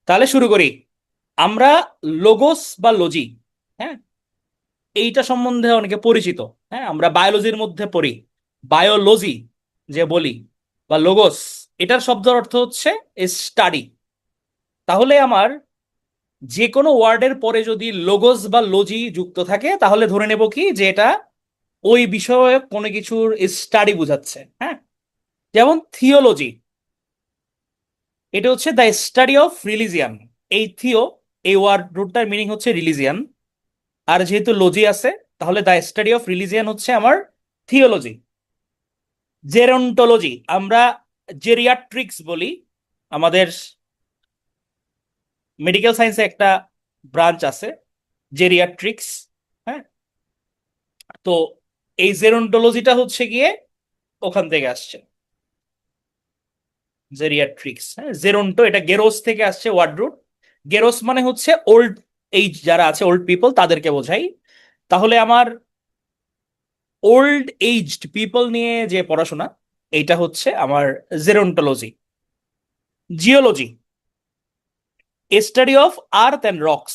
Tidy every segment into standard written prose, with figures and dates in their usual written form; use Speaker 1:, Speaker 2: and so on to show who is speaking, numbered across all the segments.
Speaker 1: তাহলে শুরু করি। আমরা লোগোস বা লজি, হ্যাঁ, এইটা সম্বন্ধে অনেকে পরিচিত। হ্যাঁ, আমরা বায়োলজির মধ্যে পড়ি। বায়োলজি যে বলি বা লোগোস, এটার শব্দের অর্থ হচ্ছে স্টাডি। তাহলে আমার যে কোনো ওয়ার্ডের পরে যদি লোগোস বা লজি যুক্ত থাকে তাহলে ধরে নেব কি যে এটা ওই বিষয়ে কোনো কিছুর স্টাডি বোঝাচ্ছে। হ্যাঁ, যেমন থিওলজি, এটা হচ্ছে দ্য স্টাডি অফ রিলিজিয়ান। এই থিও, এই ওয়ার্ড রুটটার মিনিং হচ্ছে রিলিজিয়ান। আর যেহেতু লজি আছে, তাহলে দ্য স্টাডি অফ রিলিজিয়ান হচ্ছে আমার থিওলজি। জেরন্টোলজি, আমরা জেরিয়াট্রিক্স বলি। আমাদের মেডিকেল সায়েন্সে একটা ব্রাঞ্চ আছে, জেরিয়াট্রিক্স। হ্যাঁ, তো এই জেরন্টোলজিটা হচ্ছে গিয়ে ওখান থেকে আসছে, জেরিয়াট্রিক্স। হ্যাঁ, জেরন্টো এটা গেরোস থেকে আসছে ওয়ার্ড রুট। গেরোস মানে হচ্ছে ওল্ড এইজ, যারা আছে ওল্ড পিপল তাদেরকে বোঝাই। তাহলে আমার ওল্ড এইজড পিপল নিয়ে যে পড়াশোনা, এইটা হচ্ছে আমার gerontology. Geology, study of earth and rocks,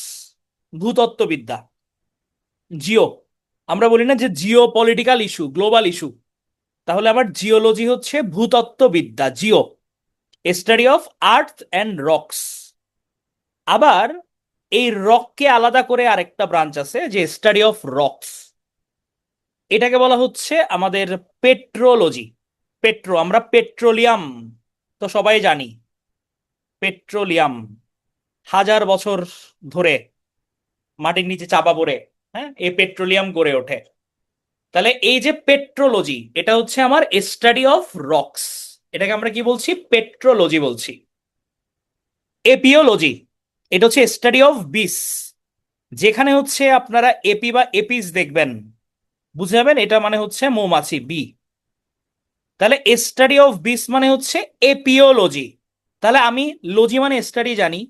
Speaker 1: ভূতত্ত্ববিদ্যা। জিও, আমরা বলি না যে geo political issue, global issue, তাহলে আমার জিওলজি হচ্ছে ভূতত্ত্ববিদ্যা, geo, study of earth and rocks. আবার এই রককে আলাদা করে আরেকটা ব্রাঞ্চ আছে যে স্টাডি অফ রক্স, এটাকে বলা হচ্ছে আমাদের পেট্রোলজি। পেট্রো, আমরা পেট্রোলিয়াম তো সবাই জানি, পেট্রোলিয়াম হাজার বছর ধরে মাটির নিচে চাপা পড়ে, হ্যাঁ, এই পেট্রোলিয়াম গড়ে ওঠে। তাহলে এই যে পেট্রোলজি, এটা হচ্ছে আমার স্টাডি অফ রক্স, এটাকে আমরা কি বলছি, পেট্রোলজি বলছি। এপিওলজি, এটা হচ্ছে স্টাডি অফ বিস। যেখানে হচ্ছে আপনারা এপি বা এপিস দেখবেন, বুঝে যাবেন এটা মানে হচ্ছে মৌমাছি, বি। তাহলে স্টাডি অফ বিস মানে হচ্ছে এপিওলজি। তাহলে আমি লজি মানে স্টাডি জানি,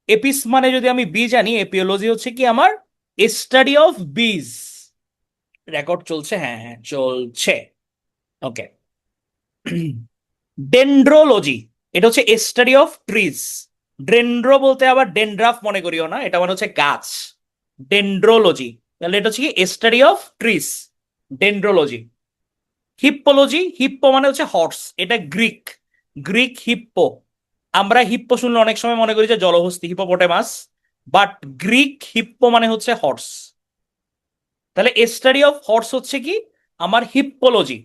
Speaker 1: এপিস মানে যদি আমি বি জানি, এপিওলজি হচ্ছে কি আমার স্টাডি অফ বিজ। রেকর্ড চলছে? হ্যাঁ হ্যাঁ চলছে। ওকে। ডেন্ড্রোলজি, এটা হচ্ছে স্টাডি অফ ট্রিজ। ডেন্ড্রো বলতে আবার ডেন্ড্রাফ মনে করিও না, এটা মানে হচ্ছে গাছ। ডেন্ড্রোলজি, তাহলে এটা হচ্ছে কি স্টাডি অফ ট্রিজ, ডেন্ড্রোলজি। হিপ্পোলজি, হিপ্পো মানে হচ্ছে হর্স, এটা গ্রিক, গ্রিক হিপ্পো। আমরা হিপ্পো শুনলে অনেক সময় মনে করি যে জলহস্তী, হিপোপটেমাস, বাট গ্রিক হিপ্পো মানে হচ্ছে হর্স। তাহলে স্টাডি অফ হর্স হচ্ছে কি আমার হিপ্পোলজি।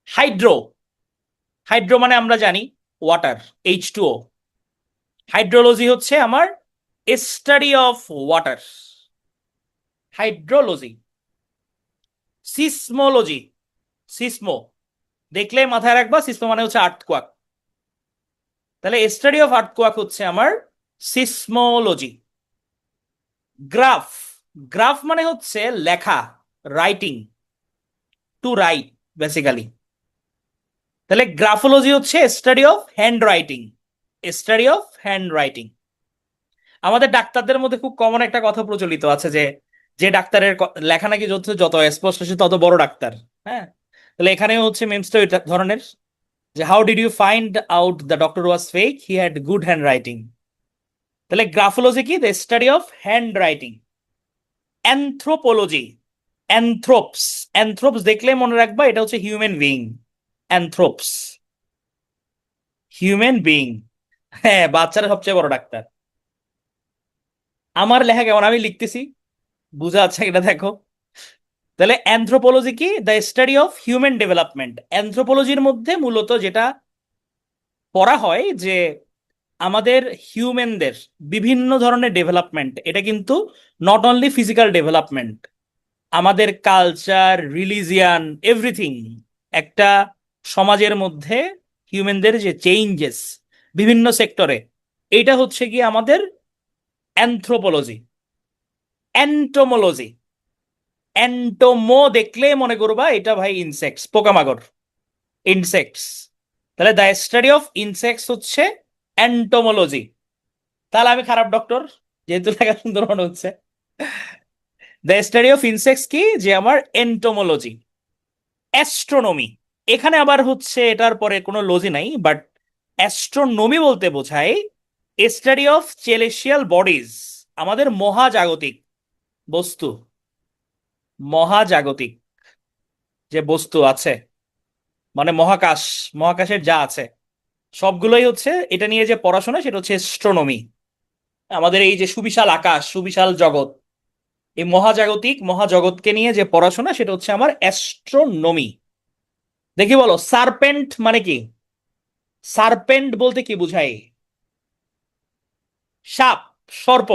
Speaker 1: হাইড্রো, হাইড্রো মানে আমরা জানি ওয়াটার, H2O। হাইড্রোলজি হচ্ছে আমার study of water, hydrology. Seismology, seismo দেখলে মাথায় রাখবা, সিসমো মানে হচ্ছে আর্থকোয়াক। তাহলে স্টাডি অফ আর্থকোয়াক হচ্ছে আমার সিসমোলজি। গ্রাফ, গ্রাফ মানে হচ্ছে লেখা, রাইটিং, টু রাইট বেসিক্যালি। তাহলে গ্রাফোলজি হচ্ছে study of hand writing, study of hand writing. আমাদের ডাক্তারদের মধ্যে খুব কমন একটা কথা প্রচলিত আছে যে যে ডাক্তারের লেখা নাকি যত যত স্পষ্ট সে তত বড় ডাক্তার। হ্যাঁ, তাহলে এখানে হচ্ছে মেমসটা ওই ধরনের, যে how did you find out the doctor was fake, he had good handwriting. তাহলে গ্রাফোলজি কি, the study of handwriting. Anthropology, anthropos, anthropos দেখলে মনে রাখবা এটা হচ্ছে human being. Anthropos, human being. হ্যাঁ, বাচ্চারা সবচেয়ে বড় ডাক্তার। আমার লেখা কেমন আমি লিখতেছি, বুঝা যাচ্ছে এটা দেখো। তাহলে অ্যানথ্রোপোলজি কি, the study of human development. অ্যানথ্রোপোলজির মধ্যে মূলত যেটা পড়া হয় যে আমাদের হিউম্যানদের বিভিন্ন ধরনের ডেভেলপমেন্ট, এটা কিন্তু নট অনলি ফিজিক্যাল ডেভেলপমেন্ট, আমাদের কালচার, রিলিজিয়ান, এভরিথিং, একটা সমাজের মধ্যে হিউম্যানদের যে চেঞ্জেস বিভিন্ন সেক্টরে, এইটা হচ্ছে কি আমাদের অ্যানথ্রোপোলজি। অ্যান্টোমোলজি, অ্যান্টোমো দেখলে মনে করবা এটা ভাই ইনসেক্টস, পোকামাকড়, ইনসেক্টস। তাহলে দ্য স্টাডি অফ ইনসেক্টস হচ্ছে অ্যান্টোমোলজি। তাহলে আমি খারাপ ডক্টর, যেহেতু লেখা সুন্দর মনে হচ্ছে। দ্য স্টাডি অফ ইনসেক্টস কি, যে আমার এন্টোমোলজি। অ্যাস্ট্রোনমি, এখানে আবার হচ্ছে এটার পরে কোনো লজি নাই, বাট অ্যাস্ট্রোনমি বলতে বোঝায় স্টাডি অফ চেলেস্টিয়াল বডিজ, আমাদের মহাজাগতিক বস্তু, মহাজাগতিক যে বস্তু আছে, মানে মহাকাশ, মহাকাশের যা আছে সবগুলোই হচ্ছে এটা নিয়ে যে পড়াশোনা, সেটা হচ্ছে অ্যাস্ট্রোনমি। আমাদের এই যে সুবিশাল আকাশ, সুবিশাল জগৎ, এই মহাজাগতিক মহাজগৎকে নিয়ে যে পড়াশোনা, সেটা হচ্ছে আমার অ্যাস্ট্রোনমি। দেখি বলো, সারপেন্ট মানে কি? সারপেন্ট বলতে কি বুঝায়? সাপ, সর্প।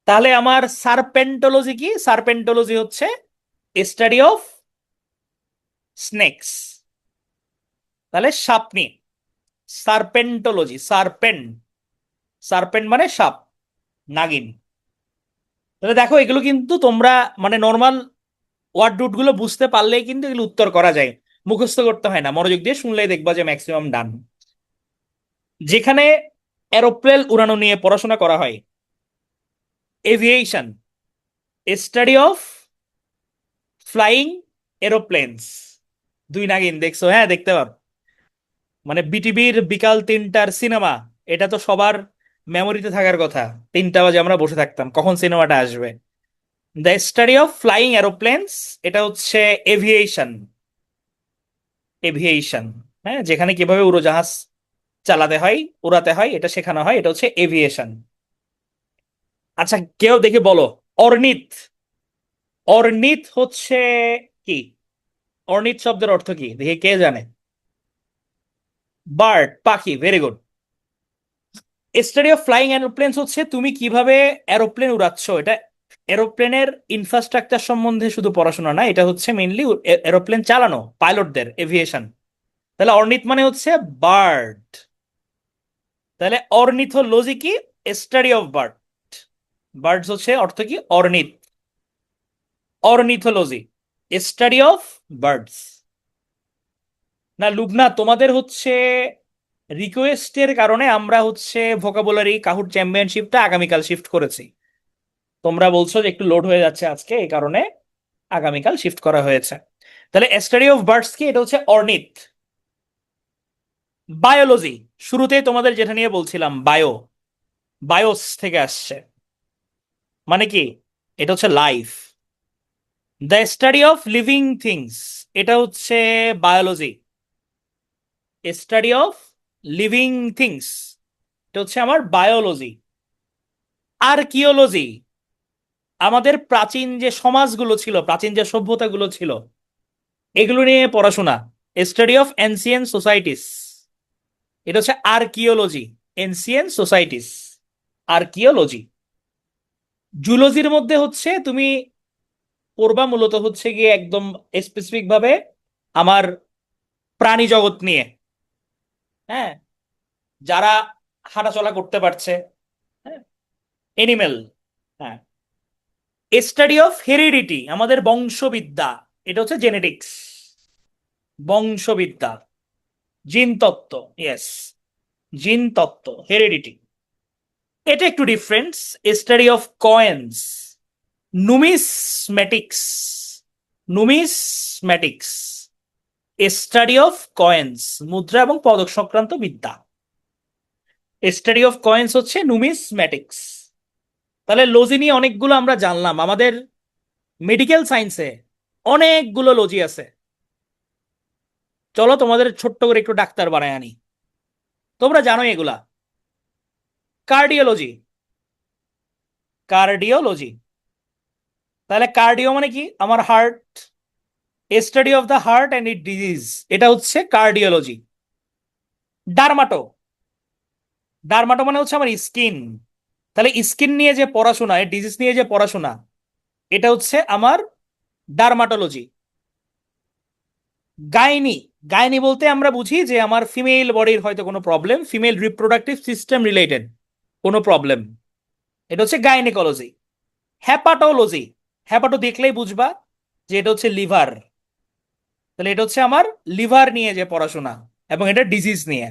Speaker 1: তাহলে আমার সারপেন্টোলজি কি? সারপেন্টোলজি হচ্ছে স্টাডি অফ স্নেকস। তাহলে সাপ নিয়ে সারপেন্টোলজি, সারপেন্ট, সারপেন্ট মানে সাপ, নাগিন। তাহলে দেখো, এগুলো কিন্তু তোমরা মানে নর্মাল ওয়ার্ড রুট গুলো বুঝতে পারলেই কিন্তু এগুলো উত্তর করা যায়, মুখস্থ করতে হয় না, মনোযোগ দিয়ে শুনলেই দেখবা যে ম্যাক্সিমাম ডান। যেখানে এরোপ্লেন উড়ানো নিয়ে পড়াশোনা করা হয়, এভিয়েশন, স্টাডি অফ ফ্লাইং এরোপ্লেনস। দুই নাগিন দেখছো? হ্যাঁ, দেখতে পারো। মানে বিটিভির বিকাল 3টার সিনেমা, এটা তো সবার মেমোরিতে থাকার কথা। 3টা বাজে আমরা বসে থাকতাম, কখন সিনেমাটা আসবে। দ্য স্টাডি অফ ফ্লাইং এরোপ্লেনস, এটা হচ্ছে এভিয়েশন, এভিয়েশন। হ্যাঁ, যেখানে কিভাবে উড়োজাহাজ চালাতে হয়, উড়াতে হয়, এটা শেখানো হয়, এটা হচ্ছে এভিয়েশন। আচ্ছা, কেউ দেখে বলো, অর্নিথ, অর্নিথ হচ্ছে কি? অর্নিথ শব্দের অর্থ কি দেখে কে জানে? বার্ড, পাখি, very good. Study of flying এরোপ্লেনস হচ্ছে তুমি কিভাবে এরোপ্লেন উড়াচ্ছ, এটা এরোপ্লেনের ইনফ্রাস্ট্রাকচার সম্বন্ধে শুধু পড়াশোনা না, এটা হচ্ছে মেইনলি এরোপ্লেন চালানো, পাইলটদের, এভিয়েশন। তাহলে অর্নিথ মানে হচ্ছে বার্ড। তাহলে অর্নিথোলজি কি? Study of bird. বার্ডস হচ্ছে অর্থ কি? অর্নিথ, অর্নিথোলজি, স্টাডি অফ বার্ডস। না লুবনা, তোমাদের হচ্ছে রিকোয়েস্টের কারণে আমরা হচ্ছে ভোকাবুলারি কাহুট চ্যাম্পিয়নশিপটা আগামীকাল শিফট করেছি। তোমরা বলছো যে একটু লোড হয়ে যাচ্ছে আজকে, এই কারণে আগামীকাল শিফট করা হয়েছে। তাহলে স্টাডি অফ বার্ডস কি? এটা হচ্ছে অর্নিথ। বায়োলজি, শুরুতেই তোমাদের যেটা নিয়ে বলছিলাম, বায়ো, বায়োস থেকে আসছে, মানে কি? এটা হচ্ছে life. The study of living things, এটা হচ্ছে biology. Study of living things, এটা হচ্ছে আমার বায়োলজি। আর্কিওলজি, আমাদের প্রাচীন যে সমাজগুলো ছিল, প্রাচীন যে সভ্যতাগুলো ছিল, এগুলো নিয়ে পড়াশোনা, স্টাডি অফ এনসিয়েন্ট সোসাইটিস, এটা হচ্ছে আর্কিওলজি, এনসিয়েন্ট সোসাইটিস, আর্কিওলজি। জুলজির মধ্যে হচ্ছে তুমি পড়বা মূলত হচ্ছে গিয়ে একদম স্পেসিফিক ভাবে আমার প্রাণী জগৎ নিয়ে। হ্যাঁ, যারা হাঁটাচলা করতে পারছে, হ্যাঁ, এনিমেল। হ্যাঁ, স্টাডি অফ হেরিডিটি, আমাদের বংশবিদ্যা, এটা হচ্ছে জেনেটিক্স, বংশবিদ্যা, জিন তত্ত্ব, ইয়েস, জিন তত্ত্ব, হেরিডিটি। এটা একটু difference. Study of coins, numismatics, numismatics, study of coins, মুদ্রা এবং পদক সংক্রান্ত বিদ্যা। স্টাডি অফ কয়েন্স হচ্ছে নুমিসম্যাটিক্স। তাহলে লজি নিয়ে অনেকগুলো আমরা জানলাম। আমাদের মেডিকেল সায়েন্সে অনেকগুলো লজি আছে। চলো তোমাদের ছোট্ট করে একটু ডাক্তার বানায় আনি। তোমরা জানো এগুলা। কার্ডিওলজি, কার্ডিওলজি, তাহলে কার্ডিও মানে কি? আমার heart, study of the heart and it disease, এটা হচ্ছে কার্ডিওলজি। ডার্মাটো, ডার্মাটো মানে হচ্ছে আমার স্কিন। তাহলে স্কিন নিয়ে যে পড়াশোনা, ডিজিজ নিয়ে যে পড়াশোনা, এটা হচ্ছে আমার ডার্মাটোলজি। গাইনি, গাইনি বলতে আমরা বুঝি যে আমার ফিমেল বডির হয়তো কোনো problem, female reproductive system related কোনো প্রবলেম, এটা হচ্ছে গাইনিকোলজি। হ্যাপাটোলজি, হ্যাপাটো দেখলেই বুঝবা যে এটা হচ্ছে লিভার। তাহলে এটা হচ্ছে আমার লিভার নিয়ে যে পড়াশোনা, এবং এটা ডিজিজ নিয়ে।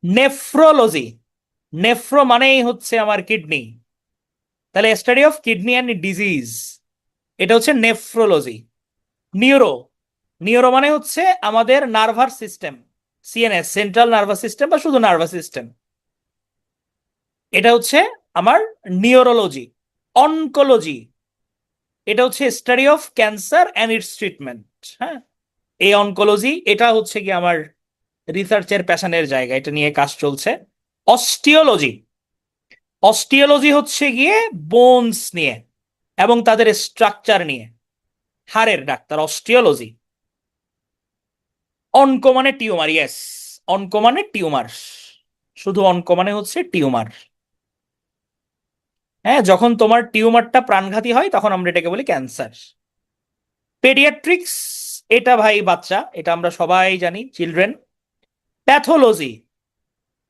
Speaker 1: নেফ্রোলজি, নেফ্রো মানেই হচ্ছে আমার কিডনি, তাহলে study of kidney and disease, এটা হচ্ছে নেফ্রোলজি। নিউরো, নিউরো মানে হচ্ছে আমাদের nervous system, CNS, central nervous system বা শুধু নার্ভাস সিস্টেম, এটা হচ্ছে আমার নিউরোলজি। অনকোলজি, এটা হচ্ছে study of cancer and it's treatment. হ্যাঁ, এই অনকোলজি এটা হচ্ছে কি আমার রিসার্চের প্যাশনের জায়গা, এটা নিয়ে কাজ চলছে। অস্টিওলজি, অস্টিওলজি হচ্ছে গিয়ে বোনস নিয়ে এবং তাদের স্ট্রাকচার নিয়ে, হাড়ের ডাক্তার অস্টিওলজি। অনকো মানে টিউমার, ইয়েস, অনকো মানে টিউমার, শুধু অনকো মানে হচ্ছে টিউমার। হ্যাঁ, যখন তোমার টিউমারটা প্রাণঘাতী হয় তখন আমরা এটাকে বলি ক্যান্সার। পেডিয়াট্রিক্স, এটা ভাই বাচ্চা, এটা আমরা সবাই জানি, চিলড্রেন। প্যাথোলজি,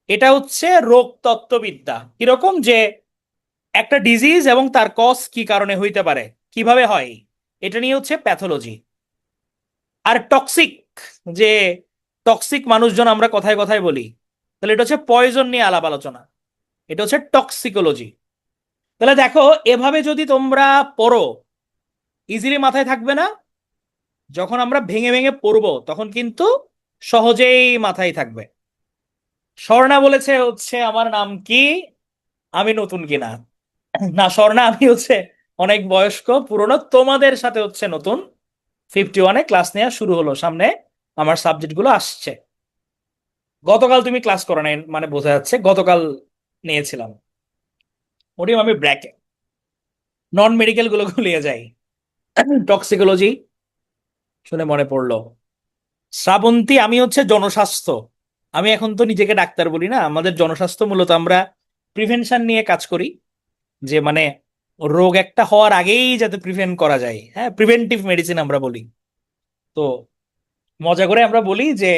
Speaker 1: এটা হচ্ছে রোগ তত্ত্ববিদ্যা, কিরকম যে একটা ডিজিজ এবং তার কজ কি কারণে হইতে পারে, কিভাবে হয়, এটা নিয়ে হচ্ছে প্যাথোলজি। আর টক্সিক, যে টক্সিক মানুষজন আমরা কথায় কথায় বলি, তাহলে এটা হচ্ছে পয়জন নিয়ে আলাপ আলোচনা, এটা হচ্ছে টক্সিকোলজি। তাহলে দেখো, এভাবে যদি তোমরা পড়ো ইজিলি মাথায় থাকবে না, যখন আমরা ভেঙে ভেঙে পড়বো তখন কিন্তু সহজেই মাথায় থাকবে। স্বর্ণা বলেছে হচ্ছে আমার নাম কি, আমি নতুন কিনা। না স্বর্ণা, আমি হচ্ছে অনেক বয়স্ক পুরনো, তোমাদের সাথে হচ্ছে নতুন। 51-এ ক্লাস নেওয়া শুরু হলো, সামনে আমার সাবজেক্ট গুলো আসছে। গতকাল তুমি ক্লাস করো নাই মানে বোঝা যাচ্ছে, গতকাল নিয়েছিলাম। ওটিও আমি ব্র্যাকে নন মেডিকেল গুলো গুলিয়ে যাই। টক্সিকোলজি শুনে মনে পড়লো, শ্রাবন্তী আমি হচ্ছে জনস্বাস্থ্য। আমি এখন তো নিজেকে ডাক্তার বলি না, আমাদের জনস্বাস্থ্য মূলত আমরা প্রিভেনশন নিয়ে কাজ করি, যে মানে রোগ একটা হওয়ার আগেই যাতে প্রিভেন্ট করা যায়, হ্যাঁ, প্রিভেন্টিভ মেডিসিন আমরা বলি। তো মজা করে আমরা বলি যে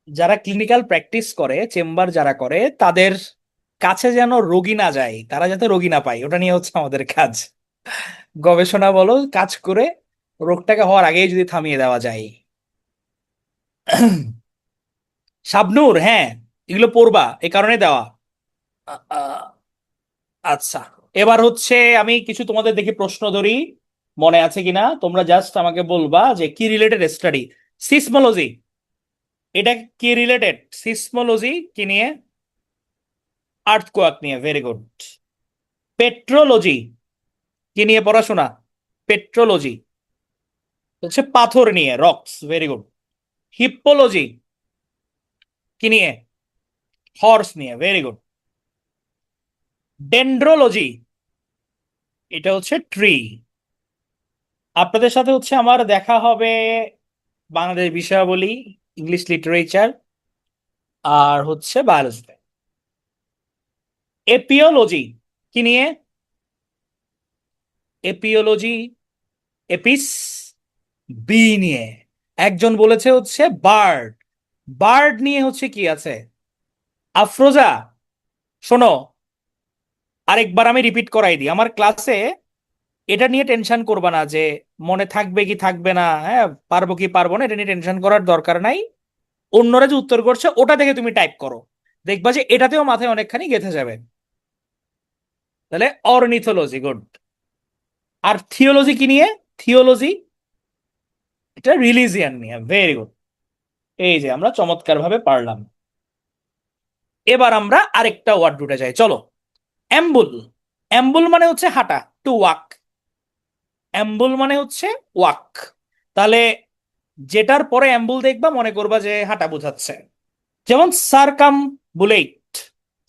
Speaker 1: যারা ক্লিনিক্যাল প্র্যাকটিস করে, চেম্বার যারা করে, তাদের কাছে যেন রোগী না যায়, তারা যাতে রোগী না পায়, ওটা নিয়ে হচ্ছে আমাদের কাজ। গবেষণা বলো, কাজ করে রোগটাকে হওয়ার আগেই যদি থামিয়ে দেওয়া যায়। শাবনূর, হ্যাঁ, এগুলো পড়বা এই কারণে দেওয়া। আ- আ- আচ্ছা, এবার হচ্ছে আমি কিছু তোমাদের দেখি প্রশ্ন ধরি, মনে আছে কিনা তোমরা জাস্ট আমাকে বলবা যে কি রিলেটেড স্টাডি। সিসমোলজি, এটা কি রিলেটেড? সিসমোলজি কি নিয়ে? আর্থকোয়াক নিয়ে, ভেরি গুড। পেট্রোলজি কি নিয়ে পড়াশোনা? পেট্রোলজি হচ্ছে পাথর নিয়ে, রক্স, ভেরি গুড। হিপ্পোলজি কি নিয়ে? হর্স নিয়ে, ভেরি গুড। ডেন্ড্রোলজি, এটা হচ্ছে ট্রি। আপনাদের সাথে হচ্ছে আমার দেখা হবে বাংলাদেশ বিষয়াবলী, ইংলিশ লিটারেচার, আর হচ্ছে বায়োলজিতে। এপিওলজি কি নিয়ে? এপিওলজি, এপিস, বি নিয়ে। একজন বলেছে হচ্ছে বার্ড, বার্ড নিয়ে হচ্ছে কি আছে? আফরোজা, শোনো, আরেকবার আমি রিপিট করাই দিই, আমার ক্লাসে এটা নিয়ে টেনশন করবা না যে মনে থাকবে কি থাকবে না, হ্যাঁ, পারবো কি পারবো না, এটা নিয়ে টেনশন করার দরকার নাই। অন্যরা যে উত্তর করছে ওটা দেখে তুমি টাইপ করো, দেখবা যে এটাতেও মাথায় অনেকখানি গেঁথে যাবে। তাহলে অর্নিথোলজি, গুড। আর থিওলজি কি নিয়ে? থিওলজি, এটা রিলিজিয়ান নিয়ে, ভেরি গুড। এই যে আমরা চমৎকার ভাবে পারলাম। এবার আমরা আরেকটা ওয়ার্ড ঢুকে যাই, চলো। অ্যাম্বুল, অ্যাম্বুল মানে হচ্ছে হাঁটা, টু ওয়াক। অ্যাম্বুল মানে হচ্ছে ওয়াক। তাহলে যেটার পরে অ্যাম্বুল দেখবা মনে করবা যে হাঁটা বোঝাচ্ছে। যেমন সারকাম বুলেট,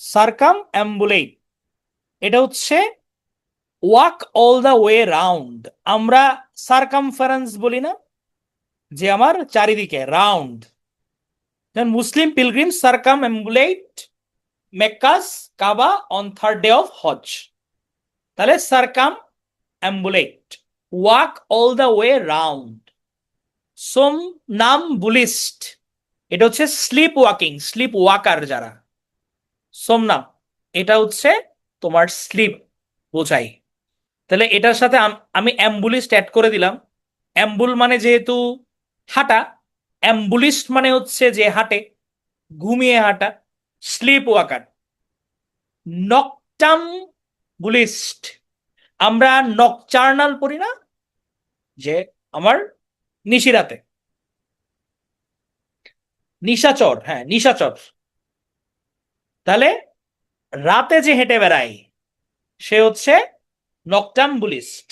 Speaker 1: সারকাম অ্যাম্বুলেট, এটা হচ্ছে walk all the way round. আমরা সারকামফারেন্স বলি না, যে আমার চারিদিকে রাউন্ড। যেমন Muslim pilgrim circumambulate Mecca's Kaaba on third day of Hajj. তাহলে circumambulate, walk all the way round. Somnambulist, এটা হচ্ছে স্লিপ ওয়াকিং, স্লিপ ওয়াকার যারা, সোমনাম, এটা হচ্ছে তোমার স্লিপ বোঝাই। তাহলে এটার সাথে আমি অ্যাম্বুলিস্ট অ্যাড করে দিলাম। অ্যাম্বুল মানে যেহেতু হাঁটা, অ্যাম্বুলিস্ট মানে হচ্ছে যে হাঁটে, ঘুমিয়ে হাঁটা, স্লিপ ওয়াকার। নকটাম বুলিস্ট, আমরা নকচার্নাল পড়ি না, যে আমার নিশিরাতে, নিশাচর, হ্যাঁ নিশাচর। তাহলে রাতে যে হেঁটে বেড়ায় সে হচ্ছে নকটাম্বুলিস্ট,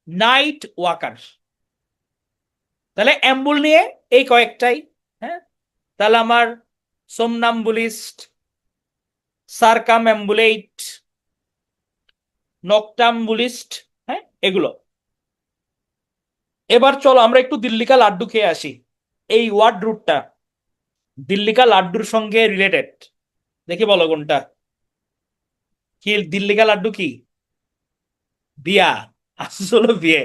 Speaker 1: নাইট ওয়াকার। তাহলে অ্যাম্বুল নিয়ে এই কয়েকটাই। হ্যাঁ, তাহলে আমার সোমনাম্বুলিস্ট, সার্কামঅ্যাম্বুলেট, নকটাম্বুলিস্ট, হ্যাঁ এগুলো। এবার চলো আমরা একটু দিল্লি কা লাড্ডু খেয়ে আসি। এই ওয়ার্ড রুটটা দিল্লি কা লাড্ডুর সঙ্গে রিলেটেড, দেখি বলো কোনটা। কি দিল্লি কা লাড্ডু কি? বিয়া, আসলে বিয়ে।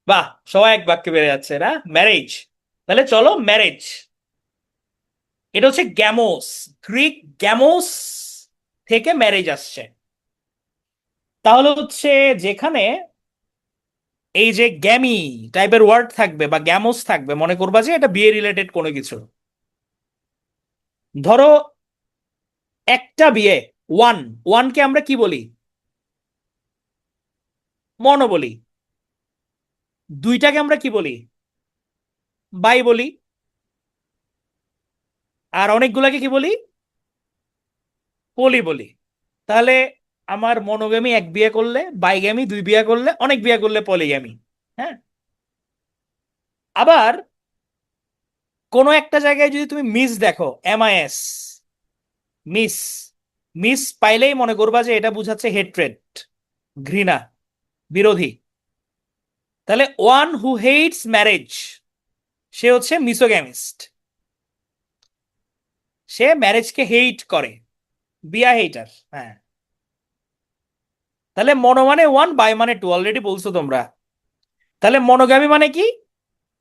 Speaker 1: বাহ, সবাই এক বাক্যে বেড়ে যাচ্ছে না, ম্যারেজ। তাহলে চলো ম্যারেজ। এটা হচ্ছে গ্যামোস, গ্রিক গ্যামোস থেকে ম্যারেজ আসছে। তাহলে হচ্ছে যেখানে এই যে গ্যামি টাইপের ওয়ার্ড থাকবে বা গ্যামোস থাকবে, মনে করবা যে এটা বিয়ে রিলেটেড কোনো কিছু। ধরো একটা বিয়ে, ওয়ান, ওয়ানকে আমরা কি বলি? মনো বলি। দুইটাকে আমরা কি বলি? বাই বলি। আর অনেকগুলাকে কি বলি? পলি বলি। তাহলে আমার মনোগামী এক বিয়ে করলে, বাইগামী দুই বিয়ে করলে, অনেক বিয়ে করলে পলিগামী। হ্যাঁ, আবার কোনো একটা জায়গায় যদি তুমি মিস দেখো, MIS, মিস, মিস পাইলেই মনে করবা যে এটা বুঝাচ্ছে হেট্রেড, ঘৃণা, বিরোধী। তাহলে ওয়ান হু হেটস ম্যারেজ, সে হচ্ছে মিসোগ্যামিস্ট। সে ম্যারেজকে হেইট করে, বিয়া হেইটার। হ্যাঁ, তাহলে মনো মানে ওয়ান, বাই মানে টু, অলরেডি বলছো তোমরা। তাহলে মনোগামী মানে কি?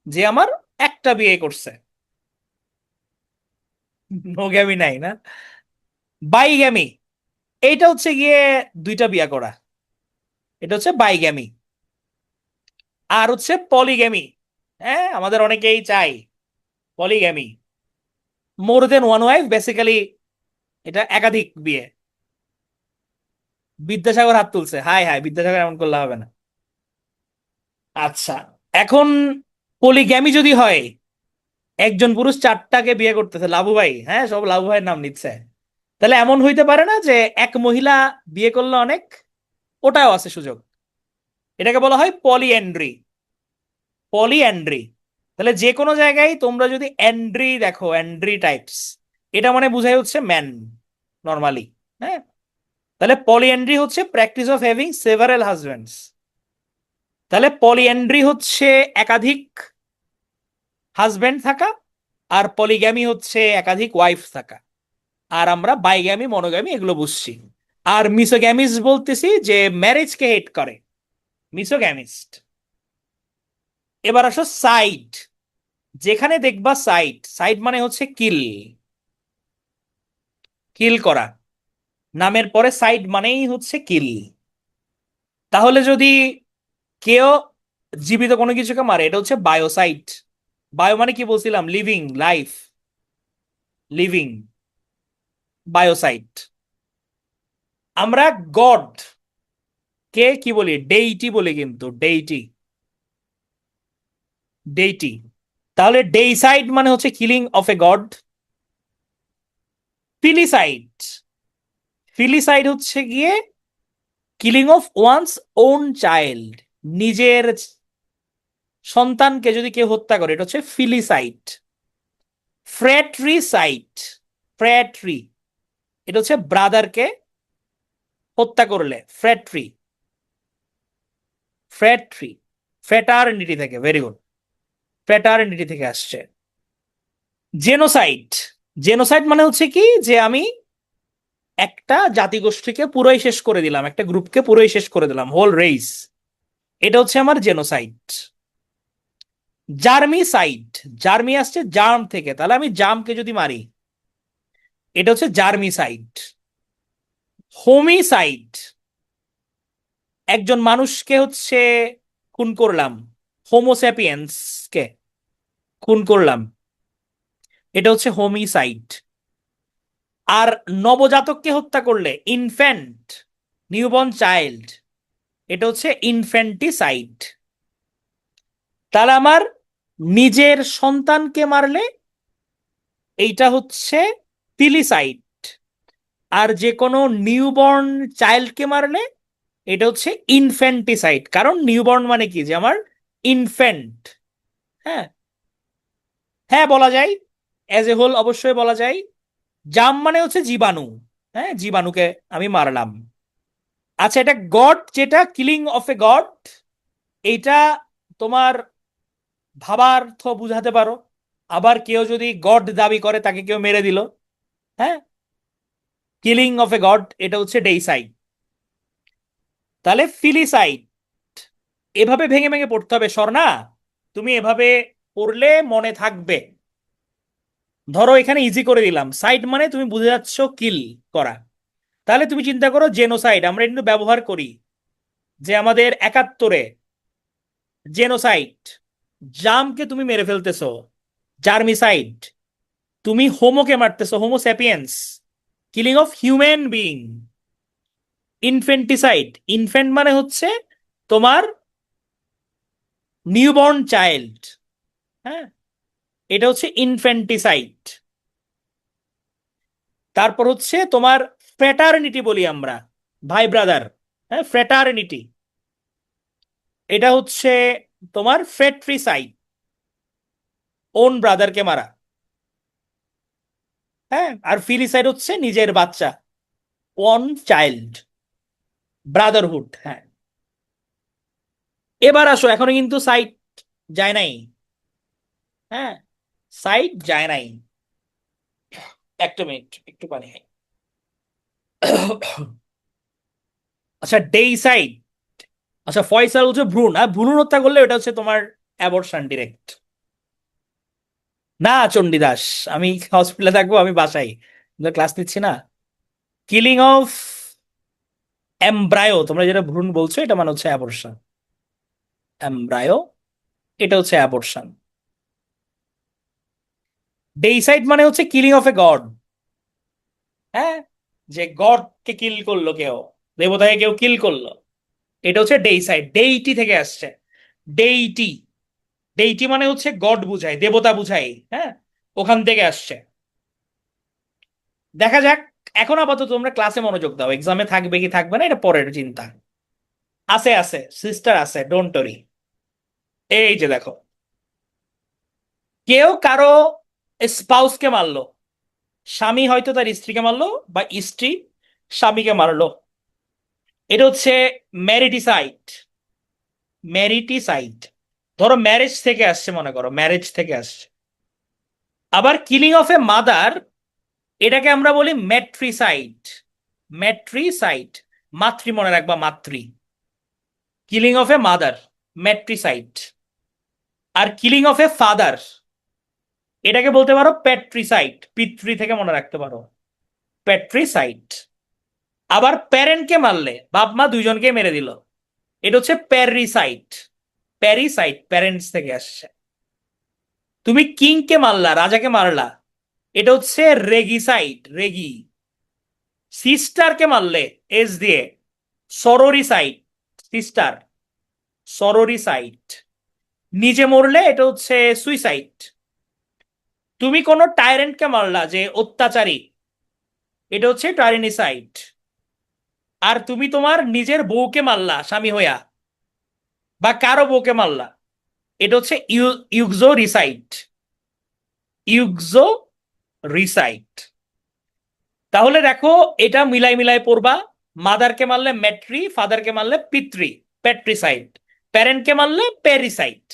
Speaker 1: যে আমার একটা বিয়ে করছে। নোগ্যামি নাই না। বাইগ্যামি, এইটা হচ্ছে গিয়ে দুইটা বিয়া করা, এটা হচ্ছে বাইগ্যামি। আর হচ্ছে পলিগ্যামি, হ্যাঁ আমাদের অনেকেই চাই পলিগ্যামি, মোর দেন ওয়ান ওয়াইফ, বেসিক্যালি এটা একাধিক বিয়ে। বিদ্যাসাগর হাত তুলছে, হাই হাই, বিদ্যাসাগর এমন করলে হবে না। আচ্ছা, এখন পলিগ্যামি যদি হয়, একজন পুরুষ চারটাকে বিয়ে করতেছে, লাভু ভাই, হ্যাঁ সব লাভু ভাইয়ের নাম নিচ্ছে, তাহলে এমন হইতে পারে না যে এক মহিলা বিয়ে করলে অনেক? ওটাও আছে সুযোগ। এটাকে বলা হয় পলিএন্ড্রি, পলিএন্ড্রি। তাহলে যে কোনো জায়গায় তোমরা যদি অ্যান্ড্রি দেখো, অ্যান্ড্রি টাইপস, এটা মানে বুঝাই হচ্ছে ম্যান নর্মালি। হ্যাঁ, তাহলে পলিএন্ড্রি হচ্ছে practice of having several husband's. তাহলে পলিএন্ড্রি হচ্ছে একাধিক হাজবেন্ড থাকা, আর পলিগ্যামি হচ্ছে একাধিক ওয়াইফ থাকা। আর আমরা বাইগ্যামি, মনোগ্যামি এগুলো বুঝছি। আর মিসোগ্যামিস বলতেছি যে ম্যারেজকে হেট করে, মিসোগ্যামিস্ট। এবার আসো সাইড। যেখানে দেখবা সাইড, সাইড মানে হচ্ছে কিল, কিল করা। নামের পরে সাইড মানেই হচ্ছে কিল। তাহলে যদি কেউ জীবিত কোনো কিছুকে মারে, এটা হচ্ছে বায়োসাইড। বায়ো মানে কি বলছিলাম? Living, life, living, biocide. আমরা গড কে কি বলি? ডেইটি বলি, কিন্তু ডেইটি, ডেইটি। তাহলে ডেইসাইড মানে হচ্ছে কিলিং অফ এ গড। ফিলিসাইড, ফিলিসাইড হচ্ছে গিয়ে killing of one's own child. নিজের সন্তানকে যদি কেউ হত্যা করে, এটা হচ্ছে ফিলিসাইড। ফ্র্যাট্রিসাইড, ফ্র্যাট্রি, এটা হচ্ছে ব্রাদারকে হত্যা করলে, ফ্র্যাট্রি, ফ্র্যাট্রি, ফ্র্যাটারনিটি থেকে, ভেরি গুড, ফ্র্যাটারনিটি থেকে আসছে। জেনোসাইড, জেনোসাইড মানে হচ্ছে কি যে আমি একটা জাতিগোষ্ঠীকে পুরোই শেষ করে দিলাম, একটা গ্রুপকে পুরোই শেষ করে দিলাম, হোল রেইস, এটা হচ্ছে আমার জেনোসাইড। জার্মিসাইড, জার্মি আসছে জার্ম থেকে, তাহলে আমি জার্মকে যদি মারি, এটা হচ্ছে জার্মিসাইড। হোমিসাইড, একজন মানুষকে হচ্ছে খুন করলাম, হোমোস্যাপিয়েন্স কে খুন করলাম, এটা হচ্ছে হোমিসাইড। আর নবজাতককে হত্যা করলে, ইনফ্যান্ট, নিউবর্ন চাইল্ড, এটা হচ্ছে ইনফ্যান্টিসাইড। তাহলে আমার নিজের সন্তানকে মারলে এইটা হচ্ছে পিলিসাইড। আর যে কোনো নিউবর্ন চাইল্ডকে মারলে এটা হচ্ছে ইনফ্যান্টিসাইড, কারণ নিউবর্ন মানে কি, যে আমার ইনফ্যান্ট। হ্যাঁ, হ্যাঁ বলা যায়, অ্যাজ এ হোল অবশ্যই বলা যায়। জাম মানে হচ্ছে জীবাণু। হ্যাঁ, জীবাণুকে আমি মারলাম। আচ্ছা, এটা গড, যেটা কিলিং অফ এ গড, এইটা তোমার ভাবার্থ বুঝাতে পারো। আবার কেউ যদি গড দাবি করে, তাকে কেউ মেরে দিল। হ্যাঁ, কিলিং অফ এ গড এটা হচ্ছে ডেইসাইড। তাহলে ফিলিসাইড, এভাবে ভেঙে ভেঙে পড়তে হবে স্বর্ণা, তুমি এভাবে পড়লে মনে থাকবে। ধরো এখানে ইজি করে দিলাম, সাইড মানে তুমি বুঝে যাচ্ছ কিল করা। তাহলে তুমি চিন্তা করো জেনোসাইড, আমরা কিন্তু ব্যবহার করি যে আমাদের একাত্তরে জেনোসাইড, জামকে তুমি মেরে ফেলতেছো। জার্মিসাইড, তুমি হোমোকে মারতেছো, homo sapiens, killing of human being. Infanticide, infant মানে হচ্ছে তোমার নিউবর্ন চাইল্ড। হ্যাঁ, এটা হচ্ছে ইনফেন্টিসাইড। তারপর হচ্ছে তোমার ফ্র্যাটারনিটি বলি আমরা, ভাই ব্রাদার। হ্যাঁ, ফ্র্যাটারনিটি, এটা হচ্ছে তোমার ফ্রেট্রিসাইড, ওন ব্রাদারকে মারা। হ্যাঁ, আর ফিলিসাইড হচ্ছে নিজের বাচ্চা, ওন চাইল্ড, ব্রাদারহুড। হ্যাঁ, এবার আসো, এখনো কিন্তু সাইড যায় নাই। হ্যাঁ, সাইড যায় নাই। একটা মিনিট, একটু পানি খাই। আচ্ছা, ডেইসাইড। আচ্ছা, ফয়সাল হচ্ছে ভ্রূণ, আর ভ্রূণ হত্যা করলে এটা হচ্ছে তোমার অ্যাবর্শন ডিরেক্ট। না চণ্ডীদাস, আমি হসপিটালে থাকবো, আমি বাসায় ক্লাস নিচ্ছি না। কিলিং অফ এমব্রায়ো, তোমরা যেটা ভ্রূণ বলছো, এটা মানে হচ্ছে অ্যাবর্শন। এমব্রায়ো, এটা হচ্ছে অ্যাবর্শন। ডেইসাইড মানে হচ্ছে কিলিং অফ এ গড। হ্যাঁ, যে গডকে কিল করলো কেউ, দেবতাকে কেউ কিল করলো, এটা হচ্ছে ডেইসাইড, ডেইটি থেকে আসছে। ডেইটি, ডেইটি মানে হচ্ছে গড বুঝায়, দেবতা বুঝায়। হ্যাঁ, ওখান থেকে আসছে। দেখা যাক, এখন আপাতত তোমরা ক্লাসে মনোযোগ দাও, এক্সামে থাকবে কি থাকবে না এটা পরের চিন্তা। আছে আছে, সিস্টার আছে, ডোন্ট ওরি। এই যে দেখো, কেউ কারো স্পাউসকে মারলো, স্বামী হয়তো তার স্ত্রীকে মারলো, বা স্ত্রী স্বামীকে মারলো, এটা হচ্ছে ম্যারিটিসাইড। ম্যারিটিসাইড, ধরো ম্যারেজ থেকে আসছে, মনে করো ম্যারেজ থেকে আসছে। আবার কিলিং অফ এ মাদার, এটাকে আমরা বলি ম্যাট্রিসাইড। ম্যাট্রিসাইড, মাতৃ মনে রাখবা, মাতৃ। Killing of a mother, matricide. আর কিলিং অফ এ ফাদার, এটাকে বলতে পারো প্যাট্রিসাইড, পিতৃ থেকে মনে রাখতে পারো, প্যাট্রিসাইড। আবার প্যারেন্টকে মারলে, বাপ মা দুইজনকে মেরে দিল, এটা হচ্ছে প্যারিসাইড। প্যারিসাইড, প্যারেন্টস থেকে আসছে। তুমি কিংকে মারলা, রাজাকে মারলা, এটা হচ্ছে রেগিসাইড, রেগি। সিস্টারকে মারলে এস দিয়ে, সরোরিসাইড, সিস্টার, সরোরিসাইড। নিজে মরলে এটা হচ্ছে সুইসাইড। তুমি কোনো টাইরেন্টকে মারলা, যে অত্যাচারী, এটা হচ্ছে টাইরেনিসাইড। আর তুমি তোমার নিজের বউকে মারলা স্বামী হইয়া, বা কারো বউকে মারলা, এটা হচ্ছে ইউক্সো রিসাইড। ইউক্সো রিসাইড। তাহলে দেখো, এটা মিলাই মিলাই পড়বা। মাদারকে মারলে ম্যাট্রি, ফাদারকে মারলে পিতৃ, প্যাট্রিসাইড। প্যারেন্টকে মারলে প্যারিসাইড।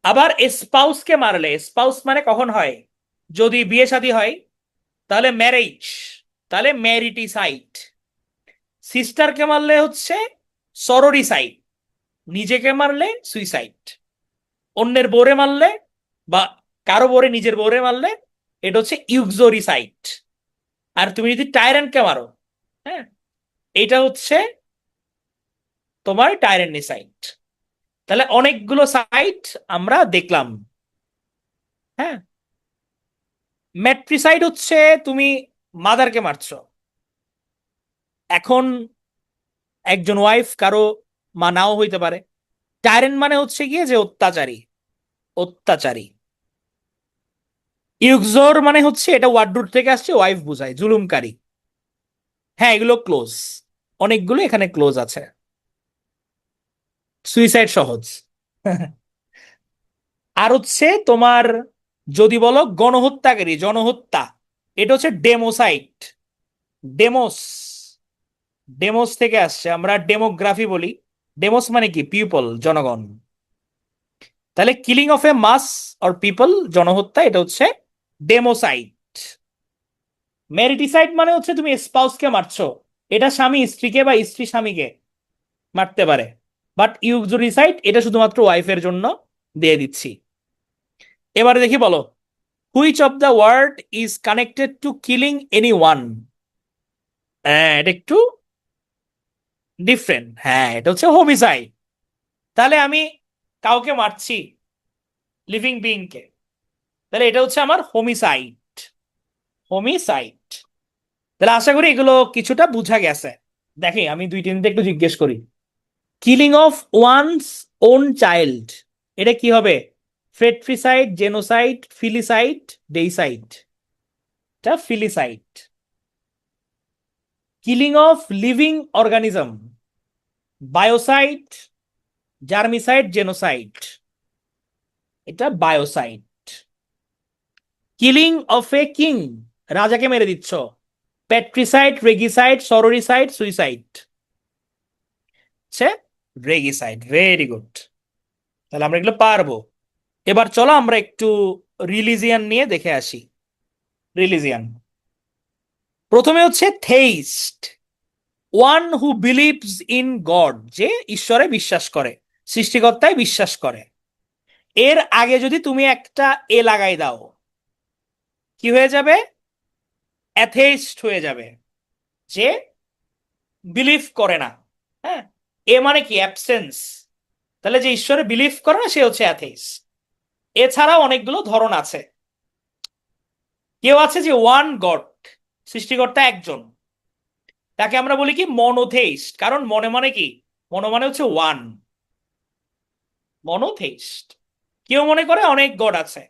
Speaker 1: আবার স্পাউসকে মারলে, স্পাউস মানে কখন হয়, যদি বিয়ে শাদী হয়, তাহলে ম্যারেজ, তাহলে ম্যারিটিসাইড। সিস্টারকে মারলে হচ্ছে সরোরিসাইড, নিজেকে মারলে সুইসাইড। অন্যের বোরে মারলে, বা কারো বোরে নিজের বোরে মারলে, এটা হচ্ছে ইউক্সোরিসাইড। আর তুমি যদি টাইরেন্টকে মারো, হ্যাঁ, এটা হচ্ছে তোমার টাইরেন্টিসাইড। তাহলে অনেকগুলো সাইট আমরা দেখলাম। হ্যাঁ, ম্যাট্রিসাইড হচ্ছে তুমি মাদারকে মারছো। এখন একজন ওয়াইফ কারো মা নাও হইতে পারে। টাইরেন্ট মানে হচ্ছে গিয়ে যে অত্যাচারী, অত্যাচারী। ইউক্সোর মানে হচ্ছে, এটা ওয়ার্ড রুট থেকে আসছে, ওয়াইফ বুঝায়, জুলুমকারী। হ্যাঁ, এগুলো ক্লোজ, অনেকগুলো এখানে ক্লোজ আছে। সুইসাইড সহজ। আর হচ্ছে তোমার, যদি বলো গণহত্যাকারী, জনহত্যা, এটা হচ্ছে ডেমোসাইড। ডেমোস, ডেমোস থেকে আসছে, আমরা ডেমোগ্রাফি বলি। ডেমোস মানে কি? পিপল, জনগণ। তাহলে killing of a mass or people, জনহত্যা, এটা হচ্ছে ডেমোসাইড। মেরিটিসাইড মানে হচ্ছে তুমি স্পাউসকে মারছো, এটা স্বামী স্ত্রীকে বা স্ত্রী স্বামীকে মারতে পারে। বাট ইউজুরিসাইড এটা শুধুমাত্র ওয়াইফের জন্য দিয়ে দিচ্ছি। এবারে দেখি, বলো which of the word is connected to killing any one. হ্যাঁ, এটা একটু ডিফারেন্ট। হ্যাঁ, এটা হচ্ছে হোমিসাইড। তাহলে আমি কাউকে মারছি, লিভিং বিং কে, তাহলে এটা হচ্ছে আমার হোমিসাইড। হোমিসাইড। তাহলে আশা করি এগুলো কিছুটা বুঝা গেছে। দেখি আমি দুই তিনটে একটু জিজ্ঞেস করি। Killing of one's own child, এটা কি হবে? Fratricide, genocide, filicide, deicide? এটা filicide. Killing of living organism, biocide, germicide, genocide? এটা biocide. Killing of a king, রাজাকে মেরে দিচ্ছ, প্যাট্রিসাইড, রেগিসাইড, সরোরিসাইড, সুইসাইড? হচ্ছে রেগিসাইড। Very good. তাহলে আমরা এগুলো পারবো। এবার চলো আমরা একটু রিলিজিয়ান নিয়ে দেখে আসি। রিলিজিয়ান, প্রথমে হচ্ছে theist, one who believes in God, যে ঈশ্বরে বিশ্বাস করে, সৃষ্টিকর্তায় বিশ্বাস করে। এর আগে যদি তুমি একটা এ লাগাই দাও, কি হয়ে যাবে? অ্যাথেইস্ট হয়ে যাবে, যে বিলিভ করে না। হ্যাঁ, এ মানে কি? অ্যাবসেন্স। তাহলে যে ঈশ্বরে বিলিভ করে না সে হচ্ছে অ্যাথেইস্ট। এছাড়াও অনেকগুলো ধরন আছে। কেউ আছে যে ওয়ান গড, সৃষ্টিকর্তা একজন, তাকে আমরা বলি কি? মনোথেইস্ট। কারণ মনে মানে কি? মনো মানে হচ্ছে ওয়ান, মনোথেইস্ট। কেউ মনে করে অনেক গড আছে,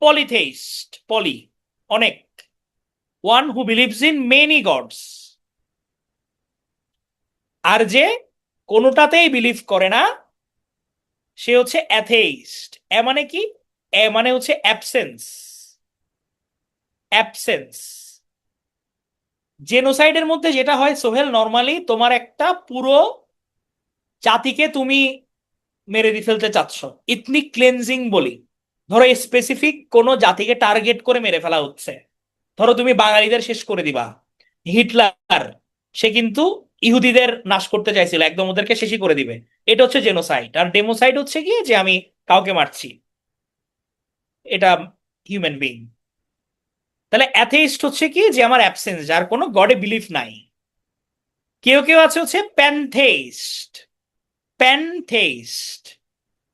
Speaker 1: পলিথেইস্ট। পলি, অনেক। One who believes in many gods. আর যে কোনোটাতেই বিলিভ করে না সে হচ্ছে অ্যাথেইস্ট। এ মানে কি? এ মানে হচ্ছে অ্যাবসেন্স। অ্যাবসেন্স। জেনোসাইডের মধ্যে যেটা হয় সোহেল, নর্মালি তোমার একটা পুরো জাতিকে তুমি মেরে দিয়ে ফেলতে চাচ্ছ, ইথনিক ক্লেনজিং বলি। ধরো স্পেসিফিক কোনো জাতিকে টার্গেট করে মেরে ফেলা হচ্ছে। ধরো তুমি বাঙালিদের শেষ করে দিবা। হিটলার, সে কিন্তু ইহুদিদের নাশ করতে চাইছিল, একদম ওদেরকে শেষই করে দিবে। এটা হচ্ছে জেনোসাইড। আর ডেমোসাইড হচ্ছে কি? যে আমি কাউকে মারছি, এটা হিউম্যান বিং। তাহলে অ্যাথেইস্ট হচ্ছে কি? যে আমার অ্যাবসেন্স, যার কোনো গডে বিলিফ নাই। কেউ কেউ আছে হচ্ছে প্যানথেইস্ট। প্যানথেইস্ট,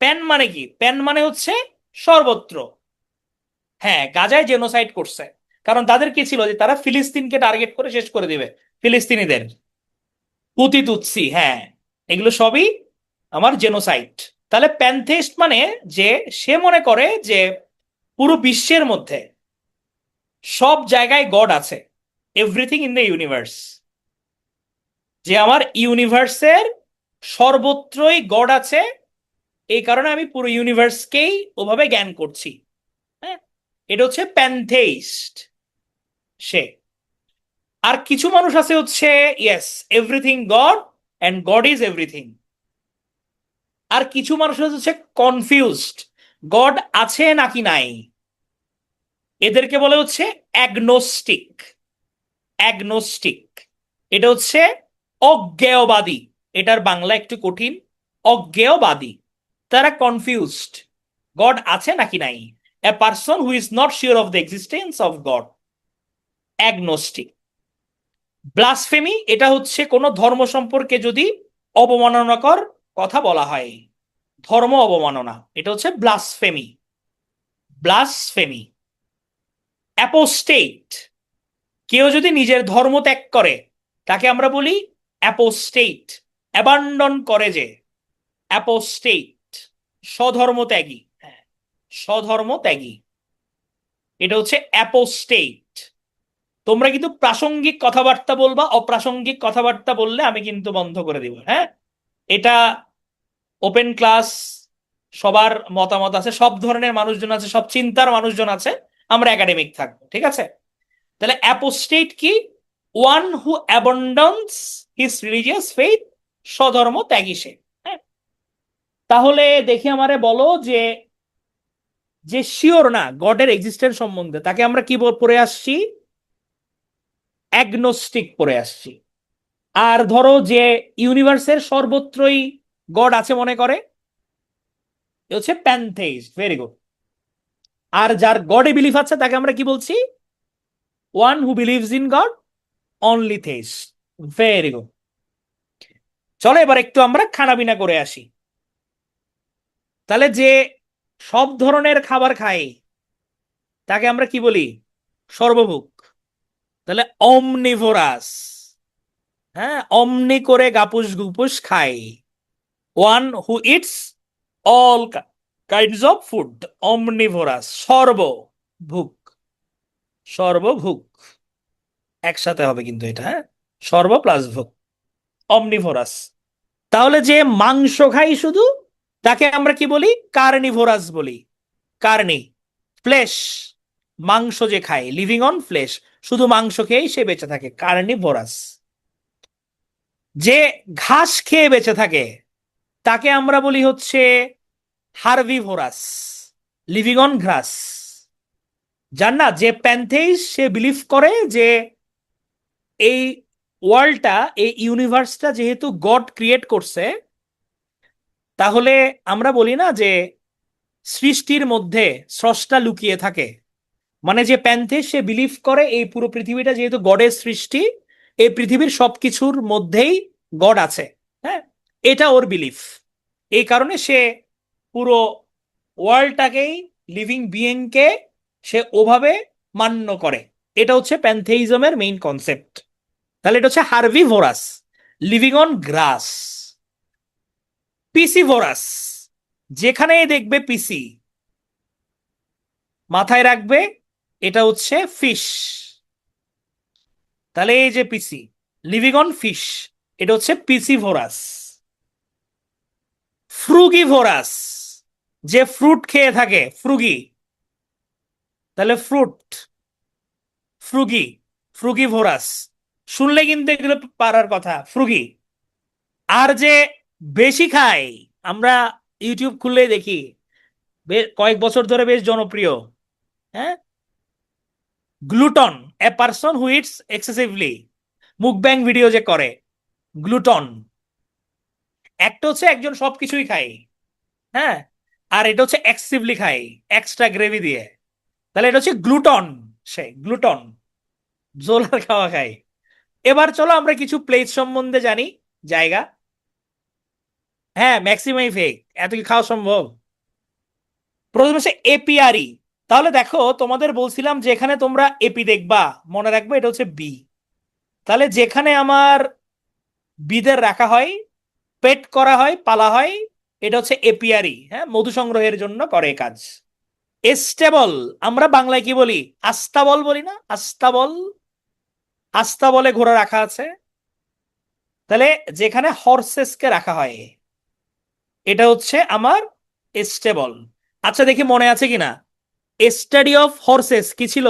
Speaker 1: প্যান মানে কি? প্যান মানে হচ্ছে সর্বত্র। হ্যাঁ, গাজায় জেনোসাইড করছে, কারণ তাদের কি ছিল? যে তারা ফিলিস্তিনকে টার্গেট করে শেষ করে দিবে, ফিলিস্তিনিদের। হুতি তুতসি, হ্যাঁ, এগুলো সবই আমার জেনোসাইড। তাহলে প্যানথেইস্ট মানে যে সে মনে করে যে পুরো বিশ্বের মধ্যে সব জায়গায় গড আছে, এভরিথিং ইন দ্য ইউনিভার্স, যে আমার ইউনিভার্সের সর্বত্রই গড আছে, এই কারণে আমি পুরো ইউনিভার্সকেই ওভাবে জ্ঞান করছি। হ্যাঁ, এটা হচ্ছে প্যানথেইস্ট সে। আর কিছু মানুষ আছে হচ্ছে yes, everything God, and God is everything. আর কিছু মানুষ আছে হচ্ছে কনফিউজড, গড আছে নাকি নাই। এদেরকে বলে হচ্ছে অ্যাগনোস্টিক। অ্যাগনোস্টিক, এটা হচ্ছে অজ্ঞেয়বাদী। এটার বাংলা একটু কঠিন, অজ্ঞেয়বাদী। তারা কনফিউজড, গড আছে নাকি নাই। এ person who is not sure of the existence of god, agnostic. Blasphemy, এটা হচ্ছে কোনো ধর্ম সম্পর্কে যদি অবমাননাকর কথা বলা হয়, ধর্ম অবমাননা, এটা হচ্ছে ব্লাসফেমি। ব্লাসফেমি। অ্যাপোস্টেট, কেউ যদি নিজের ধর্ম ত্যাগ করে তাকে আমরা বলি অ্যাপোস্টেট। অ্যাবান্ডন করে যে, অ্যাপোস্টেট, স্বধর্মত্যাগী। হ্যাঁ, স্বধর্মত্যাগী, এটা হচ্ছে অ্যাপোস্টেট। তোমরা কিন্তু প্রাসঙ্গিক কথাবার্তা বলবা, অপ্রাসঙ্গিক কথাবার্তা বললে আমি কিন্তু বন্ধ করে দিব, হ্যাঁ। এটা ওপেন ক্লাস, সবার মতামত আছে, সব ধরনের মানুষজন আছে, সব চিন্তার মানুষজন আছে, আমরা একাডেমিক থাকবো, ঠিক আছে। তাহলে অ্যাপোস্টেট কি? One who abandons his religious faith, স্বধর্ম ত্যাগী সে, হ্যাঁ। তাহলে দেখি আমারে বলো যে যে শিওর না গডের এক্সিস্টেন্স সম্বন্ধে, তাকে আমরা কি পড়ে আসছি? অ্যাগনোস্টিক পড়ে আসছি। আর ধরো যে ইউনিভার্সের সর্বত্রই গড আছে মনে করে, এ হচ্ছে প্যানথেইস্ট, ভেরি গুড। আর যার গডে বিলিফ আছে তাকে আমরা কি বলছি? One who believes in God only theist, very good. চলো এবার একটু আমরা খানাবিনা করে আসি। তাহলে যে সব ধরনের খাবার খায় তাকে আমরা কি বলি? সর্বভুক। তাহলে অমনিভোরাস, হ্যাঁ, অমনি করে গাপুস গুপুস খায়। One who eats all kinds of food, omnivorous, সর্বভুক, সর্বভুক একসাথে হবে কিন্তু এটা, হ্যাঁ, সর্ব প্লাস ভুক, অমনিভোরাস। তাহলে যে মাংস খাই শুধু, তাকে আমরা কি বলি? কার্নিভোরাস বলি। কার্নি, ফ্লেশ, মাংস যে খায়, লিভিং অন ফ্লেশ, শুধু মাংস খেয়েই সে বেঁচে থাকে, কার্নিভোরাস। যে ঘাস খেয়ে বেঁচে থাকে তাকে আমরা বলি হচ্ছে হার্ভিভোরাস, লিভিং অন গ্রাস। যার না যে প্যান্থেইস, সে বিলিভ করে যে এই ওয়ার্ল্ডটা, এই ইউনিভার্সটা যেহেতু গড ক্রিয়েট করছে, তাহলে আমরা বলি না যে সৃষ্টির মধ্যে স্রষ্টা লুকিয়ে থাকে। মানে যে প্যান্থেইস, সে বিলিভ করে এই পুরো পৃথিবীটা যেহেতু গডের সৃষ্টি, এই পৃথিবীর সবকিছুর মধ্যেই গড আছে, হ্যাঁ, এটা ওর বিলিফ। এই কারণে সে পুরো ওয়ার্ল্ডটাকেই, লিভিং বিইংকে সে ওভাবে মান্য করে। এটা হচ্ছে প্যান্থেইজমের মেইন কনসেপ্ট। তাহলে এটা হচ্ছে হার্ভিভোরাস, লিভিং অন গ্রাস। পিসিভোরাস, যেখানে দেখবে পিসি, মাথায় রাখবে এটা হচ্ছে ফিশ। তাহলে এই যে পিসি, লিভিং অন ফিশ, এটা হচ্ছে পিসিভোরাস। ফ্রুগিভোরাস, যে ফ্রুট খেয়ে থাকে, ফ্রুগি। তাহলে ফ্রুট, ফ্রুগি, ফ্রুগিভোরাস, শুনলে কিন্তু এগুলো পারার কথা, ফ্রুগি। আর যে বেশি খায়, আমরা ইউটিউব খুললে দেখি, কয়েক বছর ধরে বেশ জনপ্রিয়, হ্যাঁ, glutton, a person who eats excessively, mukbang video যে করে, গ্লুটন। একটা হচ্ছে একজন সবকিছুই খায়, হ্যাঁ, আর এটা হচ্ছে এক্সেসিভলি খায়, এক্সট্রা গ্রেভি দিয়ে। তাহলে এটা হচ্ছে গ্লুটন, সে গ্লুটন, জোলার খাওয়া খায়। এবার চলো আমরা কিছু প্লেস সম্বন্ধে জানি, জায়গা। হ্যাঁ, ম্যাক্সিমাই ফেক, এত কি খাওয়া সম্ভব? প্রথম হচ্ছে এপিআরই। তাহলে দেখো, তোমাদের বলছিলাম যে এখানে তোমরা এপি দেখবা, মনে রাখবে এটা হচ্ছে বি। তাহলে যেখানে আমার বিদের রাখা হয়, পেট করা হয়, পালা হয়, এটা হচ্ছে এপিয়ারি, হ্যাঁ, মধু সংগ্রহের জন্য করে এ কাজ। এস্টেবল, আমরা বাংলায় কি বলি? আস্তাবল বলি না? আস্তাবল, আস্তাবলে ঘোড়া রাখা আছে। তাহলে যেখানে হর্সেসকে রাখা হয়, এটা হচ্ছে আমার এস্টেবল। আচ্ছা দেখি মনে আছে কিনা, স্টাডি অফ হর্সেস কি ছিল?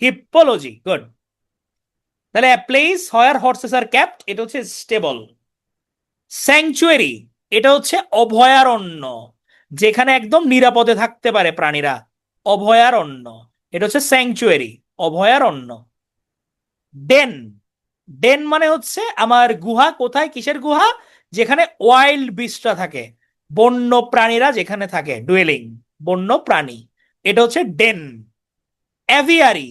Speaker 1: Hippology, good. তাহলে place where horses are kept, এটা হচ্ছে স্টেবল। স্যাংচুয়ারি, এটা হচ্ছে অভয়ারণ্য, যেখানে একদম নিরাপদে থাকতে পারে প্রাণীরা, অভয়ারণ্য, এটা হচ্ছে স্যাংচুয়ারি, অভয়ারণ্য। ডেন, ডেন মানে হচ্ছে আমার গুহা, কোথায়, কিসের গুহা? যেখানে ওয়াইল্ড বিস্টরা থাকে, বন্য প্রাণীরা যেখানে থাকে, ডুয়েলিং, বন্য প্রাণী, এটা হচ্ছে ডেন। অ্যাভিয়ারি,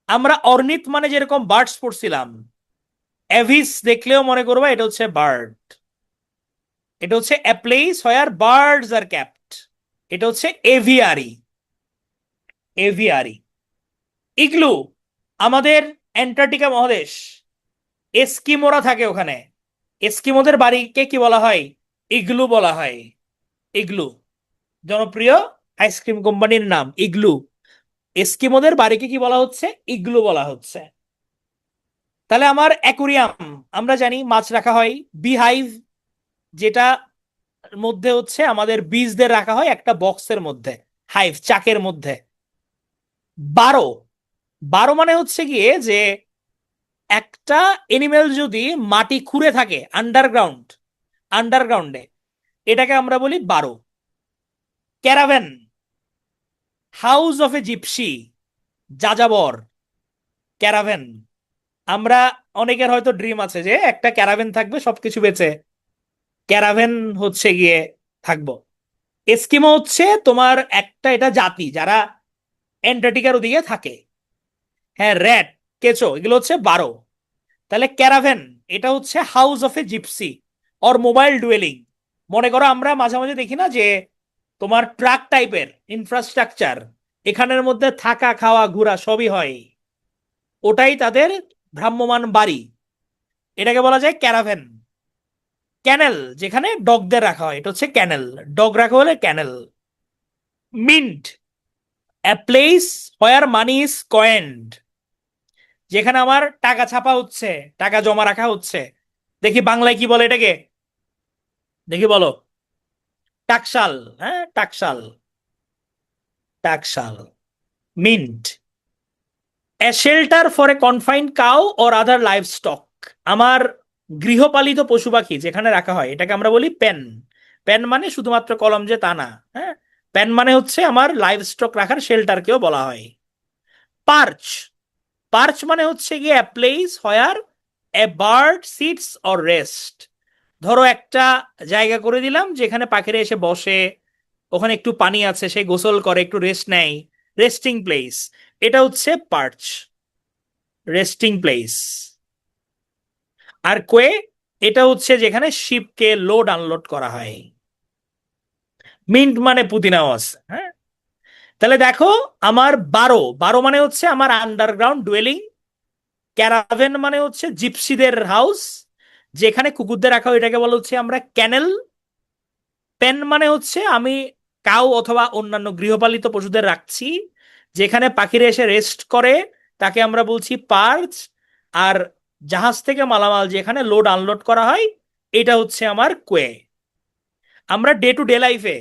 Speaker 1: আমরা অর্নিথ মানে যেরকম বার্ডস পড়ছিলাম, অ্যাভিস দেখলেও মনে করবা এটা হচ্ছে বার্ড, এটা হচ্ছে এ প্লেস হোয়ার বার্ডস আর ক্যাপ্ট, এটা হচ্ছে এভিয়ারি, এভিয়ারি। ইগলু, আমাদের অ্যান্টার্কটিকা মহাদেশ, এস্কিমোরা থাকে ওখানে, এস্কিমোদের বাড়িকে কি বলা হয়? ইগলু বলা হয়, ইগলু, জনপ্রিয় আইসক্রিম কোম্পানির নাম ইগলু। এস্কিমোদের বাড়িকে কি বলা হচ্ছে? ইগলু বলা হচ্ছে। তাহলে আমার অ্যাকুরিয়াম, আমরা জানি মাছ রাখা হয়। বিহাইভ, যেটা মধ্যে হচ্ছে আমাদের বীজদের রাখা হয় একটা বক্সের মধ্যে, হাইভ চাকের মধ্যে। 12, 12 মানে হচ্ছে গিয়ে যে একটা এনিমেল যদি মাটি খুঁড়ে থাকে আন্ডারগ্রাউন্ডে, এটাকে আমরা বলি 12। Caravan, house of a gypsy, যাযাবর, ক্যারাভেন। আমরা অনেকের হয়তো ড্রিম আছে যে একটা ক্যারাভেন থাকবে সবকিছু বেচে, ক্যারাভেন হচ্ছে গিয়ে থাকবো। এস্কিমো হচ্ছে তোমার একটা এটা জাতি যারা অ্যান্টার্কটিকার ওদিকে থাকে। হ্যাঁ, র্যাট, কেঁচো, এগুলো হচ্ছে 12। তাহলে ক্যারাভেন এটা হচ্ছে house of a gypsy or mobile dwelling. মনে করো আমরা মাঝে মাঝে দেখি না যে তোমার ট্রাক টাইপের ইনফ্রাস্ট্রাকচার, এখানের মধ্যে থাকা খাওয়া ঘোরা সবই হয়, ওটাই তাদের ভ্রাম্যমাণ বাড়ি, এটাকে বলা যায় ক্যারাভেন। ক্যানেল, যেখানে ডগদের রাখা হয়, এটা হচ্ছে ক্যানেল, ডগ রাখা হলে kennel. Mint, a place where money is coined, যেখানে আমার টাকা ছাপা হচ্ছে, টাকা জমা রাখা হচ্ছে। দেখি বাংলায় কি বলে এটাকে, দেখি বলো। টাকশাল, হ্যাঁ টাকশাল, টাকশাল। Mint, a shelter for a confined cow or other livestock, আমার গৃহপালিত পশু পাখি যেখানে রাখা হয় এটাকে আমরা বলি পেন। পেন মানে শুধুমাত্র কলম যে তা না, হ্যাঁ, পেন মানে হচ্ছে আমার লাইভ স্টক রাখার শেল্টারকেও বলা হয়। পার্চ, পার্চ মানে হচ্ছে গিয়ে a place where a bird sits or rest. ধরো একটা জায়গা করে দিলাম যেখানে পাখিরা এসে বসে, ওখানে একটু পানি আছে, সে গোসল করে, একটু রেস্ট নেয়, রেস্টিং প্লেস, এটা হচ্ছে পার্চ, রেস্টিং প্লেস। আর কোয়ে, এটা হচ্ছে যেখানে শিপকে লোড আনলোড করা হয়। মিন্ট মানে পুদিনাও আছে, হ্যাঁ। তাহলে দেখো, আমার 12, 12 মানে হচ্ছে আমার আন্ডারগ্রাউন্ড ডুয়েলিং। ক্যারাভেন মানে হচ্ছে জিপসিদের হাউস, যেখানে কুকুরদের রাখা হয়, এটাকে বলা হচ্ছে আমরা ক্যানেল। পেন মানে হচ্ছে আমি কাউ অথবা অন্যান্য গৃহপালিত পশুদের রাখছি, যেখানে পাখিরা এসে রেস্ট করে, তাকে আমরা বলছি পার্চ। আর জাহাজ থেকে মালামাল যেখানে লোড আনলোড করা হয়, এটা হচ্ছে আমার কোয়ে। আমরা ডে টু ডে লাইফে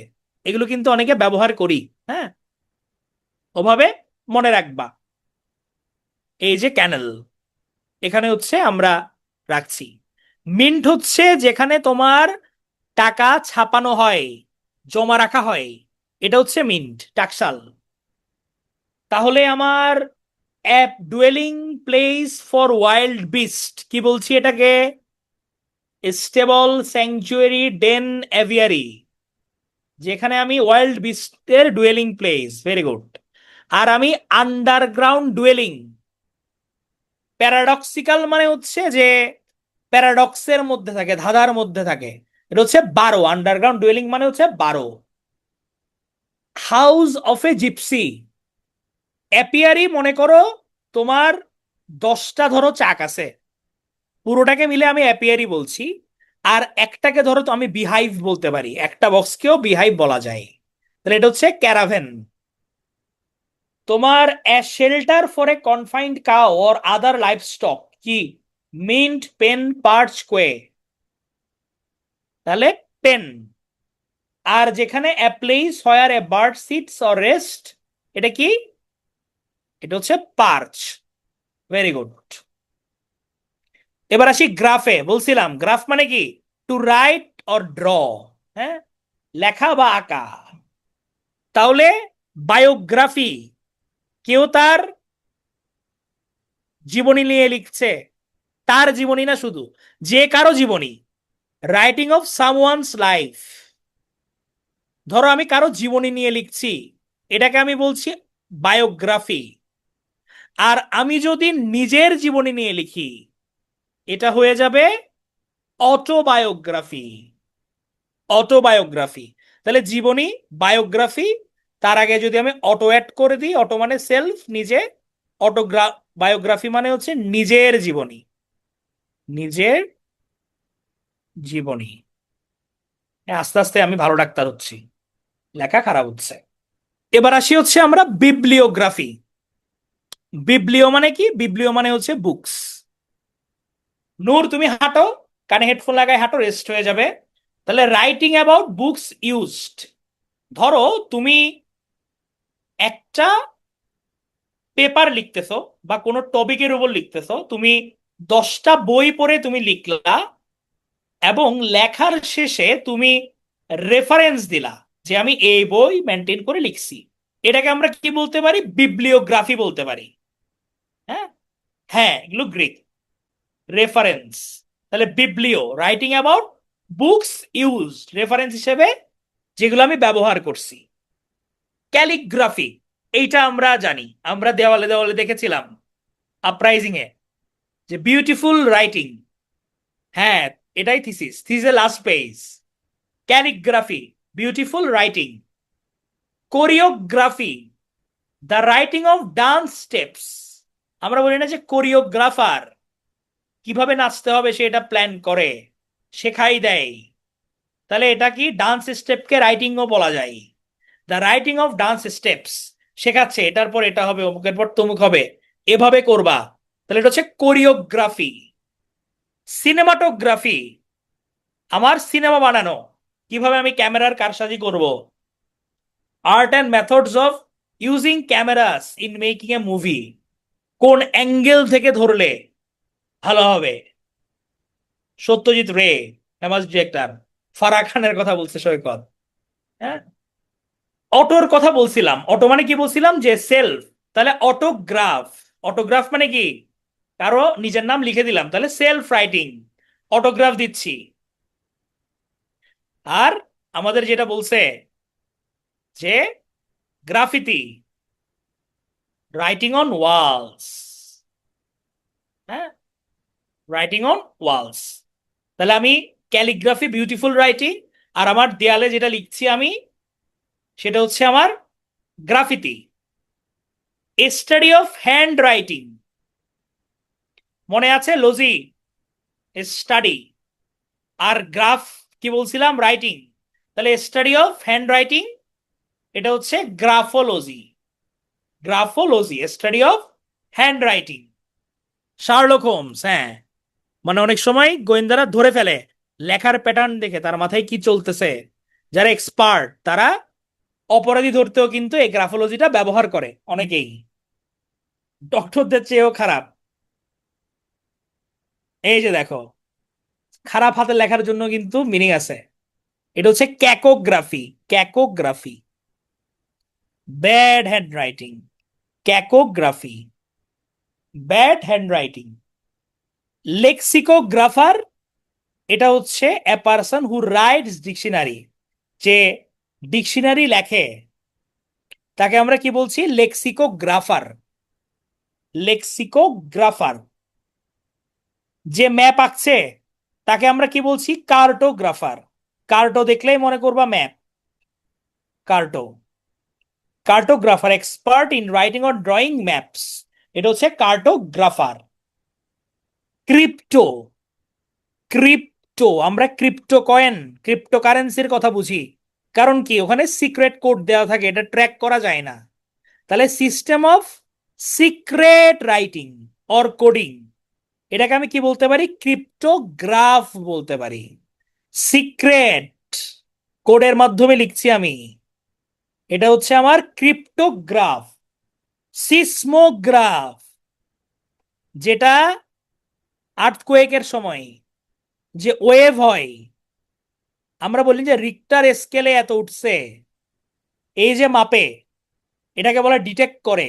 Speaker 1: এগুলো কিন্তু অনেকে ব্যবহার করি, হ্যাঁ, ওভাবে মনে রাখবা। এই যে ক্যানেল, এখানে হচ্ছে আমরা রাখছি। মিন্ট হচ্ছে যেখানে তোমার টাকা ছাপানো হয়, জমা রাখা হয়, এটা হচ্ছে মিন্ট, টাকশাল। তাহলে আমার app dwelling place for wild beast কি বলছি এটাকে? স্টেবল, স্যাংচুয়ারি, ডেন, অ্যাভিয়ারি, যেখানে আমি ওয়াইল্ড বিস্টের ডুয়েলিং প্লেস, ভেরি গুড। আর আমি আন্ডারগ্রাউন্ড ডুয়েলিং, প্যারাডক্সিক্যাল মানে হচ্ছে যে প্যারাডক্সের মধ্যে থাকে, ধাঁধার মধ্যে থাকে, এটা হচ্ছে 12, আন্ডারগ্রাউন্ড ডুয়েলিং মানে হচ্ছে 12। হাউস অফ এ জিপসি, অ্যাপিয়ারি, মনে করো তোমার 10টা ধরো চাক আছে, পুরোটাকে মিলে আমি অ্যাপিয়ারি বলছি। আর একটাকে ধরো তো আমি বিহাইভ বলতে পারি, একটা বক্সকেও বিহাইভ বলা যায়। তাহলে এটা হচ্ছে ক্যারাভেন। তোমার shelter for a confined cow or other livestock কি? Mint, pen, perch, quay. তাহলে পেন। আর যেখানে a place where a bird sits or rest, এটা কি? এটা হচ্ছে পার্চ, ভেরি গুড। এবার আসি গ্রাফে। বলছিলাম গ্রাফ মানে কি? টু রাইট অর ড্র, হ্যাঁ, লেখা বা আঁকা। তাহলে বায়োগ্রাফি, কেউ তার জীবনী নিয়ে লিখছে, তার জীবনী না শুধু, যে কারো জীবনী, রাইটিং অফ সামওয়ানস লাইফ। ধরো আমি কারো জীবনী নিয়ে লিখছি, এটাকে আমি বলছি বায়োগ্রাফি। আর আমি যদি নিজের জীবনী নিয়ে লিখি, এটা হয়ে যাবে অটোবায়োগ্রাফি, অটোবায়োগ্রাফি। তাহলে জীবনী, বায়োগ্রাফি, তার আগে যদি আমি অটো অ্যাড করে দিই, অটো মানে সেলফ, নিজে, অটোগ্রা বায়োগ্রাফি মানে হচ্ছে নিজের জীবনী, নিজের জীবনী। আস্তে আস্তে আমি ভালো ডাক্তার হচ্ছি, লেখা খারাপ হচ্ছে। এবার আসি হচ্ছে আমরা বিবলিওগ্রাফি। বিবলিও মানে কি? বিবলিও মানে হচ্ছে বুকস। নূর তুমি হাঁটো, কানে হেডফোন লাগায় হাঁটো, রেস্ট হয়ে যাবে। তাহলে রাইটিং অ্যাবাউট বুকস ইউজড, ধরো তুমি একটা পেপার লিখতেছো বা কোনো টপিকের উপর লিখতেছো, তুমি 10টা বই পড়ে তুমি লিখলা, এবং লেখার শেষে তুমি রেফারেন্স দিলা যে আমি এই বই মেনটেন করে লিখছি। এটাকে আমরা কি বলতে পারি? বিবলিওগ্রাফি বলতে পারি। হ্যাঁ, হ্যাঁ, এগুলো গ্রিক রেফারেন্স। তাহলে biblio, writing about books use, reference হিসেবে যেগুলো আমি ব্যবহার করছি। ক্যালিগ্রাফি, এইটা আমরা জানি, আমরা দেওয়ালে দেওয়ালে দেখেছিলাম আপরাইজিং এ, যে বিউটিফুল রাইটিং। হ্যাঁ, এটাই থিসিস, থিসিসের last page. Calligraphy, beautiful writing. Choreography, the writing of dance steps. আমরা বলি না যে কোরিওগ্রাফার কিভাবে নাচতে হবে সে এটা প্ল্যান করে, শেখাই দেয়। তাহলে এটা কি? ডান্স স্টেপকে রাইটিংও বলা যায়। The writing of dance steps, শেখাচ্ছে এটার পর এটা হবে, অমুকের পর তমুক হবে, এভাবে করবা। তাহলে এটা হচ্ছে কোরিওগ্রাফি। সিনেমাটোগ্রাফি, আমার সিনেমা বানানো, কিভাবে আমি ক্যামেরার কারসাজি করব। Art and methods of using cameras in making A movie, কোন অ্যাঙ্গেল থেকে ধরলে ভালো হবে। সত্যজিৎ রে, ফেমাস ডিরেক্টর। ফারাহ খানের কথা বলছে সৈকত। হ্যাঁ, অটোর কথা বলছিলাম। অটো মানে কি বলছিলাম? যে সেলফ। তাহলে অটোগ্রাফ, অটোগ্রাফ মানে কি? কারো নিজের নাম লিখে দিলাম, তাহলে সেলফ রাইটিং, অটোগ্রাফ দিচ্ছি। আর আমাদের যেটা বলছে যে গ্রাফিতি, রাইটিং অন ওয়ালস। হ্যাঁ, রাইটিং অন ওয়ালস। তাহলে আমি ক্যালিগ্রাফি, বিউটিফুল রাইটিং, আর আমার দেয়ালে যেটা লিখছি আমি, সেটা হচ্ছে আমার graffiti. Study of hand writing, মনে আছে? লজি, স্টাডি। আর গ্রাফ কি বলছিলাম? রাইটিং। তাহলে স্টাডি অফ হ্যান্ড রাইটিং, এটা হচ্ছে graphology. Graphology, study of handwriting. Sherlock Holmes, হ্যাঁ, মানে অনেক সময় গোয়েন্দারা ধরে ফেলে লেখার প্যাটার্ন দেখে তার মাথায় কি চলতেছে। যারা এক্সপার্ট তারা অপরাধী ধরতেও কিন্তু এই গ্রাফোলজিটা ব্যবহার করে অনেকেই, ডক্টরদের চেয়েও খারাপ। এই যে দেখো, খারাপ হাতে লেখার জন্য কিন্তু মিনিং আছে। এটা হচ্ছে cacography. Cacography, bad handwriting. Cacography, bad handwriting. Lexicographer, এটা হচ্ছে a person who writes dictionary, যে ডিকশনারি লেখে, তাকে আমরা কি বলছি? লেক্সিকোগ্রাফার। লেক্সিকোগ্রাফার। যে ম্যাপ আঁকছে তাকে আমরা কি বলছি? কার্টোগ্রাফার। কার্টো দেখলেই মনে করবা map, carto. Cartographer, expert in writing or drawing maps, এটা হচ্ছে কার্টোগ্রাফার। ক্রিপ্টো, ক্রিপ্টো, আমরা ক্রিপ্টো কয়েন, ক্রিপ্টোকারেন্সির কথা বুঝি। কারণ কি? ওখানে সিক্রেট কোড দেওয়া থাকে, এটা ট্র্যাক করা যায় না। তাহলে system of secret writing or coding, এটাকে আমি কি বলতে পারি? ক্রিপ্টোগ্রাফ বলতে পারি। সিক্রেট কোডের মাধ্যমে লিখছি আমি, এটা হচ্ছে আমার ক্রিপ্টোগ্রাফ। সিসমোগ্রাফ, যেটা আর্থকোয়েকের সময় যে ওয়েভ হয়, আমরা বলি যে রিক্টার স্কেলে এত উঠছে, এই যে মাপে, এটাকে বলা ডিটেক্ট করে,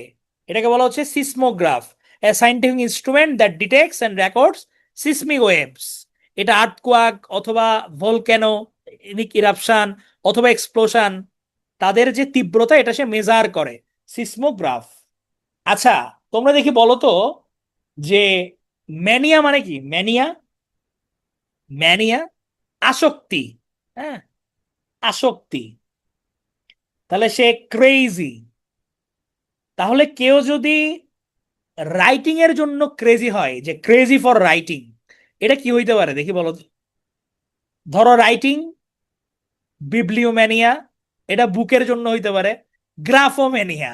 Speaker 1: এটাকে বলা হচ্ছে seismograph, a scientific instrument that detects and records seismic waves. এটা আর্থকোয়াক অথবা ভলক্যানো ইরাপশন অথবা এক্সপ্লোশন, তাদের যে তীব্রতা এটা সে মেজার করে, সিসমোগ্রাফ। আচ্ছা, তোমরা দেখি বলো তো যে ম্যানিয়া মানে কি? ম্যানিয়া, ম্যানিয়া আসক্তি। হ্যাঁ, আসক্তি। তাহলে সে ক্রেজি। তাহলে কেউ যদি রাইটিং এর জন্য ক্রেজি হয়, যে ক্রেজি ফর রাইটিং, এটা কি হইতে পারে দেখি বলো তো? ধরো রাইটিং, বিবলিওম্যানিয়া, এটা বুকের জন্য হইতে পারে। গ্রাফোমেনিয়া,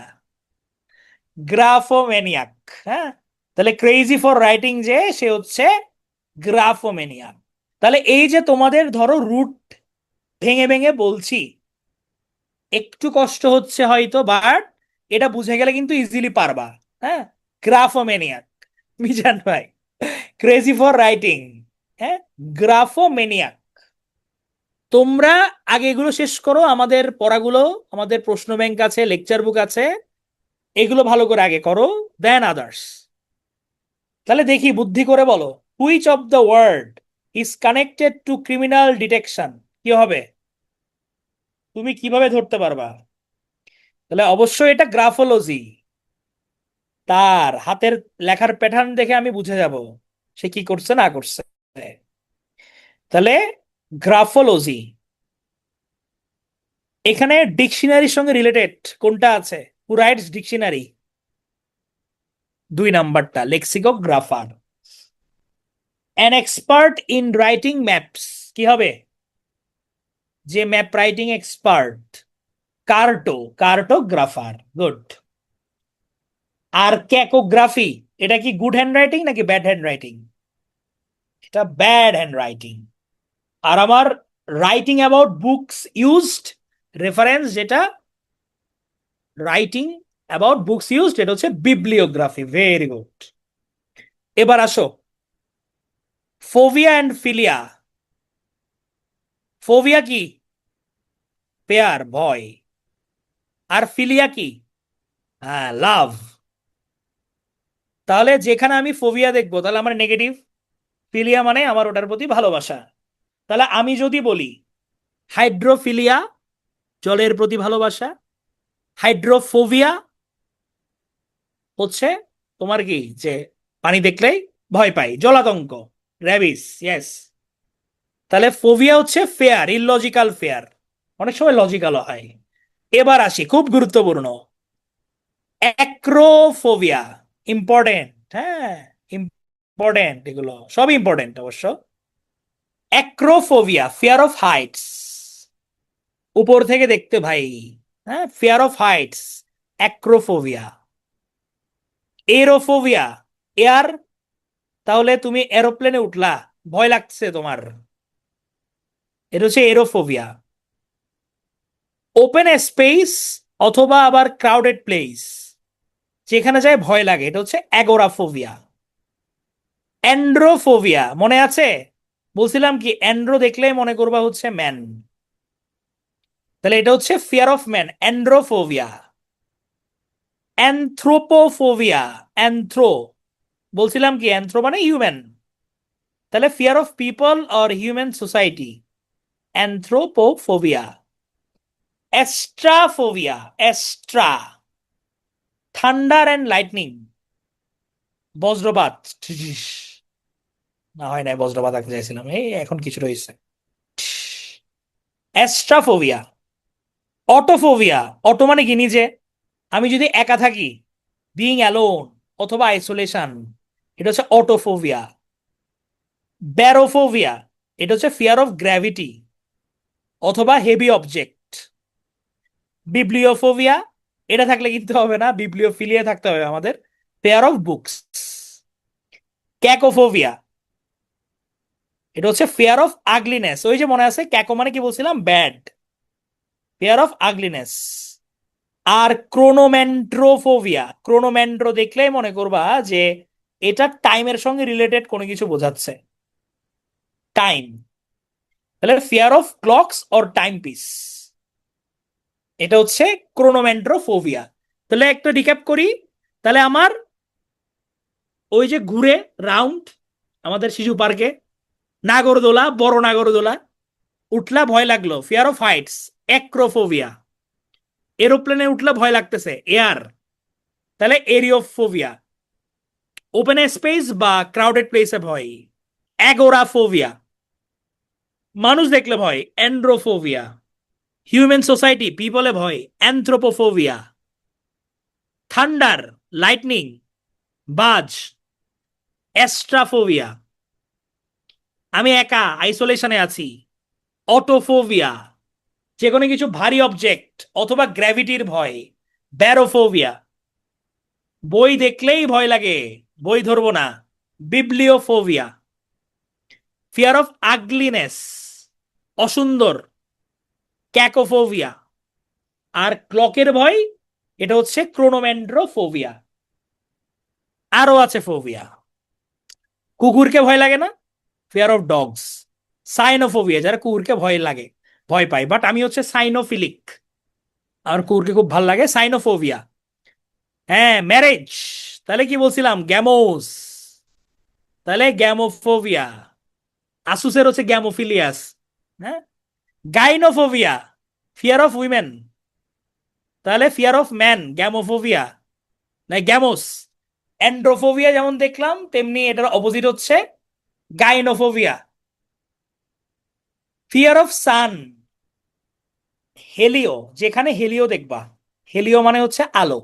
Speaker 1: গ্রাফোমেনিয়াক। হ্যাঁ, তাহলে ক্রেজি ফর রাইটিং যে সে হচ্ছে গ্রাফোমেনিয়াক। তাহলে এই যে তোমাদের ধরো রুট ভেঙে ভেঙে বলছি, একটু কষ্ট হচ্ছে হয়তো, বাট এটা বুঝে গেলে কিন্তু ইজিলি পারবা। হ্যাঁ, গ্রাফোমেনিয়াক, মিজান ভাই, ক্রেজি ফর রাইটিং, হ্যাঁ, গ্রাফোমেনিয়াক। তোমরা আগে এগুলো শেষ করো, আমাদের পড়াগুলো, আমাদের প্রশ্ন ব্যাংক আছে, লেকচার বুক আছে, এগুলো ভালো করে আগে করো, দেন আদার্স। তাহলে দেখি বুদ্ধি করে বলো, which of the word is connected to criminal detection? কি হবে? তুমি কিভাবে ধরতে পারবা? তাহলে অবশ্যই এটা গ্রাফোলজি। তার হাতের লেখার প্যাটার্ন দেখে আমি বুঝে যাব সে কি করছে না করছে। তাহলে গ্রাফোলজি। এখানে ডিকশনারির সঙ্গে রিলেটেড কোনটা আছে? হু রাইটস ডিকশনারি? 2 নাম্বারটা, lexicographer. An expert in writing maps, কি হবে? যে map writing expert, cartographer. Good. আর ক্যাকোগ্রাফি, এটা কি গুড হ্যান্ড রাইটিং নাকি ব্যাড হ্যান্ড রাইটিং? এটা ব্যাড হ্যান্ড রাইটিং। আর আমার writing about books used, reference যেটা, রাইটিং অ্যাবাউট বুকস ইউজড, এটা হচ্ছে বিবলিওগ্রাফি। Very good. এবার আসো, ফোবিয়া অ্যান্ড ফিলিয়া। ফোবিয়া কি? পেয়ার, ভয়। আর ফিলিয়া কি? হ্যাঁ, লাভ। তাহলে যেখানে আমি ফোবিয়া দেখবো তাহলে আমার নেগেটিভ, ফিলিয়া মানে আমার ওটার প্রতি ভালোবাসা। তাহলে আমি যদি বলি হাইড্রোফিলিয়া, জলের প্রতি ভালোবাসা, হাইড্রোফোবিয়া হচ্ছে তোমার কি, যে পানি দেখলেই ভয় পাই, জলাতঙ্ক, র্যাবিস। ইয়েস। তাহলে ফোবিয়া হচ্ছে ফেয়ার, ইললজিক্যাল ফেয়ার, অনেক সময় লজিক্যালও হয়। এবার আসি, খুব গুরুত্বপূর্ণ, অ্যাক্রোফোবিয়া। ইম্পর্টেন্ট, হ্যাঁ, ইম্পর্টেন্ট, এগুলো সব ইম্পর্টেন্ট অবশ্য। অ্যাক্রোফোবিয়া, ফিয়ার অফ হাইটস, উপর থেকে দেখতে ভাই। হ্যাঁ, fear of heights, acrophobia. Aerophobia, air, তাহলে তুমি এরোপ্লেনে উঠলা, ভয় লাগছে তোমার, এটা হচ্ছে এরোফোবিয়া। ওপেন স্পেস অথবা আবার ক্রাউডেড প্লেস, যেখানে যায় ভয় লাগে, এটা হচ্ছে অ্যাগোরাফোবিয়া। অ্যান্ড্রোফোবিয়া মনে আছে? বলছিলাম কি, অ্যান্ড্রো দেখলেই মনে করবা হচ্ছে ম্যান, তাহলে এটা হচ্ছে fear of man, androphobia. Anthropophobia, anthro, বলছিলাম কি অ্যানথ্রো মানে হিউম্যান, তাহলে fear of people or human society, anthropophobia. Astraphobia, astra, thunder and lightning, বজ্রপাত। না, হয় নাই, বজ্রপাত আঁকতে চাইছিলাম, এই এখন কিছু রয়েছে। অ্যাস্ট্রাফোবিয়া। অটোফোবিয়া, অটো মানে কি নিজে, আমি যদি একা থাকি, বিইং অ্যালোন অথবা আইসোলেশন, এটা হচ্ছে অটোফোবিয়া। ব্যারোফোবিয়া, এটা হচ্ছে ফিয়ার অফ গ্র্যাভিটি অথবা হেভি অবজেক্ট। বিবলিওফোবিয়া, এটা থাকলে কিন্তু হবে না, বিবলিওফিলিয়া থাকতে হবে আমাদের, ফেয়ার অফ বুকস। ক্যাকোফোবিয়া, এটা হচ্ছে ফেয়ার অফ আগলিনেস, ওই যে মনে আছে ক্যাকো মানে কি বলছিলাম, ব্যাড, ফেয়ার অফ আগলিনেস। আর ক্রোনোম্যান্ট্রোফোবিয়া, ক্রোনোম্যান্ট্রো দেখলেই মনে করবা যে এটা টাইমের সঙ্গে রিলেটেড কোনো কিছু বোঝাচ্ছে, টাইম, তাহলে fear of clocks or time piece, এটা হচ্ছে ক্রোনোম্যান্ট্রোফোবিয়া। তাহলে একটা রিক্যাপ করি, তাহলে আমার ওই যে ঘুরে রাউন্ড আমাদের শিশু পার্কে, নাগরদোলা, বড় নাগরদোলা, উঠলা ভয় লাগলো, ফিয়ার অফ হাইটস, অ্যাক্রোফোবিয়া। এরোপ্লেনে উঠলে ভয় লাগতেছে, এয়ার, তাহলে এরিওফোবিয়া। ওপেন স্পেস বা ক্রাউডেড প্লেসে ভয়, অ্যাগোরাফোবিয়া। মানুষ দেখলে ভয়, অ্যান্ড্রোফোবিয়া। হিউম্যান সোসাইটি, পিপলে ভয়, অ্যানথ্রোপোফোবিয়া। থান্ডার, লাইটনিং, বাজ, অ্যাস্ট্রাফোবিয়া। আমি একা, আইসোলেশনে আছি, অটোফোবিয়া। যে কোনো কিছু ভারী অবজেক্ট অথবা গ্র্যাভিটির ভয়, ব্যারোফোবিয়া। বই দেখলেই ভয় লাগে, বই ধরবো না, বিবলিওফোবিয়া। ফিয়ার অফ আগলিনেস, অসুন্দর, ক্যাকোফোবিয়া। আর ক্লকের ভয়, এটা হচ্ছে ক্রোনোম্যান্ড্রোফোবিয়া। আরো আছে ফোবিয়া। কুকুরকে ভয় লাগে না, ফিয়ার অফ ডগস। সাইনোফোবিয়া, যারা কুকুরকে ভয় লাগে, ভয় পায়, বাট আমি হচ্ছে সাইনোফিলিক, আমার কুকুরকে খুব ভালো লাগে, সাইনোফোবিয়া। হ্যাঁ, ম্যারেজ, তাহলে কি বলছিলাম, গ্যামোস, তাহলে গ্যামোফোবিয়া। আসুসের হচ্ছে গ্যামোফিলিয়াস। হ্যাঁ, গাইনোফোবিয়া, ফিয়ার অফ উইমেন, তাহলে ফিয়ার অফ ম্যান, গ্যামোফোবিয়া, না গ্যামোস। অ্যান্ড্রোফোবিয়া যেমন দেখলাম, তেমনি এটার অপোজিট হচ্ছে গাইনোফোবিয়া। ফিয়ার অফ সান, হেলিও, যেখানে হেলিও দেখবা, হেলিও মানে হচ্ছে আলো,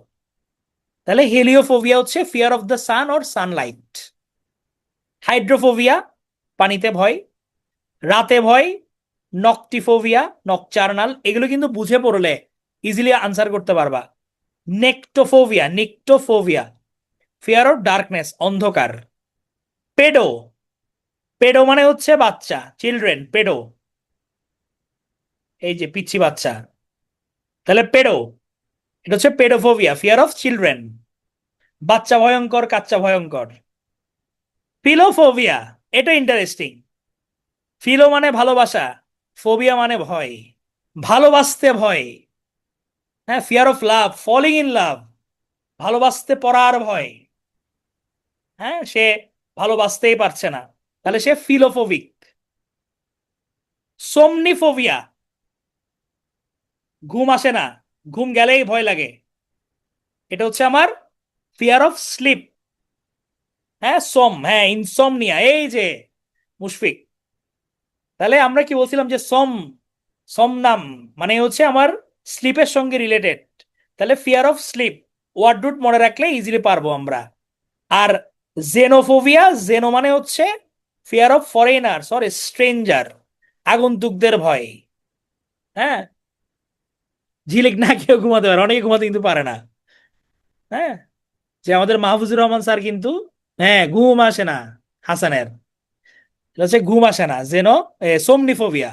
Speaker 1: তাহলে হেলিওফোবিয়া হচ্ছে fear of the sun or Sunlight. Hydrophobia, পানিতে ভয়, রাতে ভয়, নকটিফোবিয়া, নকচার্নাল, এগুলো কিন্তু বুঝে পড়লে ইজিলি আনসার করতে পারবা। নেকটোফোবিয়া, নিকটোফোবিয়া, ফিয়ার অফ ডার্কনেস, অন্ধকার। পেডো, পেডো মানে হচ্ছে বাচ্চা, চিলড্রেন, পেডো, এই যে পিচ্ছি বাচ্চা, তাহলে পেডো, এটা হচ্ছে পেডোফোবিয়া, ফিয়ার অফ চিলড্রেন। বাচ্চা ভয়ঙ্কর, কাচ্চা ভয়ঙ্কর। ফিলোফোবিয়া, এটা ইন্টারেস্টিং। ফিলো মানে ভালোবাসা, ফোবিয়া মানে ভয়, ভালোবাসতে ভয়। হ্যাঁ, fear of love, falling in love, ভালোবাসতে পড়ার ভয়। হ্যাঁ, সে ভালোবাসতেই পারছে না, তাহলে সে ফিলোফোবিক। সোমনিফোবিয়া, ঘুম আসে না, ঘুম গেলেই ভয় লাগে, এটা হচ্ছে আমার ফিয়ার অফ স্লিপ। হ্যাঁ, হ্যাঁ, ইনসomnia, এই যে মুশফিক। তাহলে আমরা কি বলছিলাম যে সমনাম মানে হচ্ছে আমার স্লিপের সঙ্গে রিলেটেড, তাহলে fear of sleep, word root মনে রাখলে ইজিলি পারবো আমরা। আর জেনোফোবিয়া, জেনো মানে হচ্ছে fear of foreigners or stranger, আগন্তুকদের ভয়। হ্যাঁ, ঝিলিক না কেউ ঘুমাতে পারে, অনেকে ঘুমাতে কিন্তু পারে না। হ্যাঁ, যে আমাদের মাহফুজুর রহমান স্যার কিন্তু, হ্যাঁ, ঘুম আসে না হাসানের, এটা হচ্ছে ঘুম আসে না, সোমনিফোবিয়া।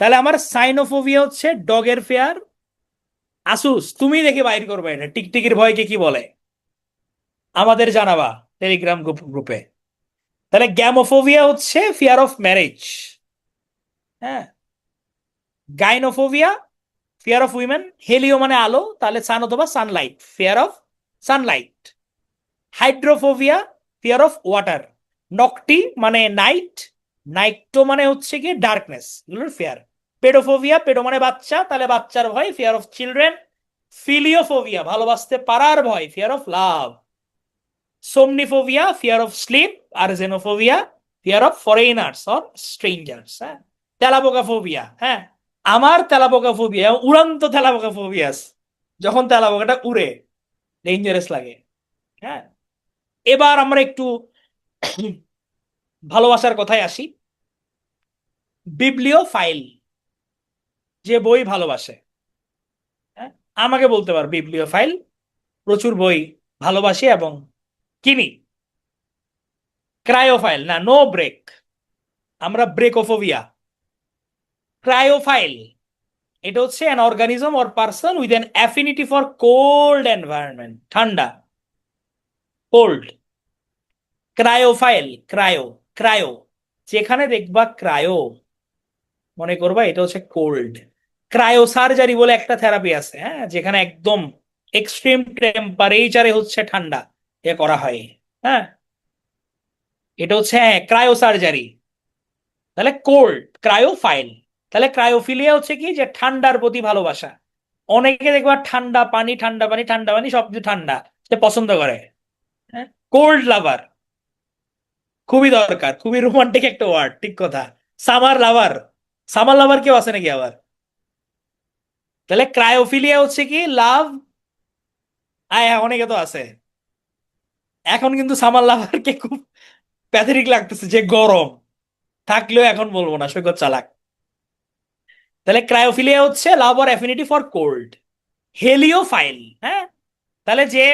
Speaker 1: তাহলে আমার সাইনোফোবিয়া হচ্ছে ডগের ফেয়ার। আসুস, তুমি দেখে বাইর করবে এটা, টিকটিকির ভয়কে কি বলে আমাদের জানাবা টেলিগ্রাম গ্রুপে। তাহলে গ্যামোফোবিয়া হচ্ছে ফিয়ার অফ ম্যারেজ। হ্যাঁ, gynophobia, fear of women, helio মানে আলো, তাহলে সান অথবা sunlight, fear of sunlight. Hydrophobia, fear of water. Nocti মানে নাইট, নাইট্টো মানে হচ্ছে কি ডার্কনেস, এগুলোর ফিয়ার। পেডোফোবিয়া, পেডো মানে বাচ্চা, তাহলে বাচ্চার ভয়, ফিয়ার অফ চিলড্রেন। ফিলিওফোবিয়া, ভালোবাসতে পারার ভয়, fear of love. Somniphobia, fear of sleep. আর xenophobia, fear of foreigners or strangers. হ্যাঁ, তেলাপোকা ফোবিয়া, হ্যাঁ, আমার তেলাপোকা ফোবিয়া, উড়ান্ত তেলাপোকা ফোবিয়াস, যখন তেলাপোকাটা উড়ে ডেঞ্জারাস লাগে। হ্যাঁ, এবার আমরা একটু ভালোবাসার কথায় আসি। বিবলিও ফাইল, যে বই ভালোবাসে। হ্যাঁ, আমাকে বলতে পার বিবলিও ফাইল, প্রচুর বই ভালোবাসি এবং কিনি। ক্রায়োফাইল না, নো ব্রেক, আমরা ব্রেকোফোবিয়া। ক্রায়োফাইল, এটা হচ্ছে an organism or person with an affinity for cold environment, ঠান্ডা, কোল্ড। ক্রায়োফাইল, ক্রায়ো, ক্রায়ো, যেখানে দেখবা ক্রায়ো, মনে করবা এটা হচ্ছে কোল্ড। ক্রায়ো সার্জারি বলে একটা থেরাপি আছে, হ্যাঁ, যেখানে একদম এক্সট্রিম টেম্পারেচারে হচ্ছে ঠান্ডা এ করা হয়। হ্যাঁ, এটা হচ্ছে, হ্যাঁ, ক্রায়ো সার্জারি। তাহলে কোল্ড, ক্রায়োফাইল। তাহলে ক্রায়োফিলিয়া হচ্ছে কি, যে ঠান্ডার প্রতি ভালোবাসা। অনেকে দেখবা ঠান্ডা পানি, ঠান্ডা পানি, ঠান্ডা পানি, সবকিছু ঠান্ডা সে পছন্দ করে। হ্যাঁ, কোল্ড লাভার, খুবই দরকার, খুবই রোমান্টিক একটা ওয়ার্ড, ঠিক কথা। সামার লাভার, সামার লাভার কেউ আছে নাকি আবার? তাহলে ক্রায়োফিলিয়া হচ্ছে কি, লাভ। আয় হ্যাঁ, অনেকে তো আছে। এখন কিন্তু সামার লাভারকে খুব প্যাথেটিক লাগতেছে, যে গরম থাকলেও এখন বলবো না, সৈকত চালাক। তাহলে ক্রায়োফিলিয়া হচ্ছে love or affinity for cold. Heliophile, হ্যাঁ, তাহলে যে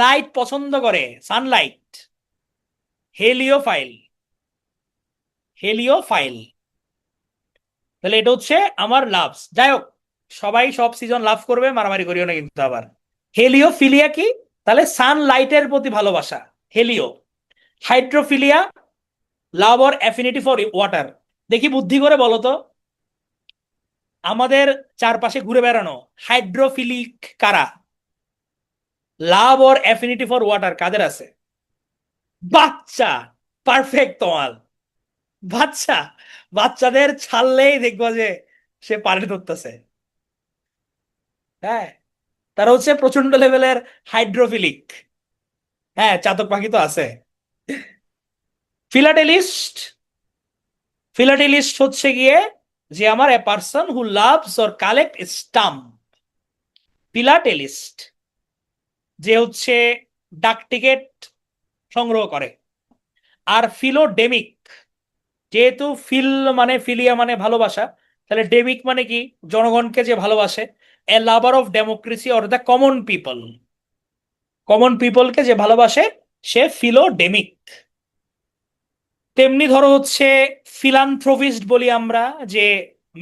Speaker 1: লাইট পছন্দ করে, সানলাইট, হেলিওফাইল। হেলিওফাইল, তাহলে এটা হচ্ছে আমার লাভস। যাই হোক, সবাই সব সিজন লাভ করবে, মারামারি করিও না কিন্তু আবার। হেলিওফিলিয়া কি? তাহলে সানলাইটের প্রতি ভালোবাসা, helio. Hydrophilia, love or affinity for water. দেখি বুদ্ধি করে বলো তো, আমাদের চারপাশে ঘুরে বেড়ানো হাইড্রোফিলিক কারা? Love or affinity for water কাদের আছে? বাচ্চা। পারফেক্ট তোমার। বাচ্চা, বাচ্চাদের ছাড়লেই দেখবো যে সে পানি ধরতেছে। হ্যাঁ, তারা হচ্ছে প্রচন্ড লেভেলের হাইড্রোফিলিক। হ্যাঁ, চাতক পাখি তো আছে। ফিলাটেলিস্ট, ফিলাটেলিস্ট হচ্ছে গিয়ে যে আমার a person who loves or collect stamp. Philatelist যে হচ্ছে ডাক টিকিট সংগ্রহ করে। আর ফিলোডেমিক, যেহেতু ফিল মানে ফিলিয়া মানে ভালোবাসা, তাহলে ডেমিক মানে কি? জনগণকে যে ভালোবাসে। A lover of democracy or the common people, common পিপলকে যে ভালোবাসে সে ফিলোডেমিক। তেমনি ধরো হচ্ছে ফিলান্থ্রোপিস্ট বলি আমরা, যে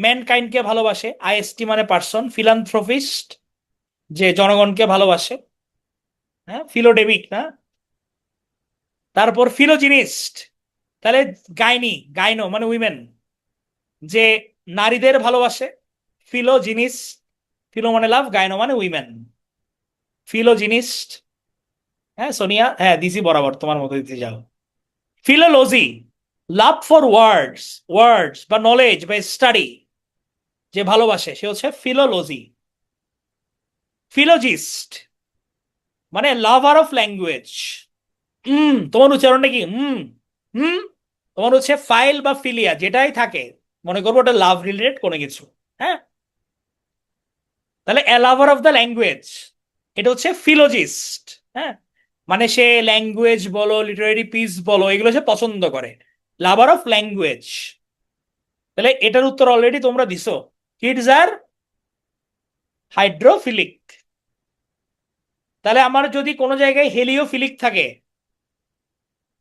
Speaker 1: ম্যানকাইন্ডকে ভালোবাসে, আইএসটি মানে পার্সন, ফিলান্থ্রোপিস্ট যে জনগণকে ভালোবাসে। হ্যাঁ, ফিলোডেমিক না। তারপর ফিলোজিনিস্ট, তাহলে গাইনি, গাইনো মানে উইমেন, যে নারীদের ভালোবাসে। ফিলোজিনিস, ফিলো মানে লাভ, গাইনো মানে উইমেন। ফিলোজিনিস্ট। হ্যাঁ সোনিয়া, হ্যাঁ দিছি বরাবর, তোমার মতো দিতে যাও। ফিলোলজি, লাভ ফর ওয়ার্ডস, ওয়ার্ডস বা নলেজ বা স্টাডি যে ভালোবাসে সে হচ্ছে ফিলোলজি। ফিলোজিস্ট মানে লাভার অফ ল্যাঙ্গুয়েজ। তোমার উচ্চারণটা কি? হুম, তোমার হচ্ছে ফাইল বা ফিলিয়া যেটাই থাকে, মনে করবো ওটা লাভ রিলেটেড কোনো কিছু। হ্যাঁ, তাহলে এ লাভার অফ দ্য ল্যাঙ্গুয়েজ এটা হচ্ছে ফিলোজিস্ট। হ্যাঁ, মানে সে ল্যাঙ্গুয়েজ বলো, লিটারেরি পিস বলো, এগুলো সে পছন্দ করে। লাভার অফ ল্যাঙ্গুয়েজ, তাহলে এটার উত্তর অলরেডি তোমরা দিছো। কিডস আর হাইড্রোফিলিক। তাহলে আমার যদি কোনো জায়গায় হেলিওফিলিক থাকে,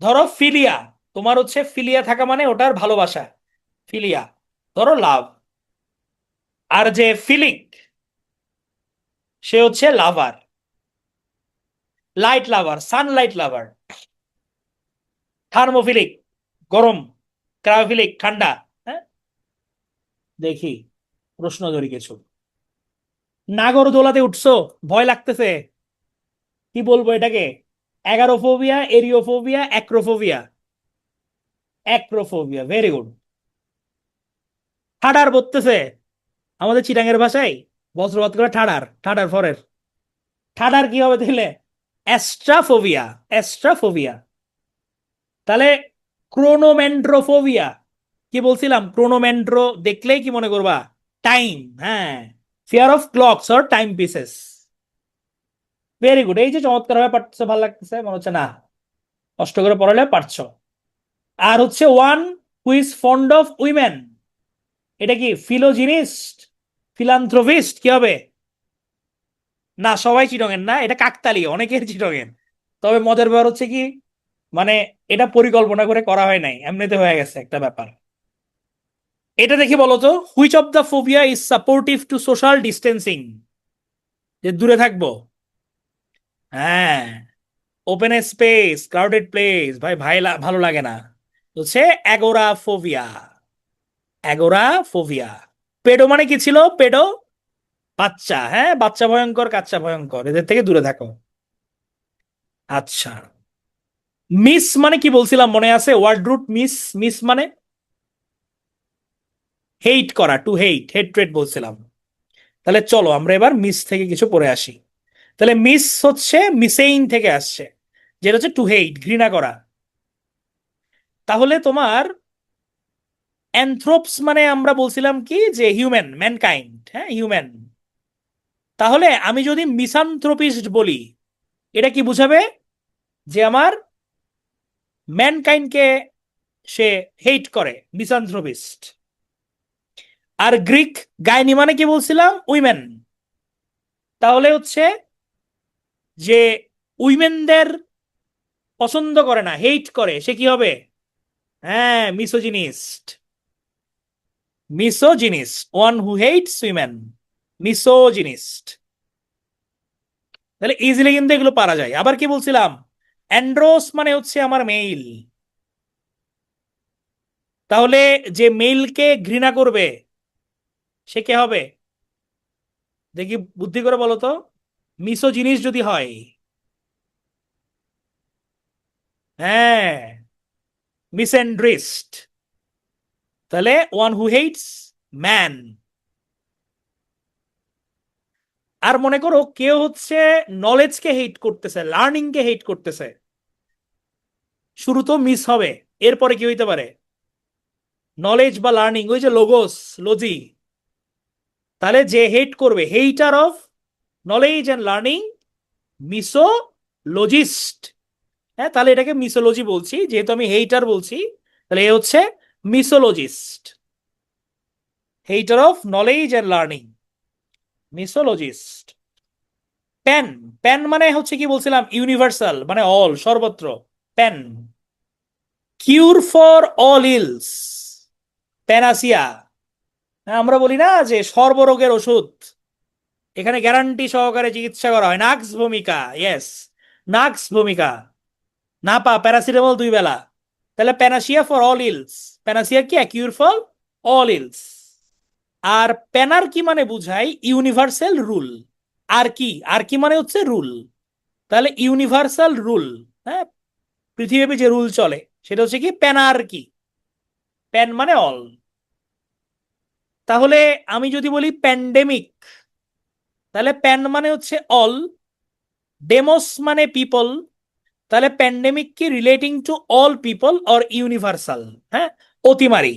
Speaker 1: ধরো ফিলিয়া, তোমার হচ্ছে ফিলিয়া থাকা মানে ওটার ভালোবাসা, ফিলিয়া, ধরো লাভ। আর যে ফিলিক সে হচ্ছে লাভার, লাইট লাভার, সানলাইট লাভার। থার্মোফিলিক গরম, ক্রায়োফিলিক ঠান্ডা। হ্যাঁ, দেখি প্রশ্ন ধরি কিছু। নাগরদোলাতে উঠছো, ভয় লাগতেছে, কি বলবো এটাকে? Agoraphobia, aerophobia, acrophobia? Acrophobia, very good. ঠাডার পড়তেছে, আমাদের চিটাঙের ভাষায় বজ্রপাত করে ঠাডার, ঠাডার ফরের। ঠাডার কি হবে তাহলে? অ্যাস্ট্রাফোবিয়া, অ্যাস্ট্রাফোবিয়া। তাহলে ক্রোনোমেন্ড্রোফোবিয়া, কি বলছিলাম? ক্রোনোমেন্ড্রো দেখলেই কি মনে করবা? টাইম। হ্যাঁ, fear of clocks or time pieces. Very good, এই যে চমৎকার ভাবে পারতেছে, ভালো লাগতেছে, মনে হচ্ছে না কষ্ট করে পড়ালে পারছো। আর হচ্ছে one who is fond of women, এটা কি ফিলোজিনিস্ট, ফিলান্থ্রোপিস্ট কি হবে? না, সবাই চিটংয়ের না, এটা কাকতালীয়, অনেকের চিটংয়ের। তবে মজার ব্যাপার হচ্ছে কি, মানে এটা পরিকল্পনা করে করা হয় নাই, এমনিতে হয়ে গেছে একটা ব্যাপার। এটা দেখি বলো তো, which of the phobia is supportive to social distancing, যে দূরে থাকবো। হ্যাঁ, ওপেন স্পেস, ক্রাউডেড প্লেস, ভাই ভাই ভালো লাগে না, হচ্ছে agoraphobia. Agoraphobia. Pedo মানে কি ছিল? পেডো বাচ্চা। হ্যাঁ, বাচ্চা ভয়ঙ্কর, কাচ্চা ভয়ঙ্কর, এদের থেকে দূরে থাকো। আচ্ছা, মিস মানে কি বলছিলাম মনে আছে? ওয়ার্ড রুট মিস, মিস মানে হেইট করা, টু হেইট, হেট্রেট বলছিলাম। তাহলে চলো আমরা এবার মিস থেকে কিছু পড়ে আসি। তাহলে মিস হচ্ছে মিসেইন থেকে আসছে, যেটা হচ্ছে টু হেইট, ঘৃণা করা। তাহলে তোমার অ্যানথ্রোপস মানে আমরা বলছিলাম কি, যে হিউম্যান, ম্যানকাইন্ড, হ্যাঁ হিউম্যান। তাহলে আমি যদি মিসানথ্রোপিস্ট বলি, এটা কি বুঝাবে? যে আমার ম্যানকাইন্ডকে সে হেইট করে, মিসানথ্রোপিস্ট। আর গ্রিক গাইনি মানে কি বলছিলাম, উইমেন। তাহলে হচ্ছে যে উইমেনদের পছন্দ করে না, হেট করে, সে কি হবে? হ্যাঁ, misogynist. Misogynist, one who hates women, misogynist. তাহলে ইজিলি কিন্তু এগুলো পারা যায়। আবার কি বলছিলাম, অ্যান্ড্রোস মানে হচ্ছে আমার মেইল। তাহলে যে মেইলকে ঘৃণা করবে সে কে হবে? দেখি বুদ্ধি করে বলো তো, মিসোজিনিস যদি হয়। হ্যাঁ, মিসেন্ড্রিস্ট। তাহলে ওয়ান হু হেটস ম্যান। আর মনে করো কেউ হচ্ছে নলেজকে হেট করতেছে, লার্নিং কে হেট করতেছে, শুরু তো মিস হবে, এরপরে কি হইতে পারে? নলেজ বা লার্নিং, ওই যে লোগোস, লজি। তাহলে যে হেট করবে, হেইটার অফ নলেজ এন্ড লার্নিং, মিসোলজিস্ট। হ্যাঁ, তাহলে এটাকে মিসোলজি বলছি, যেহেতু আমি হেইটার বলছি, তাহলে এ হচ্ছে misologist. Hater of knowledge and learning, misologist. Pan, pan মানে হচ্ছে কি বলছিলাম, ইউনিভার্সাল, মানে অল, সর্বত্র। Pan. Cure for all ills, panacea. আমরা বলি না যে সর্বরোগের ওষুধ, এখানে গ্যারান্টি সহকারে চিকিৎসা করা হয়, নাক্স ভূমিকা, ইয়েস, নাক্স ভূমিকা। না পা প্যারাসিটামল 2 বেলা। তাহলে panacea for all ills, panacea কি, কিউর ফর অল ইলস। আর প্যানার কি মানে বুঝাই ইউনিভার্সাল রুল। আর কি, আর কি মানে হচ্ছে রুল। তাহলে ইউনিভার্সাল রুল, হ্যাঁ, পৃথিবীতে যে রুল চলে সেটা হচ্ছে কি প্যানার কি, প্যান মানে অল। তাহলে আমি যদি বলি প্যান্ডেমিক, তাহলে প্যান মানে হচ্ছে অল, ডেমোস মানে পিপল। তাহলে প্যান্ডেমিক কি relating to all people or universal? হ্যাঁ, অতিমারি।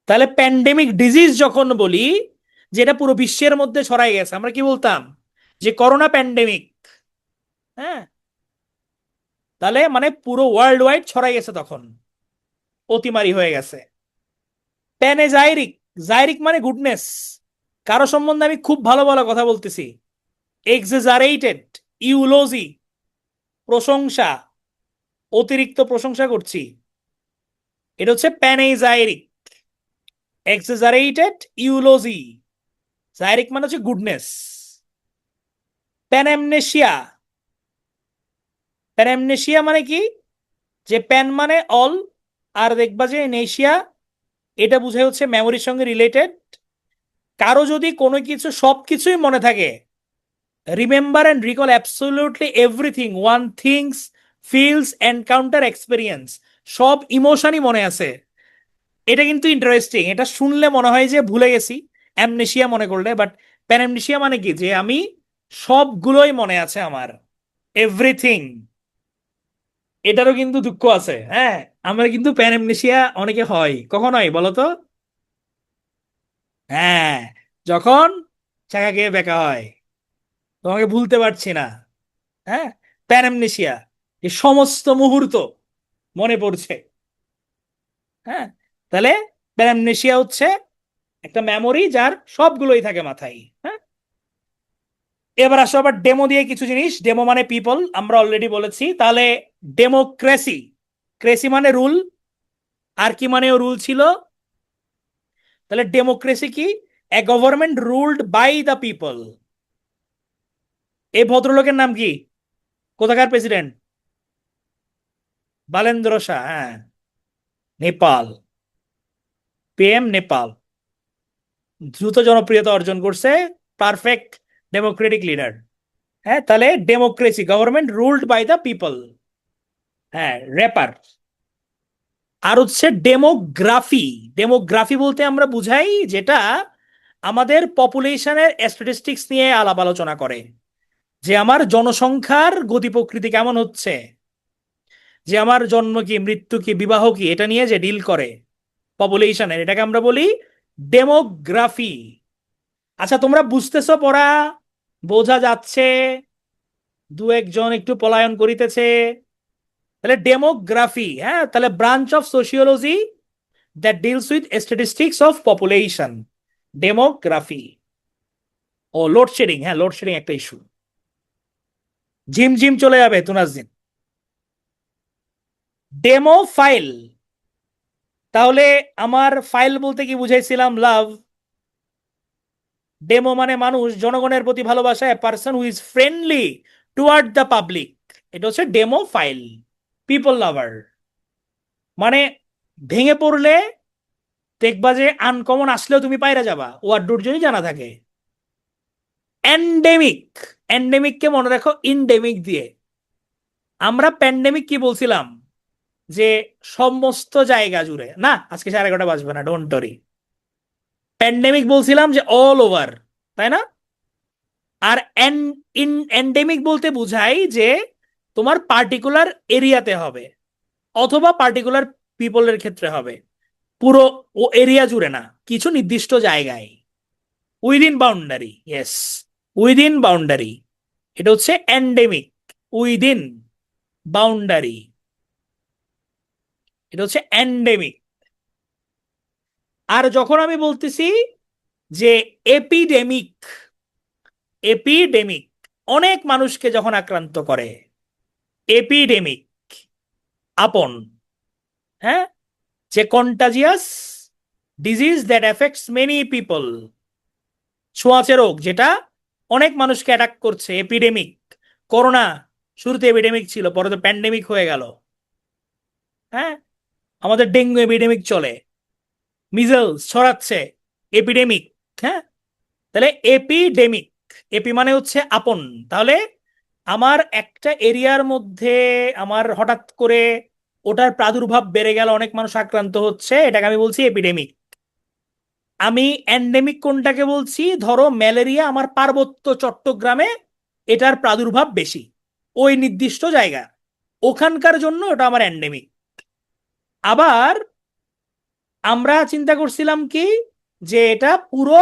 Speaker 1: তাহলে প্যান্ডেমিক ডিজিজ যখন বলি, যেটা পুরো বিশ্বের মধ্যে ছড়াই গেছে, আমরা কি বলতাম যে করোনা প্যান্ডেমিক। হ্যাঁ, তাহলে মানে পুরো ওয়ার্ল্ড ওয়াইড ছড়াই গেছে তখন, অতিমারি হয়ে গেছে। প্যানেজাইরিক, জাইরিক মানে গুডনেস, কারো সম্বন্ধে আমি খুব ভালো ভালো কথা বলতেছি। এক্সেজারেটেড, ইউলোজি, প্রশংসা, অতিরিক্ত প্রশংসা করছি, এটা হচ্ছে প্যানেজাইরিক। এক্সেজারেটেড, ইউলোজি, জাইরিক মানে হচ্ছে গুডনেস। প্যানএমনেশিয়া, প্যানএমনেশিয়া মানে কি, যে প্যান মানে অল, আর দেখবা যে নেশিয়া, এটা বুঝাই হচ্ছে মেমোরির সঙ্গে রিলেটেড। কারো যদি কোনো কিছু সব কিছুই মনে থাকে, remember and recall absolutely everything one things, feels, encounter, experience, সব ইমোশনই মনে আছে। এটা কিন্তু ইন্টারেস্টিং, এটা শুনলে মনে হয় যে ভুলে গেছি অ্যামনেশিয়া মনে করলে, বাট প্যানএমনেশিয়া মানে কি, যে আমি সবগুলোই মনে আছে আমার, এভরিথিং। এটারও কিন্তু দুঃখ আছে, হ্যাঁ। আমরা কিন্তু প্যানএমনেশিয়া অনেকে হয়, কখন হয় বলো তো? হ্যাঁ, যখন চাকা খেয়ে বেঁকা হয়, তোমাকে ভুলতে পারছি না। হ্যাঁ, প্যানএমনেশিয়া, এই সমস্ত মুহূর্ত মনে পড়ছে। হ্যাঁ, তাহলে প্যানএমনেশিয়া হচ্ছে একটা মেমোরি যার সবগুলোই থাকে মাথায়। হ্যাঁ, এবার আসো আবার ডেমো দিয়ে কিছু জিনিস। ডেমো মানে পিপল, আমরা অলরেডি বলেছি। তাহলে ডেমোক্রেসি, ক্রেসি মানে রুল, আর কি মানেও রুল ছিল। তাহলে ডেমোক্রেসি কি, a government ruled by the people. এই ভদ্রলোকের নাম কি, কোথাকার প্রেসিডেন্ট? বালেন্দ্র শাহ, হ্যাঁ, নেপাল, পিএম নেপাল, দ্রুত জনপ্রিয়তা অর্জন করছে, পারফেক্ট ডেমোক্রেটিক লিডার। হ্যাঁ, তাহলে democracy, government ruled by the people. হ্যাঁ, র্যাপার। আর হচ্ছে ডেমোগ্রাফি, ডেমোগ্রাফি বলতে আমরা বুঝাই যেটা আমাদের পপুলেশনের স্ট্যাটিস্টিক্স নিয়ে আলাপ আলোচনা করে, যে আমার জনসংখ্যার গতি প্রকৃতি কেমন হচ্ছে, যে আমার জন্ম কি, মৃত্যু কি, বিবাহ কি, এটা নিয়ে যে ডিল করে পপুলেশনের, এটাকে আমরা বলি ডেমোগ্রাফি। আচ্ছা, তোমরা বুঝতেছো পড়া, বোঝা যাচ্ছে, দু একজন একটু পলায়ন করিতেছে। তাহলে ডেমোগ্রাফি, হ্যাঁ, তাহলে branch of sociology that deals with statistics of population. Demography. ও লোডশেডিং, হ্যাঁ লোডশেডিং একটা ইস্যু। ঝিম ঝিম চলে যাবে তুনাজিন। ডেমো ফাইল, তাহলে আমার ফাইল বলতে কি বুঝাইছিলাম? লাভ। ডেমো মানে মানুষ, জনগণের প্রতি ভালোবাসা, এ person who is friendly toward the public. এটা হচ্ছে ডেমো ফাইল, পিপল লাভার। মানে ভেঙে পড়লে দেখবা যে আনকমন আসলেও তুমি পাইরা যাবা, ওয়ার্ড যদি জানা থাকে। এন্ডেমিক, এন্ডেমিককে মনে রাখো ইনডেমিক দিয়ে। আমরা প্যান্ডেমিক কি বলছিলাম? যে সমস্ত জায়গা জুড়ে না, আজকে 11:30 বাজবে না, ডোন্ট টরি। প্যান্ডেমিক বলছিলাম যে অল ওভার, তাই না? আর এন্ডেমিক বলতে বোঝাই যে তোমার পার্টিকুলার এরিয়াতে হবে, অথবা পার্টিকুলার পিপলের ক্ষেত্রে হবে, পুরো ও এরিয়া জুড়ে না, কিছু নির্দিষ্ট জায়গায়, within boundary. Yes, within boundary. এটা হচ্ছে এন্ডেমিক, উইদিন বাউন্ডারি। এটা হচ্ছে এন্ডেমিক। আর যখন আমি বলতেছি যে এপিডেমিক, এপিডেমিক অনেক মানুষকে যখন আক্রান্ত করে, এপিডেমিক আপন, হ্যাঁ, যে contagious disease that effects many people, ছোঁয়াচে রোগ যেটা অনেক মানুষকে অ্যাটাক করছে, এপিডেমিক। করোনা শুরুতে এপিডেমিক ছিল, পরে তো প্যান্ডেমিক হয়ে গেল। হ্যাঁ, আমাদের ডেঙ্গু এপিডেমিক চলে, মিজেলস ছড়াচ্ছে, এপিডেমিক। হ্যাঁ, তাহলে এপিডেমিক, এপি মানে হচ্ছে আপন। তাহলে আমার একটা এরিয়ার মধ্যে আমার হঠাৎ করে ওটার প্রাদুর্ভাব বেড়ে গেল, অনেক মানুষ আক্রান্ত হচ্ছে, এটাকে আমি বলছি এপিডেমিক। আমি এন্ডেমিক কোনটাকে বলছি? ধরো ম্যালেরিয়া আমার পার্বত্য চট্টগ্রামে, এটার প্রাদুর্ভাব বেশি, ওই নির্দিষ্ট জায়গা, ওখানকার জন্য ওটা আমার এন্ডেমিক। আবার আমরা চিন্তা করছিলাম কি, যে এটা পুরো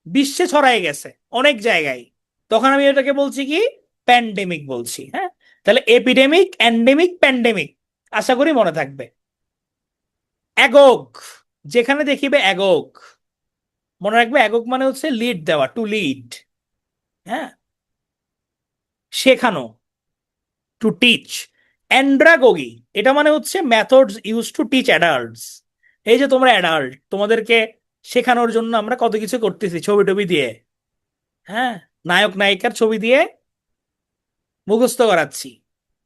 Speaker 1: বিশ্বে ছড়ায় গেছে অনেক জায়গায়, তখন আমি এটাকে বলছি কি? প্যান্ডেমিক বলছি। হ্যাঁ, তাহলে এপিডেমিক, এন্ডেমিক, প্যান্ডেমিক, আশা করি মনে থাকবে। এগোগ, যেখানে দেখিবে এগোগ, মনে রাখবে এগোগ মানে হচ্ছে লিড দেওয়া, টু লিড। হ্যাঁ, শেখানো, টু টিচ। অ্যান্ড্রাগোগি, এটা মানে হচ্ছে methods use to teach adults. এই যে তোমরা অ্যাডাল্ট, তোমাদেরকে শেখানোর জন্য আমরা কত কিছু করতেছি ছবি টবি দিয়ে। হ্যাঁ, নায়ক নায়িকার ছবি দিয়ে মুখস্থ করাচ্ছি।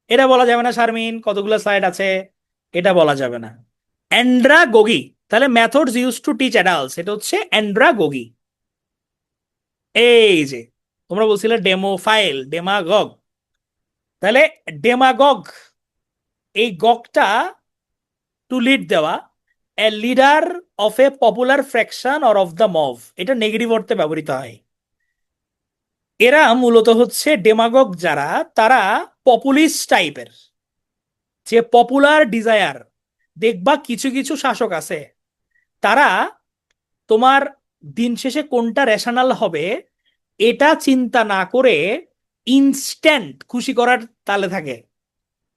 Speaker 1: এটা বলা যাবে না শারমিন, কতগুলো স্লাইড আছে, এটা বলা যাবে না। অ্যান্ড্রাগোগি, তাহলে methods use to teach adults, এটা হচ্ছে অ্যান্ড্রাগোগি। এই যে তোমরা বলছিলে ডেমো ফাইল, ডেমাগগ, তাহলে ডেমাগগ, এই গগটা টু লিড দেওয়া, a leader of a popular faction or of the mob, এটা নেগেটিভ অর্থে ব্যবহৃত হয়। এরা মূলত হচ্ছে ডেমাগগ যারা, তারা পপুলিস্ট টাইপের, যে পপুলার ডিজায়ার। দেখবা কিছু কিছু শাসক আছে, তারা তোমার দিন শেষে কোনটা রেশনাল হবে এটা চিন্তা না করে ইনস্ট্যান্ট খুশি করার তালে থাকে।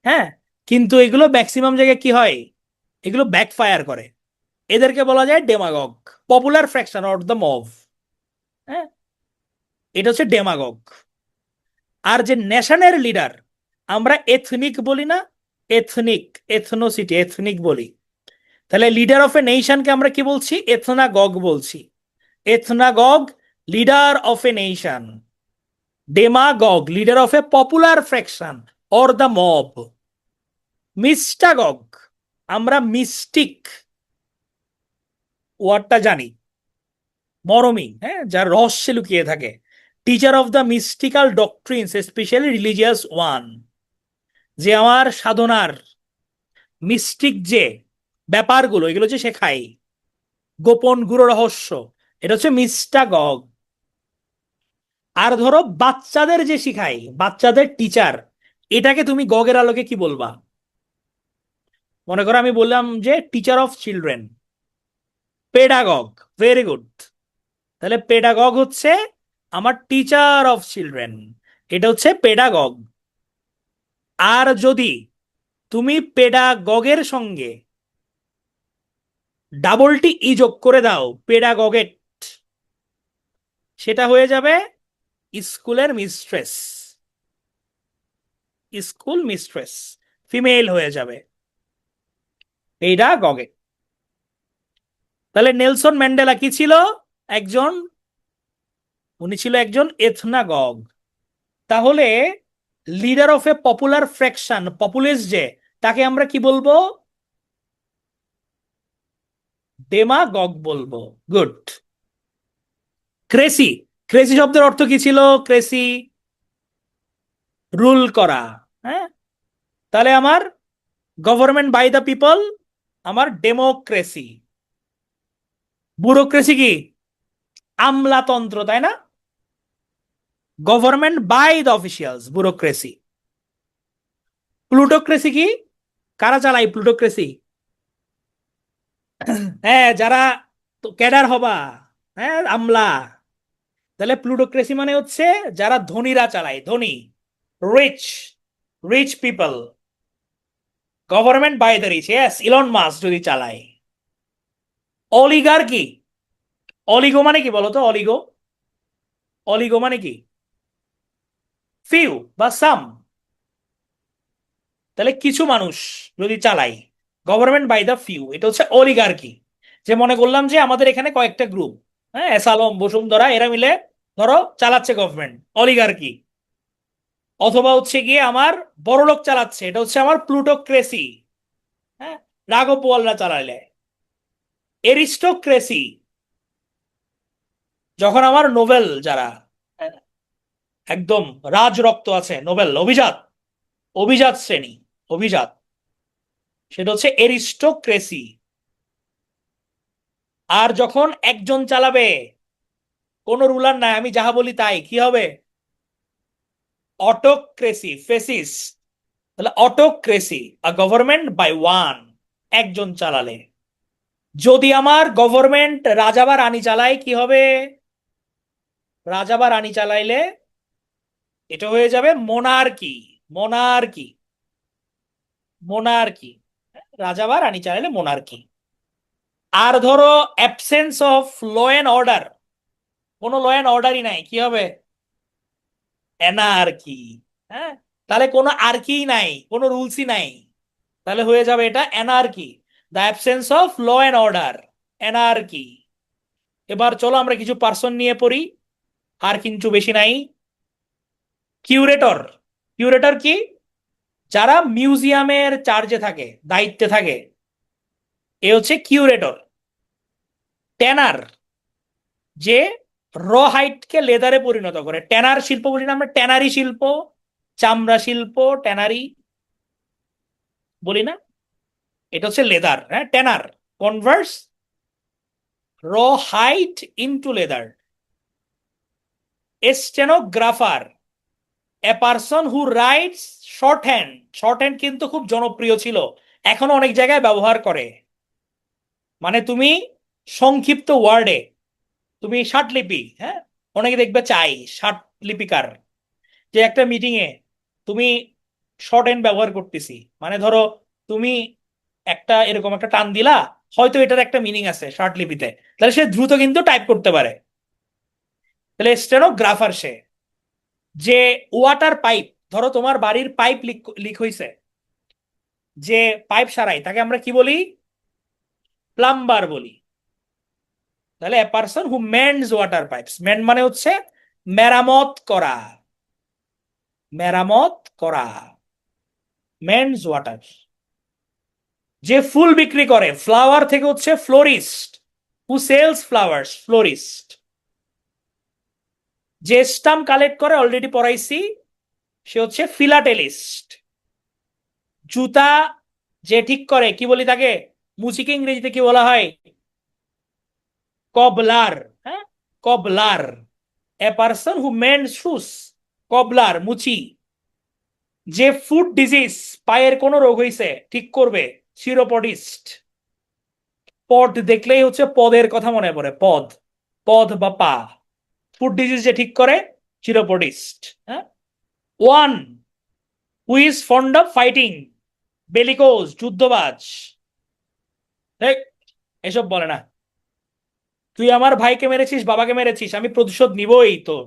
Speaker 1: হ্যাঁ, কিন্তু এগুলো ম্যাক্সিমাম জায়গায় কি হয়? এগুলো ব্যাকফায়ার করে। এদেরকে বলা যায় demagogue, popular faction or the mob. হ্যাঁ, এটা হচ্ছে ডেমাগগ। আর যে নেশনের লিডার, আমরা এথনিক বলি না, এথনিক, এথনোসিটি, এথনিক বলি। তাহলে লিডার অফ এ নেশনকে আমরা কি বলছি? এথনাগগ বলছি। Ethnagogue, leader of a nation. Demagogue, leader of a popular faction or the mob. Mystagogue, আমরা মিস্টিক ওয়ার্ডটা জানি, মরমী, হ্যাঁ, যার রহস্যে লুকিয়ে থাকে। Teacher of the mystical doctrines, specially religious one, যে আমার সাধনার মিস্টিক যে ব্যাপারগুলো, এগুলো যে শেখায়, গোপন গুরু রহস্য, এটা হচ্ছে মিস্টাগগ। আর ধরো বাচ্চাদের যে শিখায়, বাচ্চাদের টিচার, এটাকে তুমি গগের আলোকে কি বলবা? মনে করো আমি বললাম যে teacher of children, pedagogue, very good. তাহলে পেডাগগ হচ্ছে আমার টিচার অফ চিলড্রেন, এটা হচ্ছে পেডাগগ। আর যদি তুমি পেডাগগের সঙ্গে ডাবলটি ই যোগ করে দাও, পেডাগগেট, সেটা হয়ে যাবে স্কুলের মিস্ট্রেস। স্কুল মিস্ট্রেস ফিমেল হয়ে যাবে, এইটা গগে। তাহলে নেলসন ম্যান্ডেলা কি ছিল? একজন, উনি ছিল একজন এথনাগগ। তাহলে leader of a popular faction, populace যে, তাকে আমরা কি বলবো? ডেমাগগ বলবো। গুড। ক্রেসি, ক্রেসি শব্দের অর্থ কি ছিল? ক্রেসি রুল করা। হ্যাঁ, তাহলে আমার গভর্নমেন্ট বাই দ্য পিপল, আমার ডেমোক্রেসি। ব্যুরোক্রেসি কি? আমলাতন্ত্র, তাই না? Government by the officials, bureaucracy. Plutocracy কি? কারা চালায় প্লুটোক্রেসি? হ্যাঁ, যারা ক্যাডার হবা, হ্যাঁ, আমলা। তাহলে প্লুটোক্রেসি মানে হচ্ছে যারা ধনীরা চালায়, ধনী, rich, rich people. Government by the rich, yes, Elon Musk যদি চালায়। অলিগার্কি, অলিগো মানে কি বলতো? অলিগো, অলিগো মানে কি? ফিউ বা সাম। তাহলে কিছু মানুষ যদি চালায়, গভর্নমেন্ট বাই দ্য ফিউ, এটা হচ্ছে অলিগার্কি। যে মনে করলাম যে আমাদের এখানে কয়েকটা গ্রুপ, হ্যাঁ, এস আলম, বসুন্ধরা, এরা মিলে ধরো চালাচ্ছে গভর্নমেন্ট, অলিগার্কি। অথবা হচ্ছে গিয়ে আমার বড়লোক চালাচ্ছে, এটা হচ্ছে আমার প্লুটোক্রেসি। হ্যাঁ, রাঘববোয়ালরা চালাইলে। এরিস্টোক্রেসি, যখন আমার নোবেল যারা, হ্যাঁ, একদম রাজরক্ত আছে, নোবেল, অভিজাত, অভিজাত শ্রেণী, অভিজাত, সেটা হচ্ছে এরিস্টোক্রেসি। আর যখন একজন চালাবে, কোনো রুলার নাই, আমি যাহা বলি তাই, কি হবে? অটোক্রেসি, ফেসিস। তাহলে autocracy, a government by one, একজন চালালে। যদি আমার গভর্নমেন্ট রাজা বা রানী চালায়, কি হবে? রাজা বা রানী চালাইলে এটা হয়ে যাবে মোনার্কি, মোনার্কি, মোনার্কি। রাজা বা রানী চালাইলে মোনার্কি। আর ধরো absence of law and order, কোনো ল অ্যান্ড অর্ডারই নাই, কি হবে? অ্যানার্কি। হ্যাঁ, তাহলে কোনো আর্কি নাই, কোনো রুলসই নাই, তাহলে হয়ে যাবে এটা anarchy, the absence of law and order, anarchy. এবার চলো আমরা কিছু পার্সন নিয়ে পড়ি, আর কিন্তু বেশি নাই। কিউরেটর, কিউরেটর কি? যারা মিউজিয়ামের চার্জে থাকে, দায়িত্বে থাকে, এ হচ্ছে কিউরেটর। ট্যানার, যে র হাইটকে লেদারে পরিণত করে, ট্যানার শিল্প বলি না আমরা? ট্যানারি শিল্প, চামড়া শিল্প, ট্যানারি বলি না? এটা হচ্ছে লেদার, হ্যাঁ, ট্যানার। কনভার্স র height into leather. Stenographer, A person who rights short hand. Short hand কিন্তু খুব জনপ্রিয় ছিল, এখনো অনেক জায়গায় ব্যবহার করে। মানে তুমি সংক্ষিপ্ত ওয়ার্ডে, তুমি ষাটলিপি, হ্যাঁ, অনেকে দেখবে চাই ষাটলিপিকার। যে একটা মিটিং এ তুমি শর্ট হ্যান্ড ব্যবহার করতেছি, মানে ধরো তুমি একটা এরকম একটা টান দিলা, হয়তো এটার একটা মিনিং আছে ষাটলিপিতে, তাহলে সে দ্রুত কিন্তু টাইপ করতে পারে। তাহলে স্টেনোগ্রাফার সে। যে ওয়াটার পাইপ, ধরো তোমার বাড়ির পাইপ লিক লিক হয়েছে, যে পাইপ সারাই, তাকে আমরা কি বলি? প্লাম্বার বলি। তাহলে a person who mends water pipes, mend মানে হচ্ছে মেরামত করা, মেরামত করা, মেন্ডস ওয়াটার। যে ফুল বিক্রি করে, ফ্লাওয়ার থেকে হচ্ছে ফ্লোরিস্ট, হু সেলস ফ্লাওয়ার্স, ফ্লোরিস্ট। যে স্টাম্প কালেক্ট করে, অলরেডি পড়াইছি, সে হচ্ছে ফিলাটেলিস্ট। জুতা যে ঠিক করে, কি বলি তাকে? মুচিকে ইংরেজিতে কি বলা হয়? কবলার। হ্যাঁ, কবলার। এ পারসন হু মেন্ড শুস, কবলার, মুচি। যে ফুড ডিজিজ, পায়ের কোন রোগ হইছে, ঠিক করবে, চিরোপডিস্ট। পদ দেখলেই হচ্ছে পদের কথা মনে পড়ে, পদ, পদ বা পা। ফুড ডিজিজ যে ঠিক করে, চিরোপডিস্ট। হ্যাঁ, one who is fond of fighting, bellicose, যুদ্ধবাজ। দেখ, এসব বলে না। তুই আমার ভাইকে মেরেছিস, বাবাকে মেরেছিস, আমি প্রতিশোধ নিবই তো।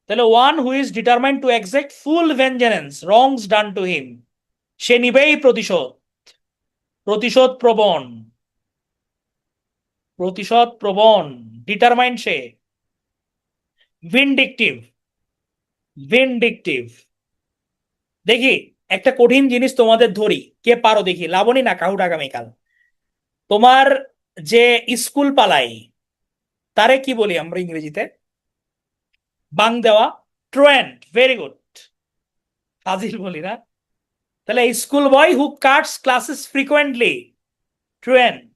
Speaker 1: তাহলে one who is determined to exact full vengeance wrongs done to him, সে নিবেই প্রতিশোধ। প্রতিশোধ প্রবণ, প্রতিশোধ প্রবণ, ডিটারমাইন্ড সে। ভিনডিকটিভ, ভিনডিকটিভ। দেখি একটা কঠিন জিনিস তোমাদের ধরি, কে পারো দেখি, লাবণী না কাহুট আগামীকাল। তোমার যে স্কুল পালাই, তারে কি বলি আমরা ইংরেজিতে? বাং দেওয়া, ট্রুয়েন্ট, ভেরি গুড। ফাজিল বলি না? তাহলে স্কুল বয় হু কাটস ক্লাসেস ফ্রিকোয়েন্টলি, ট্রুয়েন্ট।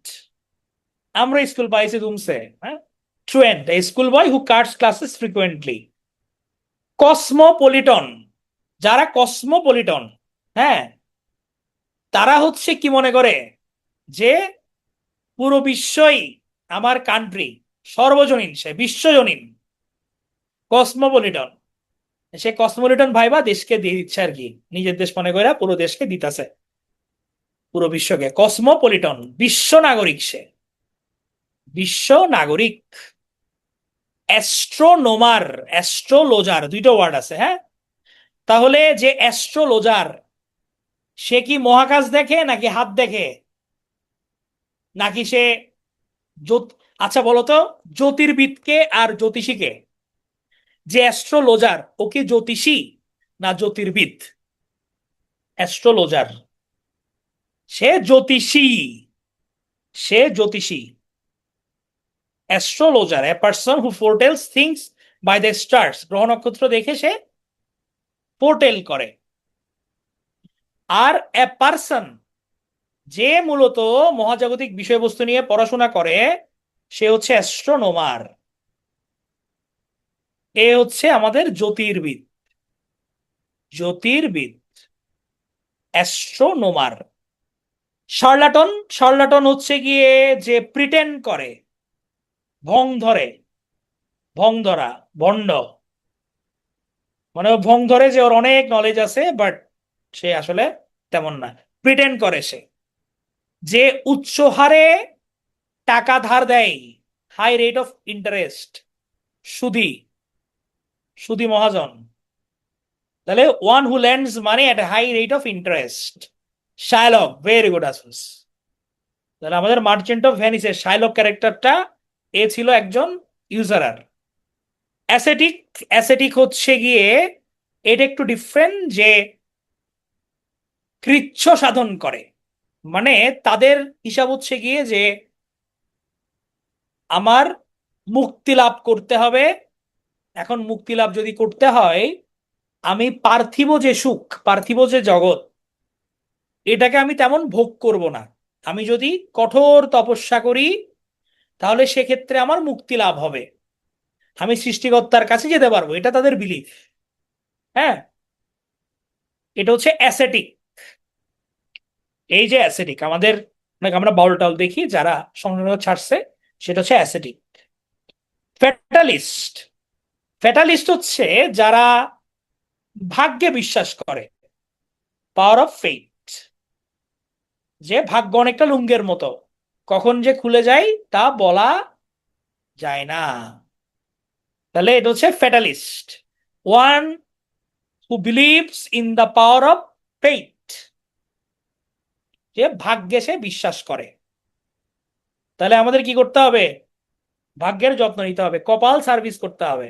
Speaker 1: আমরা স্কুল পাইছি তুমসে, হ্যাঁ। ট্রুয়েন্ট, স্কুল বয় হু কাটস ক্লাসেস ফ্রিকোয়েন্টলি। কসমোপলিটন, যারা কসমোপলিটন, হ্যাঁ, তারা হচ্ছে কি মনে করে যে পুরো বিশ্বই আমার কান্ট্রি, সর্বজনীন, সে বিশ্বজনীন। কসমোপলিটন, সে কসমোপলিটন ভাইবা দেশকে দিয়ে দিচ্ছে আর কি, নিজের দেশ মনে করে পুরো দেশকে দিতেছে, পুরো বিশ্বকে। কসমোপলিটন, বিশ্ব নাগরিক সে, বিশ্ব নাগরিক। অ্যাস্ট্রোনোমার, অ্যাস্ট্রোলজার, দুইটা ওয়ার্ড আছে, হ্যাঁ। তাহলে যে অ্যাস্ট্রোলজার, সে কি মহাকাশ দেখে নাকি হাত দেখে, নাকি সে জ্যোত-, আচ্ছা বলো তো, জ্যোতির্বিদকে আর জ্যোতিষীকে, যে অ্যাস্ট্রোলজার ও কি জ্যোতিষী না জ্যোতির্বিদ? অ্যাস্ট্রোলজার, সে জ্যোতিষী, সে জ্যোতিষী। Astrologer, a person who foretells things by the stars, গ্রহ নক্ষত্র দেখে সে ফোরটেল করে। আর এ পার্সন, যে মূলত মহাজাগতিক বিষয়বস্তু নিয়ে পড়াশোনা করে, সে হচ্ছে অ্যাস্ট্রোনোমার, এ হচ্ছে আমাদের জ্যোতির্বিদ, জ্যোতির্বিদ, অ্যাস্ট্রোনোমার। শার্লাটন, শার্লাটন হচ্ছে গিয়ে যে প্রিটেন্ড করে, ভং ধরে, ভং ধরা, ভণ্ড, মানে ও ভং ধরে যে ওর অনেক নলেজ আছে, বাট সে আসলে তেমন না, প্রিটেন্ড করে সে। যে উচ্চ হারে টাকা ধার দেয়, হাই রেট অফ ইন্টারেস্ট, সুদি, সুদি মহাজন। তাহলে one who lends money at high rate of interest, Shylock, very good আসুস। তাহলে আমাদের মার্চেন্ট অফ ভেনিসের শায়লক ক্যারেক্টারটা, এ ছিল একজন ইউজারার। অ্যাসেটিক, অ্যাসেটিক হচ্ছে গিয়ে, এটা একটু ডিফারেন্ট, যে কৃচ্ছ সাধন করে, মানে তাদের হিসাব হচ্ছে গিয়ে যে আমার মুক্তি লাভ করতে হবে। এখন মুক্তি লাভ যদি করতে হয়, আমি পার্থিব যে সুখ, পার্থিব যে জগৎ, এটাকে আমি তেমন ভোগ করব না। আমি যদি কঠোর তপস্যা করি, তাহলে সেক্ষেত্রে আমার মুক্তি লাভ হবে, আমি সৃষ্টিকর্তার কাছে যেতে পারবো, এটা তাদের বিলিফ, হ্যাঁ। এটা হচ্ছে অ্যাসেটিক। এই যে অ্যাসেটিক আমাদের, মানে আমরা বাউল টাউল দেখি যারা সংগ্রহ ছাড়ছে, সেটা হচ্ছে অ্যাসেটিক। ফ্যাটালিস্ট, ফ্যাটালিস্ট হচ্ছে যারা ভাগ্যে বিশ্বাস করে, পাওয়ার অফ ফেট, যে ভাগ্য অনেকটা লুঙ্গের মতো, কখন যে খুলে যায় তা বলা যায় না। তাহলে এটা হচ্ছে fatalist, one who believes in the power of fate, যে ভাগ্যে সে বিশ্বাস করে। তাহলে আমাদের কি করতে হবে? ভাগ্যের যত্ন নিতে হবে, কপাল সার্ভিস করতে হবে,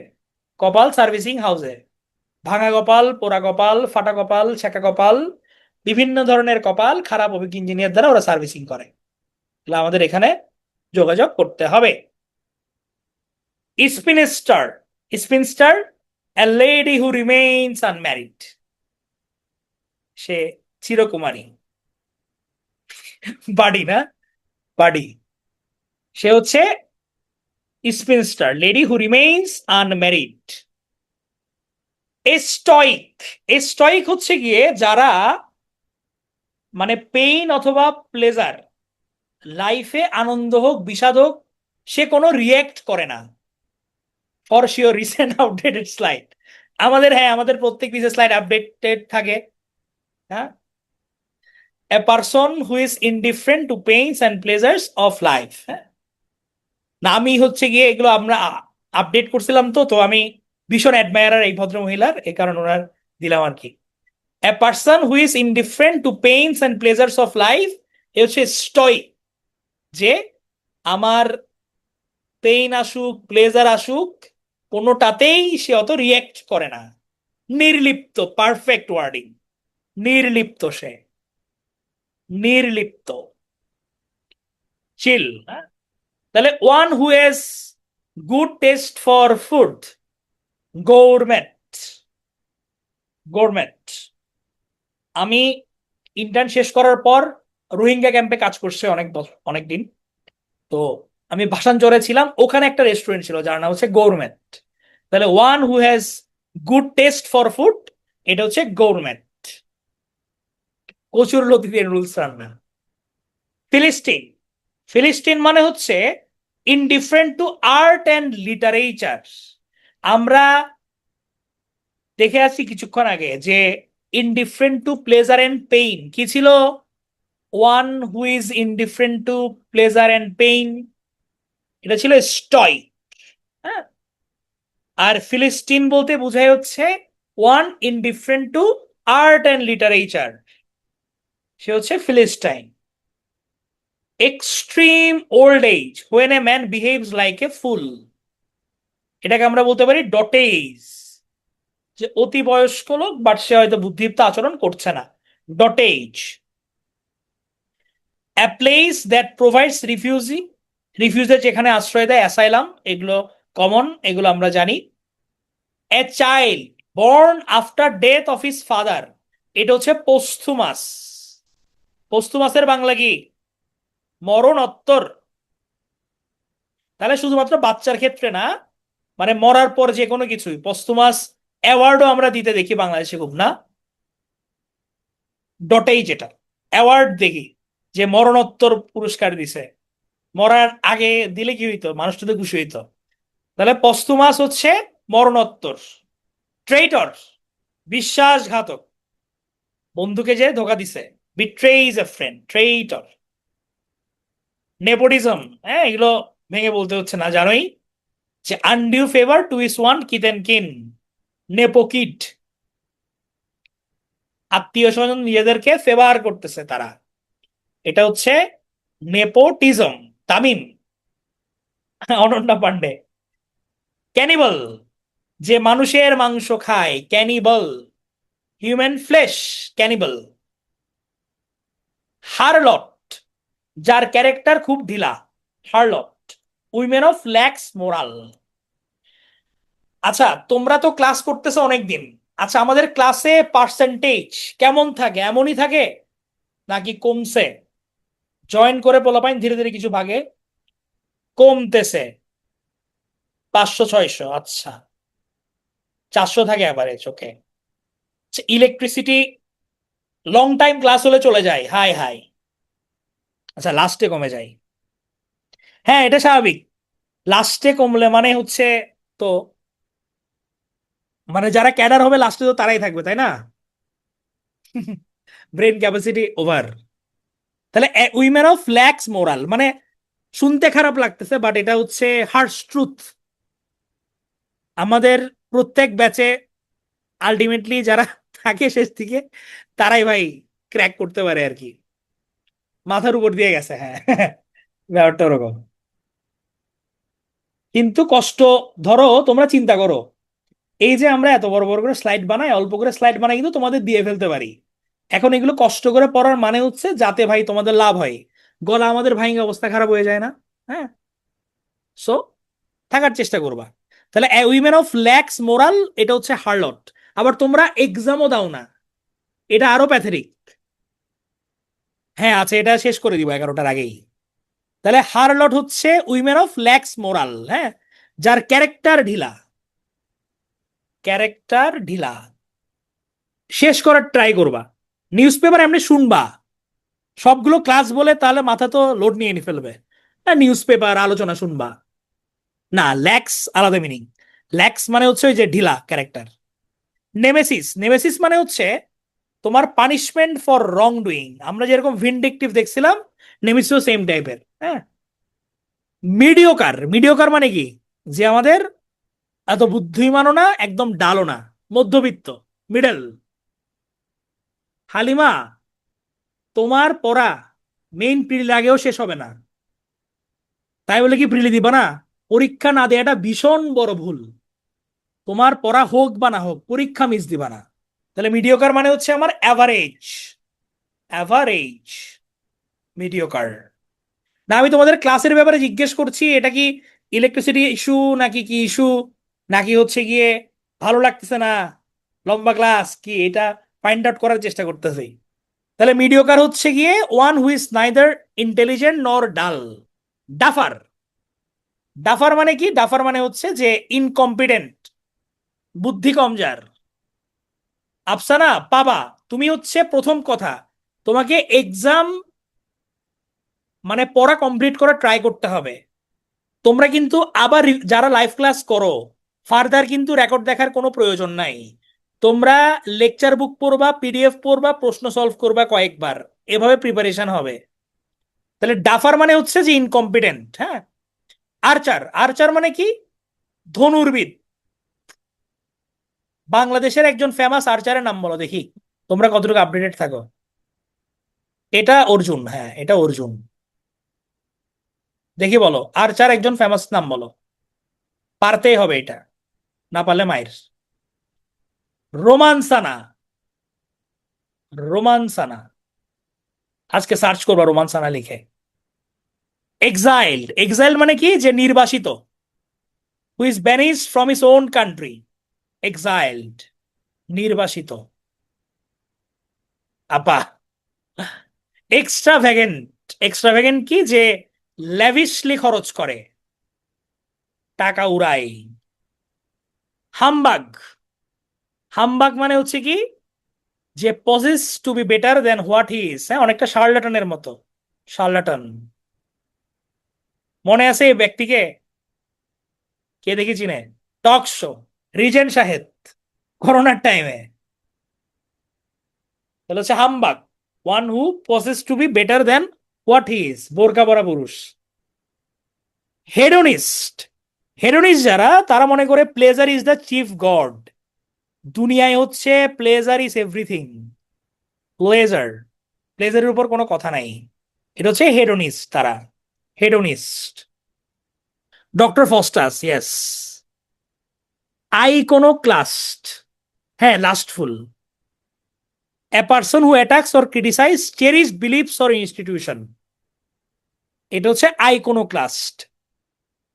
Speaker 1: কপাল সার্ভিসিং হাউসে। ভাঙা কপাল, পোড়া কপাল, ফাটা কপাল, ছেঁকা কপাল, বিভিন্ন ধরনের কপাল খারাপ অভিজ্ঞ ইঞ্জিনিয়ার দ্বারা ওরা সার্ভিসিং করে। তাহলে আমাদের এখানে যোগাযোগ করতে হবে। স্পিনস্টার, স্পিনস্টার, a lady who remains unmarried, সে চিরকুমারী, বাডি না, বাডি। সে হচ্ছে spinster, lady who remains unmarried. Stoic, stoic হচ্ছে গিয়ে যারা মানে পেইন অথবা প্লেজার, লাইফে আনন্দ হোক বিষাদ হোক, সে কোনো রিয়েক্ট করে না। For sure recent updated slide আমাদের, হ্যাঁ আমাদের প্রত্যেক পিসের স্লাইড আপডেটেড থাকে, হ্যাঁ। এ person who is indifferent to pains and pleasures of life, হ্যাঁ। না, আমি হচ্ছে গিয়ে এগুলো আমরা আপডেট করছিলাম, তো তো আমি ভীষণ অ্যাডমায়ারার এই ভদ্র মহিলার, এই কারণে ওনার দিলাম আর কি। A person who is indifferent to pains and pleasures of life, এ হচ্ছে স্টয়, যে আমার পেইন আসুক প্লেজার আসুক কোনোটাতেই সে অত রিয়েক্ট করে না। নির্লিপ্ত, পারফেক্ট ওয়ার্ডিং, নির্লিপ্ত সে, নির্লিপ্ত, চিল। তাহলে one who has good taste for food, gourmet, gourmet. আমি ইন্টার্ন শেষ করার পর রোহিঙ্গা ক্যাম্পে কাজ করছে অনেক অনেক দিন। তো আমি ভাসানচরে ছিলাম, ওখানে একটা রেস্টুরেন্ট ছিল যার নাম হচ্ছে গৌরমেট। তাহলে one who has good taste for food, এটা হচ্ছে গৌরমেট। কচুর লতিফের রুলস রান্না। ফিলিস্তিন, ফিলিস্তিন মানে হচ্ছে indifferent to art and literature. আমরা দেখে আসছি কিছুক্ষণ আগে যে indifferent to pleasure and pain কি ছিল? One who is indifferent to pleasure and pain, এটা ছিল স্টয়। হ্যাঁ, আর ফিলিস্তিন বলতে বোঝায় হচ্ছে one indifferent to art and literature, সে হচ্ছে philistine. Extreme old age, when a man behaves like a fool, এটাকে আমরা বলতে পারি ডটেজ, যে অতি বয়স্ক লোক বাট সে হয়তো বুদ্ধিদীপ্ত আচরণ করছে না, ডটেজ। অ্যা প্লেস দ্যাট প্রোভাইডস রিফিউজি, রিফিউজের যেখানে আশ্রয় দেয়, অ্যাসাইলাম, এগুলো কমন, এগুলো আমরা জানি। A child born after death of his father, এটা হচ্ছে পোস্থুমাস। পোস্থুমাসের বাংলা কি? মরণোত্তর। তাহলে শুধুমাত্র বাচ্চার ক্ষেত্রে না, মানে মরার পর যে কোনো কিছুই, পোস্থুমাস অ্যাওয়ার্ডও আমরা দিতে দেখি বাংলাদেশে খুব, না? ডটেই যেটা অ্যাওয়ার্ড দেখি, যে মরণোত্তর পুরস্কার দিছে, মরার আগে দিলে কি হইতো, মানুষটা তো খুশি হইতো। তাহলে পস্তুমাস হচ্ছে মরণোত্তর। ট্রেইটর, বিশ্বাসঘাতক, বন্ধুকে যে ধোকা দিছে, betrays a friend, traitor. Nepotism, হ্যাঁ, এগুলো ভেঙে বলতে হচ্ছে না, জানোই, যে undue favour to his one kith and kin, nepo kid, আত্মীয় স্বজন নিজেদেরকে ফেভার করতেছে তারা, এটা হচ্ছে নেপোটিজম। তামিম, অনন্যা পান্ডে। ক্যানিবল, যে মানুষের মাংস খায়, ক্যানিবল, হিউম্যান ফ্লেশ, ক্যানিবল। হারলট, যার ক্যারেক্টার খুব ঢিলা, harlot. Women of lax moral. আচ্ছা, তোমরা তো ক্লাস করতেছো অনেকদিন, আচ্ছা আমাদের ক্লাসে পার্সেন্টেজ কেমন থাকে? এমনই থাকে নাকি কমছে? জয়েন করে পোলাপাইন ধীরে ধীরে কিছু ভাগে, কমতেছে। 500 600, আচ্ছা। 400 থাকে অ্যাভারেজ, ওকে। ইলেকট্রিসিটি লং টাইম ক্লাস হলে চলে যায়, হাই হাই। আচ্ছা, লাস্টে কমে যায়। হ্যাঁ, এটা স্বাভাবিক। লাস্টে কমলে মানে হচ্ছে, তো মানে যারা ক্যাডার হবে লাস্টে তো তারাই থাকবে, তাই না? Brain capacity over. তাহলে উইমেন অফ ল্যাক্স মোরাল মানে, শুনতে খারাপ লাগতেছে বাট এটা হচ্ছে হার্শ ট্রুথ। আমাদের প্রত্যেক ব্যাচে আলটিমেটলি যারা থাকে শেষ দিকে, তারাই ভাই ক্র্যাক করতে পারে আর কি, মাথার উপর দিয়ে গেছে, হ্যাঁ। ব্যাপারটা ওরকম। কিন্তু কষ্ট, ধরো তোমরা চিন্তা করো, এই যে আমরা এত বড় বড় করে স্লাইড বানাই, অল্প করে স্লাইড বানাই কিন্তু তোমাদের দিয়ে ফেলতে পারি। এখন এগুলো কষ্ট করে পড়ার মানে হচ্ছে যাতে ভাই তোমাদের লাভ হয়, গলা আমাদের ভাঙে অবস্থা খারাপ হয়ে যায় না? হ্যাঁ। সো থাকার চেষ্টা করবা। তাহলে উইমেন অফ ল্যাক্স মোরাল, এটা হচ্ছে হার্লট। আবার তোমরা এক্সামও দাও না, এটা আরো প্যাথেটিক। হ্যাঁ আছে, এটা শেষ করে দিব 11টার আগেই। তাহলে হার্লট হচ্ছে উইমেন অফ ল্যাক্স মোরাল, হ্যাঁ, যার ক্যারেক্টার ঢিলা, ক্যারেক্টার ঢিলা। শেষ করার ট্রাই করবা। নিউজ পেপার এমনি শুনবা, সবগুলো ক্লাস বলে তাহলে মাথা তো লোড নিয়ে নি ফেলবে। না, নিউজ পেপার আলোচনা শুনবা। না, ল্যাক্স আলাদা মিনিং। ল্যাক্স মানে হচ্ছে ওই যে ঢিলা ক্যারেক্টার। নেমেসিস, নেমেসিস মানে হচ্ছে তোমার পানিশমেন্ট ফর রং ডুইং। আমরা যেরকম ভিনডিকটিভ দেখছিলাম, নেমেসিসও সেম টাইপের, হ্যাঁ। মিডিওকার, মিডিওকার মানে কি? যে আমাদের এত বুদ্ধিমানও না একদম ডালও না, মধ্যবিত্ত, মিডল। হালিমা, তোমার পড়া মেইন প্রিলি আগেও শেষ হবে না, তাই বলে কি প্রিলি দিবা না? পরীক্ষা না দেওয়াটা ভীষণ বড় ভুল। তোমার পড়া হোক বা না হোক পরীক্ষা মিস দিবা না। তাহলে মিডিওকার মানে হচ্ছে আমার অ্যাভারেজ, অ্যাভারেজ, মিডিওকার। না আমি তোমাদের ক্লাসের ব্যাপারে জিজ্ঞেস করছি, এটা কি ইলেকট্রিসিটি ইস্যু নাকি কি ইস্যু, নাকি হচ্ছে গিয়ে ভালো লাগতেছে না, লম্বা ক্লাস কি, এটা ফাইন্ড আউট করার চেষ্টা করতেছি। তাহলে মিডিওকার হচ্ছে গিয়ে one who is neither intelligent নর ডাল। ডাফার, ডাফার মানে কি? ডাফার মানে হচ্ছে যে ইনকম্পিটেন্ট, বুদ্ধি কম যার। আফসানা পাবা, তুমি হচ্ছে প্রথম কথা, তোমাকে এক্সাম মানে পড়া কমপ্লিট করা ট্রাই করতে হবে। তোমরা কিন্তু আবার যারা লাইভ ক্লাস করো, ফার্দার কিন্তু রেকর্ড দেখার কোনো প্রয়োজন নাই। তোমরা লেকচার বুক পড়বা, পিডিএফ পড়বা, প্রশ্ন সলভ করবা কয়েকবার, এভাবে প্রিপারেশন হবে। তাহলে ডাফার মানে হচ্ছে যে ইনকম্পিটেন্ট, হ্যাঁ। আর্চার, আর্চার মানে কি? ধনুর্বিদ। বাংলাদেশের একজন ফেমাস আর্চারের নাম বলো দেখি, তোমরা কতটুকু আপডেটেড থাকো। এটা অর্জুন, হ্যাঁ এটা অর্জুন। দেখি বলো আর্চার একজন ফেমাস নাম বলো। পারতেই হবে এটা, না পারলে মাইর। রোমানসানা, রোমানসানা, আজকে সার্চ করবা রোমানসানা লিখে। এক্সাইল্ড, এক্সাইল্ড মানে কি? যে নির্বাসিত, who is banished from his own country. Exiled, নির্বাসিত। আপা, এক্সট্রাভ্যাগেন্ট, এক্সট্রাভ্যাগেন্ট কি? যে ল্যাভিশলি খরচ করে, টাকা উড়ায়। হামবাগ, হামবাগ মানে হচ্ছে কি? যে poses to be better than what he is, হ্যাঁ, অনেকটা শার্লাটনের মতো। শার্লাটন, মনে আছে এই ব্যক্তিকে? কে দেখি চিনে? টক শো, রিজেন সাহেদ, করোনার টাইমে। তাহলে হচ্ছে humbug, one who poses to be better than what he is, বোরকা পরা পুরুষ। হেডোনিস্ট, হেডোনিস্ট যারা, তারা মনে করে pleasure is the chief god. দুনিয়ায় হচ্ছে প্লেজার ইজ এভরিথিং। প্লেজার, প্লেজারের উপর কোনো কথা নাই। এটা হচ্ছে হেডোনিস্ট তারা, hedonist. Doctor Faustus, yes. Iconoclast, হ্যাঁ lustful. A person who attacks or criticise cherish beliefs or institution, এটা হচ্ছে আইকোনোক্লাস্ট।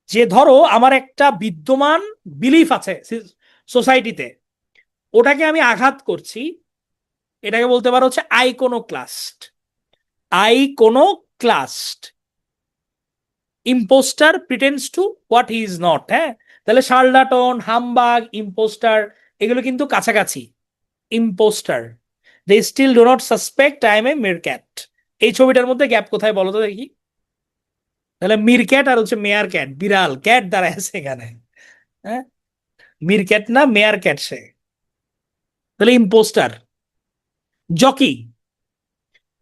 Speaker 1: যে ধরো আমার একটা বিদ্যমান বিলিফ আছে সোসাইটিতে, ওটাকে আমি আঘাত করছি, এটাকে বলতে পারো হচ্ছে iconoclast. Iconoclast, imposter pretends to what he is not, হ্যাঁ। তাহলে শার্লাটন, হামবাগ, ইম্পোস্টার, এগুলো কিন্তু কাছাকাছি। Imposter, they still do not suspect I am a meerkat. এই ছবিটার মধ্যে গ্যাপ কোথায় বলো তো দেখি? তাহলে মিরক্যাট আর হচ্ছে মেয়ার ক্যাট, বিড়াল, ক্যাট দাঁড়ায় আছে এখানে, হ্যাঁ। মিরক্যাট না মেয়ার ক্যাট সে। তাহলে ইম্পোস্টার। জকি,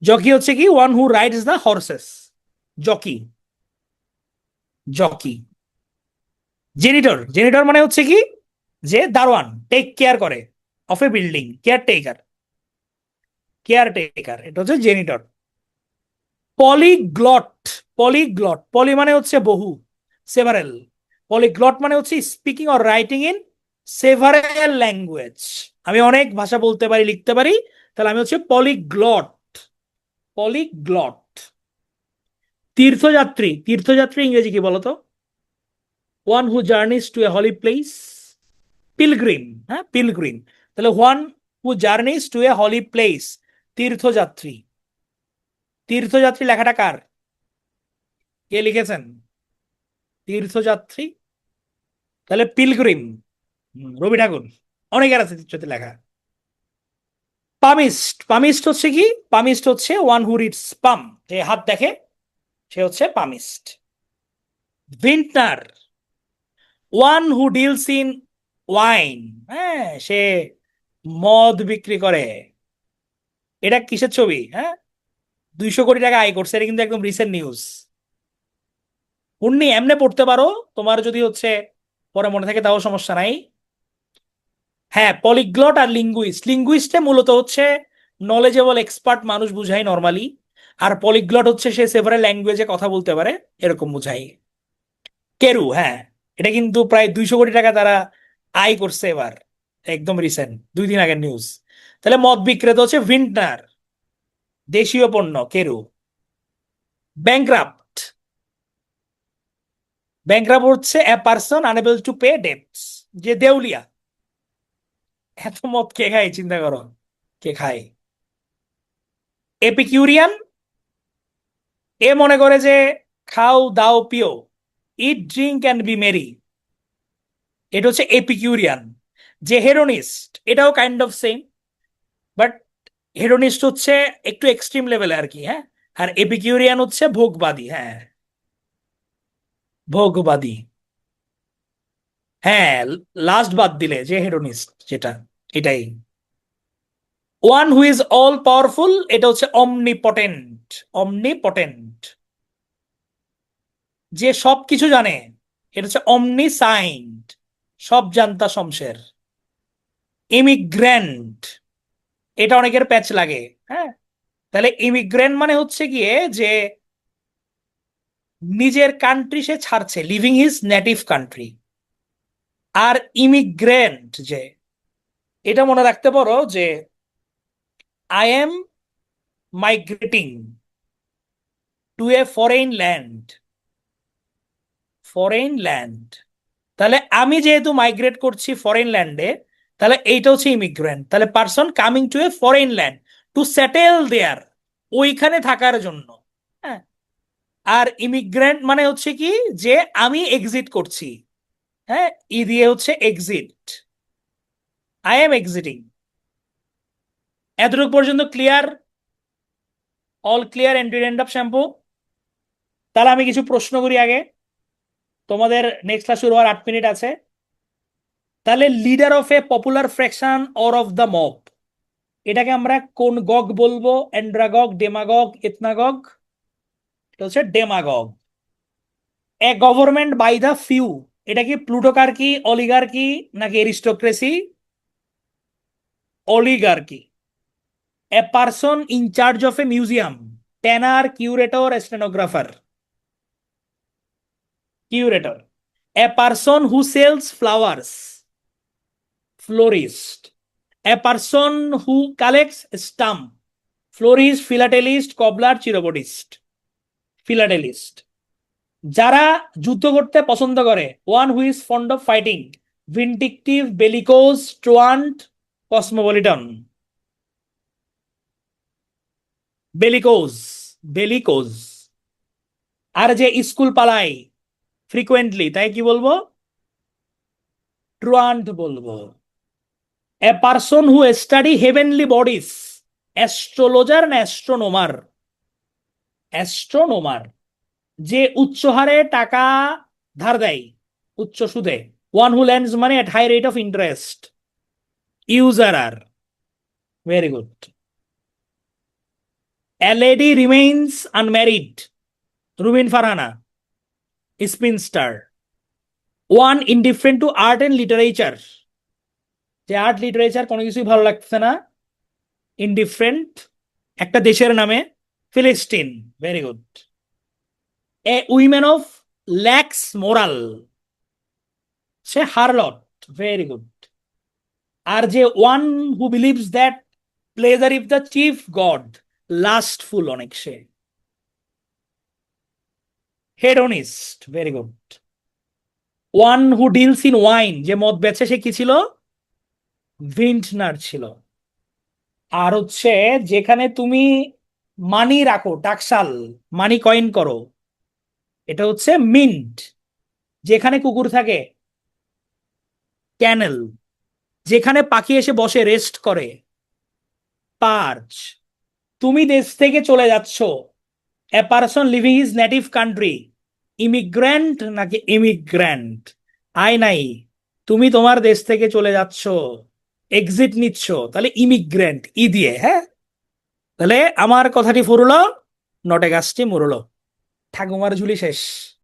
Speaker 1: জকি হচ্ছে কি? One who rides the horses, jockey, jockey. Janitor, janitor মানে হচ্ছে কি? যে দারোয়ান, টেক কেয়ার করে of a building, caretaker, caretaker, এটা হচ্ছে জেনিটর। পলিগ্লট, পলিগ্লট, পলি মানে হচ্ছে বহু, সেভারেল। পলিগ্লট মানে হচ্ছে speaking or writing in several language. আমি অনেক ভাষা বলতে পারি, লিখতে পারি, তাহলে আমি হচ্ছে পলিগ্লট, পলিগ্লট। তীর্থযাত্রী, তীর্থযাত্রী ইংরেজি কি বলতো? One who journeys to a holy place, pilgrim, হ্যাঁ পিলগ্রিম। তাহলে one who journeys to a holy place, তীর্থযাত্রী। তীর্থযাত্রী লেখাটা কার? কে লিখেছেন? তীর্থযাত্রী, তাহলে পিলগ্রিম, রবি ঠাকুর। অনেকের আছে চিত্রতে লেখা। পামিস্ট, পামিস্ট হচ্ছে কি? পামিস্ট হচ্ছে ওয়ান হু রিডস পাম, যে হাত দেখে, সে হচ্ছে palmist. Vintner, one who deals in wine, হ্যাঁ সে মদ বিক্রি করে। এটা কিসের ছবি, হ্যাঁ? 200 কোটি টাকা আয় করছে, এটা কিন্তু একদম রিসেন্ট নিউজ। মুন্নি এমনে পড়তে পারো, তোমার যদি হচ্ছে পরে মনে থাকে তাও সমস্যা নাই। হ্যাঁ, পলিগ্লট আর লিঙ্গুইস্ট, লিঙ্গুইস্টে মূলত হচ্ছে নলেজেবল এক্সপার্ট মানুষ বুঝাই নর্মালি, আর পলিগ্লট হচ্ছে সে সেভারাল ল্যাঙ্গুয়েজে কথা বলতে পারে, এরকম বুঝাই। কেরু, হ্যাঁ, এটা কিন্তু প্রায় 200 কোটি টাকা তারা আয় করছে এবার, একদম রিসেন্ট 2 দিন আগের নিউজ। তাহলে মদ বিক্রেতা হচ্ছে ভিন্টনার, দেশীয় পণ্য কেরু। ব্যাংক্রাফট, ব্যাংক্রাফট হচ্ছে a person unable to pay dates, যে দেউলিয়া। এত মদ কে খায় চিন্তা করো, কে খায়? এপিকিউরিয়ান, এ মনে করে যে খাও দাও পিও, ইট ড্রিঙ্ক অ্যান্ড বি মেরি, এটা হচ্ছে এপিকিউরিয়ান। যে হেডোনিস্ট, এটাও কাইন্ড অফ সেম, বাট হেডোনিস্ট হচ্ছে একটু এক্সট্রিম লেভেলে আর কি, হ্যাঁ। আর এপিকিউরিয়ান হচ্ছে ভোগবাদী, হ্যাঁ, ভোগবাদী। হ্যাঁ, লাস্ট বাদ দিলে যে হেডোনিস্ট যেটা, এটাই। One who is all powerful, এটা হচ্ছে অমনিপটেন্ট, অমনিপটেন্ট, যে সব কিছু জানে, এটা হচ্ছে অমনিসাইন্ট, সব জান্তা শমশের। ইমিগ্রেন্ট, এটা অনেকের প্যাচ লাগে, হ্যাঁ। তাহলে ইমিগ্রেন্ট মানে হচ্ছে গিয়ে যে নিজের কান্ট্রি সে ছাড়ছে, লিভিং হিজ নেটিভ কান্ট্রি। আর ইমিগ্রেন্ট যে, এটা মনে রাখতে পারো যে I am migrating to a foreign land, foreign land. তাহলে আমি যেহেতু মাইগ্রেট করছি ফরেন ল্যান্ডে, তাহলে এইটা হচ্ছে ইমিগ্রেন্ট, তাহলে person coming to a foreign land to settle there, ওইখানে থাকার জন্য, হ্যাঁ। আর ইমিগ্রেন্ট মানে হচ্ছে কি, যে আমি এক্সিট করছি, হ্যাঁ, ই দিয়ে হচ্ছে এক্সিট, আই এম এক্সিটিং। এতটুকু পর্যন্ত clear? All clear and end of shampoo? তাহলে আমি কিছু প্রশ্ন করি আগে, তোমাদের নেক্সট ক্লাস শুরু হওয়ার 8 মিনিট আছে। তাহলে leader of a popular faction or of the mob, এটাকে আমরা কোন গগ বলবো? অ্যান্ড্রাগগ, ডেমাগগ, এথনাগগ? এটা হচ্ছে demagogue. A government by the few, এটা কি প্লুটোকার্কি, অলিগার্কি, নাকি aristocracy? Oligarchy. A person in charge of a museum, tanner, curator, stenographer? Curator. A person who sells flowers, florist. A person who collects stamp, florist, philatelist, cobbler, chiropodist? Philatelist. যারা যুদ্ধ করতে পছন্দ করে, one who is fond of fighting, vindictive, bellicose, truant, cosmopolitan? Bellicose, bellicose. আর যে school পালায় frequently, তাই কি বলবো? ট্রুয়ান্ট বলবো। এ পারসন হু স্টাডি হেভেনলি বডিজ, অ্যাস্ট্রোলজার না অ্যাস্ট্রোনোমার? অ্যাস্ট্রোনোমার। যে উচ্চ হারে টাকা ধার দেয়, উচ্চ সুদে, one who lends money at high rate of interest? Usurer. Very good. A lady remains unmarried, Rubin Farhana, spinster. One indifferent to art and literature, যে আর্ট লিটারেচার কোনো কিছুই ভালো লাগছে না, ইনডিফারেন্ট, একটা দেশের নামে, philistine. Very good. A women of lax moral, সে হারলট। Very good. আর যে one who believes that pleasure if the chief god, lustful অনেক সে, hedonist. Very good. One who deals in wine, যে মদ বেচে সে কি ছিল? ভিন্টনার ছিল। আর হচ্ছে যেখানে তুমি মানি রাখো, টাকশাল, মানি কয়েন করো, এটা হচ্ছে মিন্ট। যেখানে কুকুর থাকে, ক্যানেল। যেখানে পাখি এসে বসে রেস্ট করে, পার্চ। তুমি দেশ থেকে চলে যাচ্ছ, a person living is native country, immigrant নাকি ইমিগ্র্যান্ট? আয় নাই, তুমি তোমার দেশ থেকে চলে যাচ্ছ, এক্সিট নিচ্ছ, তাহলে ইমিগ্রেন্ট, ই দিয়ে, হ্যাঁ। তাহলে আমার কথাটি ফুরলো, নটে গাছটি মুরলো, ঠাকুমার ঝুলি শেষ।